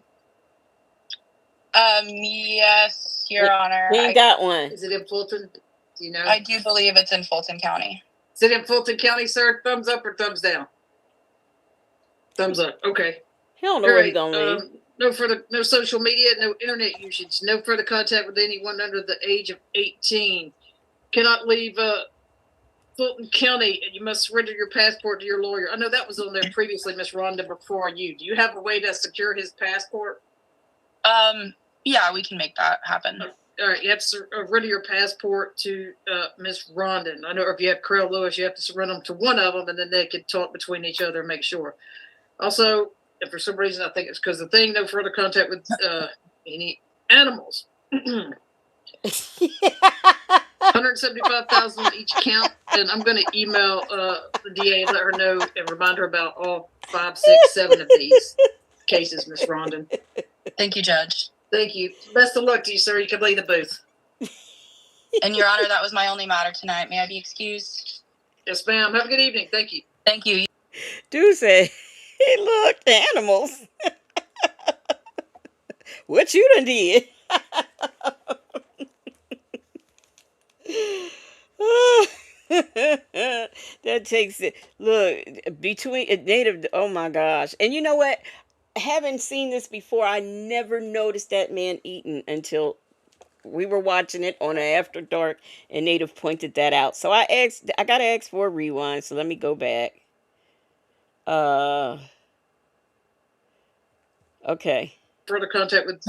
Yes, Your Honor. He ain't got one. Is it in Fulton? Do you know? I do believe it's in Fulton County. Is it in Fulton County, sir? Thumbs up or thumbs down? Thumbs up. Okay. He don't know where he's gonna live. No social media, no internet usage, no further contact with anyone under the age of 18. Cannot leave Fulton County, and you must surrender your passport to your lawyer. I know that was on there previously, Miss Rhonda, before you. Do you have a way to secure his passport? Yeah, we can make that happen. All right, you have to surrender your passport to Miss Rhonda. I know if you have Carol Lewis, you have to surrender them to one of them, and then they can talk between each other and make sure. Also, if for some reason I think it's because the thing, no further contact with any animals. 175,000 each count, and I'm going to email the DA, let her know, and remind her about all 5, 6, 7 of these cases, Miss Rondon. Thank you, Judge. Thank you. Best of luck to you, sir. You can leave the booth. And Your Honor, that was my only matter tonight. May I be excused? Yes, ma'am. Have a good evening. Thank you. Thank you. Dude said, hey, look, the animals. What you done did? That takes it. Look, between native. Oh my gosh! And you know what? Having seen this before, I never noticed that man eating until we were watching it on After Dark, and Native pointed that out. So I gotta ask for a rewind. So let me go back. Okay. Further contact with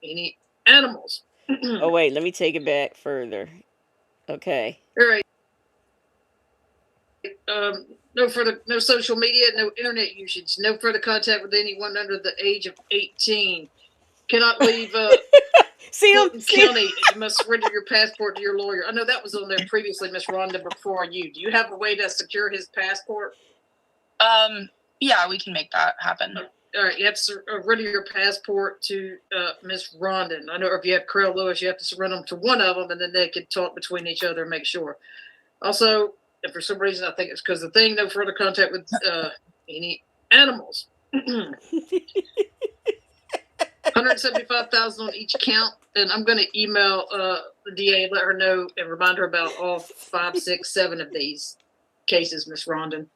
any animals. Oh wait, let me take it back further. Okay. All right. No social media, no internet usage, no further contact with anyone under the age of 18. Cannot leave Fulton County, and you must surrender your passport to your lawyer. I know that was on there previously, Miss Rhonda, before you. Do you have a way to secure his passport? Yeah, we can make that happen. All right, you have to surrender your passport to Miss Rondon. I know if you have Carol Lewis, you have to surrender them to one of them, and then they can talk between each other and make sure. Also, if for some reason I think it's because the thing, no further contact with any animals. 175,000 on each count, and I'm going to email the DA, let her know, and remind her about all 5, 6, 7 of these cases, Miss Rondon.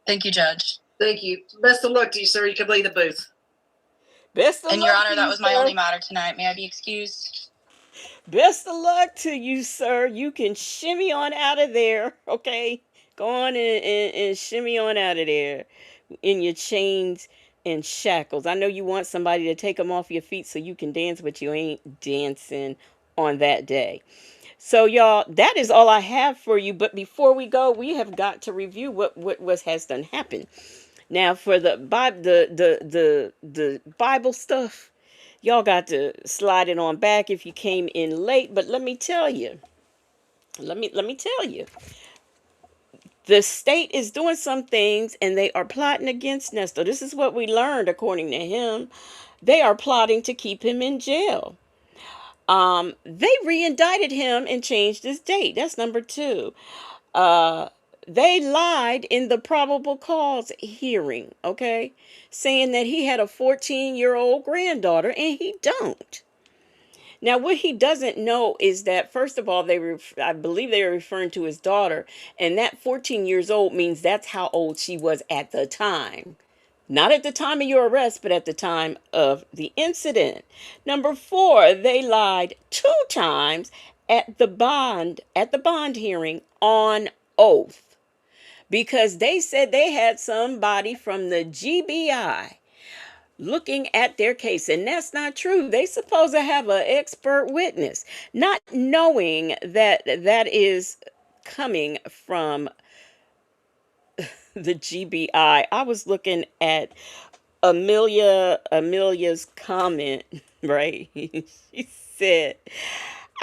Thank you, Judge. Thank you. Best of luck to you, sir. You can leave the booth. Best of and luck. Your Honor, to that you, was my sir. only matter tonight. May I be excused? Best of luck to you, sir. You can shimmy on out of there, okay? Go on and shimmy on out of there in your chains and shackles. I know you want somebody to take them off your feet so you can dance, but you ain't dancing on that day. So, y'all, that is all I have for you. But before we go, we have got to review what has done happened. Now, for the Bible stuff, y'all got to slide it on back if you came in late. But let me tell you. The state is doing some things and they are plotting against Nesto. This is what we learned according to him. They are plotting to keep him in jail. They re-indicted him and changed his date. That's number 2. They lied in the probable cause hearing, okay? Saying that he had a 14-year-old granddaughter and he don't. Now, what he doesn't know is that, first of all, I believe they were referring to his daughter, and that 14 years old means that's how old she was at the time. Not at the time of your arrest, but at the time of the incident. Number 4, they lied 2 times at the bond hearing on oath, because they said they had somebody from the GBI looking at their case, and that's not true. They supposed to have an expert witness, not knowing that that is coming from the GBI. I was looking at Amelia's comment, right? She said,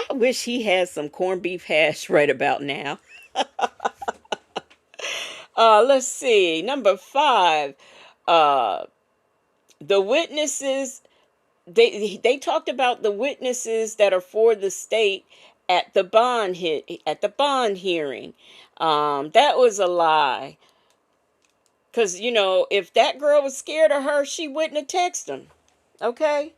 I wish he had some corned beef hash right about now. Let's see. Number 5. The witnesses, they talked about the witnesses that are for the state at the bond hearing. That was a lie. Because, if that girl was scared of her, she wouldn't have texted him. Okay?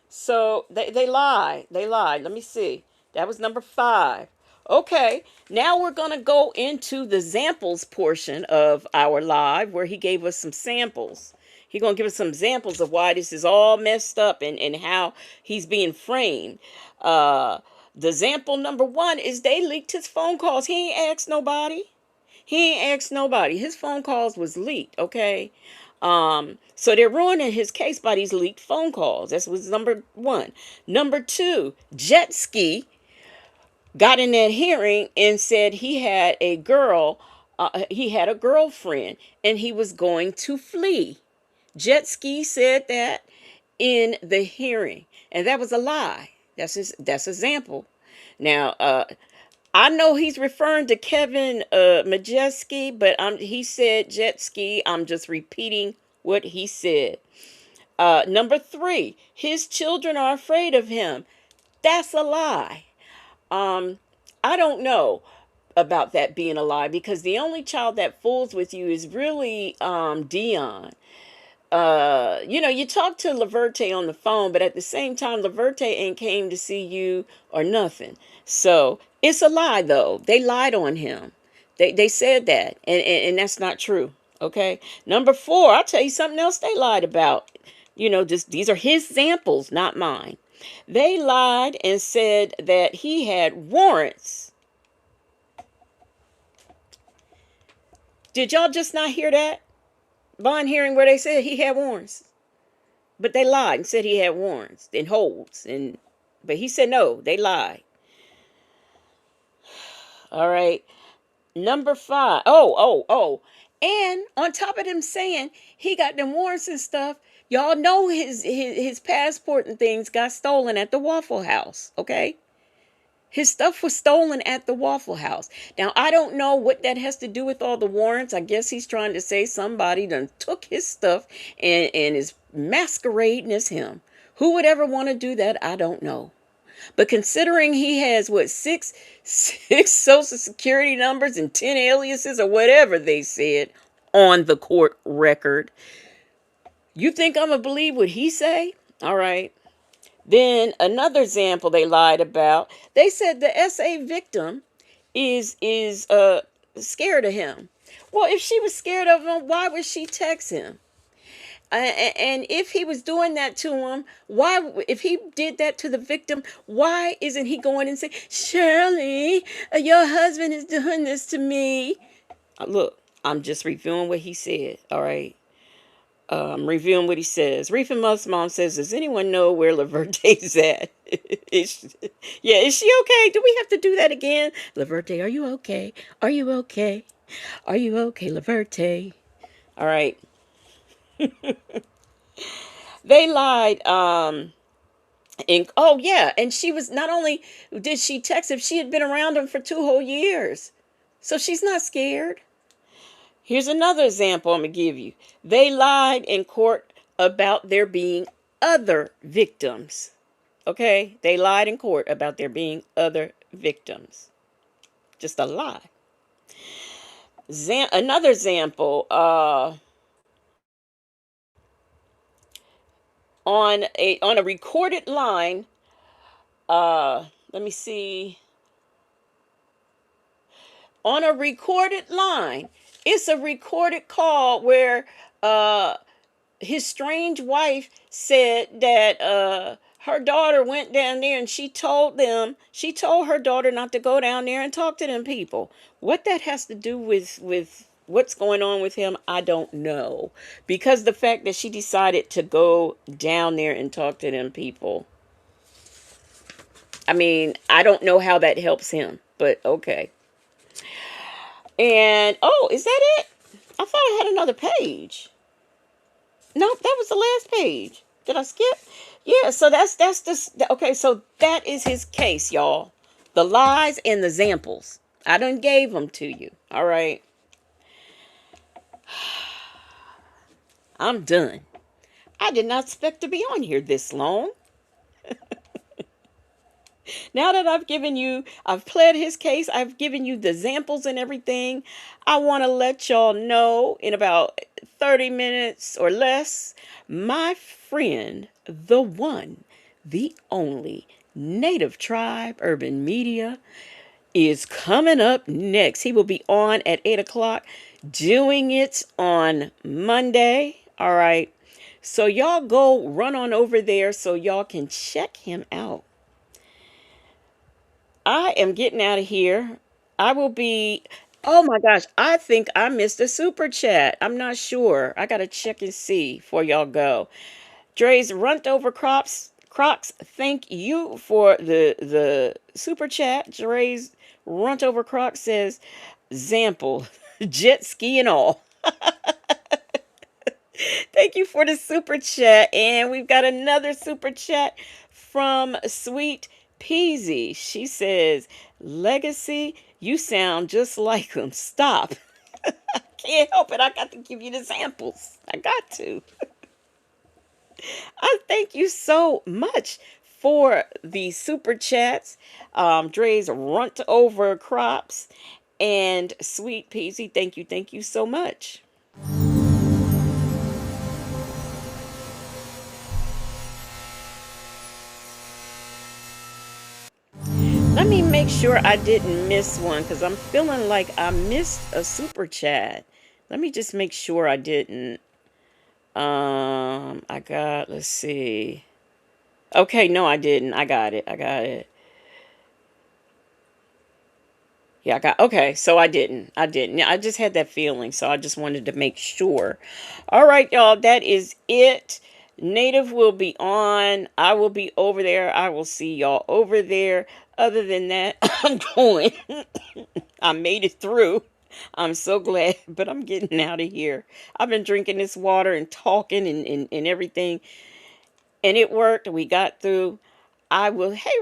So they lied. They lied. Let me see. That was number 5. Okay. Now we're going to go into the samples portion of our live, where he gave us some samples. He's going to give us some examples of why this is all messed up and how he's being framed. The example number 1 is they leaked his phone calls. He ain't asked nobody. He ain't asked nobody. His phone calls was leaked, okay? So they're ruining his case by these leaked phone calls. That was number 1. Number 2, Jet Ski got in that hearing and said he had a girlfriend, and he was going to flee. Jet Ski said that in the hearing, and that was a lie. That's example. Now, I know he's referring to Kevin Majeski, but he said jet ski. I'm just repeating what he said. Number 3, his children are afraid of him. That's a lie. I don't know about that being a lie, because the only child that fools with you is really Dion. You talk to Laverte on the phone, but at the same time, Laverte ain't came to see you or nothing. So it's a lie, though. They lied on him. They said that, and that's not true. Okay. Number 4, I'll tell you something else they lied about. These are his samples, not mine. They lied and said that he had warrants. Did y'all just not hear that? Bond hearing where they said he had warrants. But they lied and said he had warrants and holds, but he said no, they lied. All right. Number 5. Oh. And on top of them saying he got them warrants and stuff, y'all know his passport and things got stolen at the Waffle House, okay? His stuff was stolen at the Waffle House. Now, I don't know what that has to do with all the warrants. I guess he's trying to say somebody done took his stuff and is masquerading as him. Who would ever want to do that? I don't know. But considering he has, six social security numbers and 10 aliases or whatever they said on the court record, you think I'm going to believe what he say? All right. Then another example they lied about. They said the SA victim is scared of him. Well, if she was scared of him, why would she text him? And if he was doing that to him, if he did that to the victim, why isn't he going and saying, Shirley, your husband is doing this to me? Look, I'm just reviewing what he said, all right? Reviewing what he says. Reefa Mom says, does anyone know where Laverte's at? Is she okay? Do we have to do that again? Laverte, are you okay? Are you okay? Are you okay, Laverte? All right. They lied. And she was, not only did she text him, she had been around him for 2 whole years. So she's not scared. Here's another example I'm going to give you. They lied in court about there being other victims. Okay? They lied in court about there being other victims. Just a lie. Another example, on a recorded line, let me see. On a recorded line, it's a recorded call where his strange wife said that her daughter went down there and she told her daughter not to go down there and talk to them people. What that has to do with what's going on with him, I don't know. Because the fact that she decided to go down there and talk to them people, I mean, I don't know how that helps him, but okay. And, oh, is that it? I thought I had another page. Nope, that was the last page. Did I skip? Yeah, so that's the, okay, so that is his case, y'all. The lies and the examples. I done gave them to you, all right? I'm done. I did not expect to be on here this long. Now that I've pled his case, I've given you the examples and everything, I want to let y'all know in about 30 minutes or less, my friend, the one, the only Native Tribe Urban Media is coming up next. He will be on at 8 o'clock, doing it on Monday. All right. So y'all go run on over there so y'all can check him out. I am getting out of here. I will be, oh my gosh, I think I missed a super chat. I'm not sure. I got to check and see before y'all go. Dre's Runt Over Crocs, thank you for the super chat. Dre's Runt Over Crocs says, Zample, jet ski and all. Thank you for the super chat. And we've got another super chat from Sweet Peasy. She says, Legacy, you sound just like them. Stop. I can't help it. I got to give you the samples. I got to. I thank you so much for the super chats. Dre's Runt Over Crops and Sweet Peasy. Thank you so much. Let me make sure I didn't miss one because I'm feeling like I missed a super chat. Let me just make sure I didn't. Let's see. Okay, no, I didn't. I got it. Yeah, okay, so I didn't. Yeah, I just had that feeling, so I just wanted to make sure. All right, y'all, that is it. Native will be on. I will be over there. I will see y'all over there. Other than that, I'm going. I made it through. I'm so glad, but I'm getting out of here. I've been drinking this water and talking and everything, and it worked. We got through. Hey,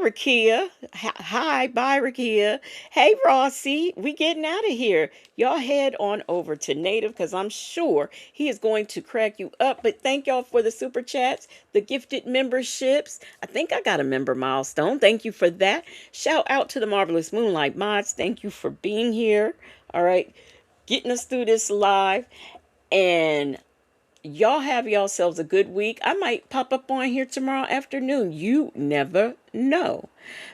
Rakia. Hi, bye, Rakia. Hey, Rossi. We getting out of here. Y'all head on over to Native because I'm sure he is going to crack you up. But thank y'all for the super chats, the gifted memberships. I think I got a member milestone. Thank you for that. Shout out to the Marvelous Moonlight Mods. Thank you for being here. All right. Getting us through this live. And y'all have yourselves a good week. I might pop up on here tomorrow afternoon. You never know.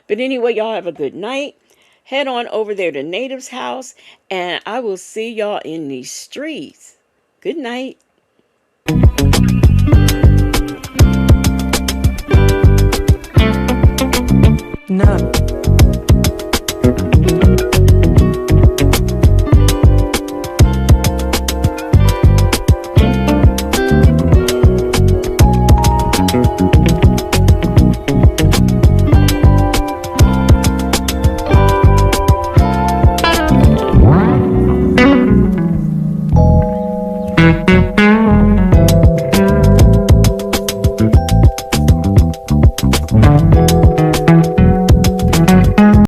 But anyway, y'all have a good night. Head on over there to Native's house, and I will see y'all in these streets. Good night. None.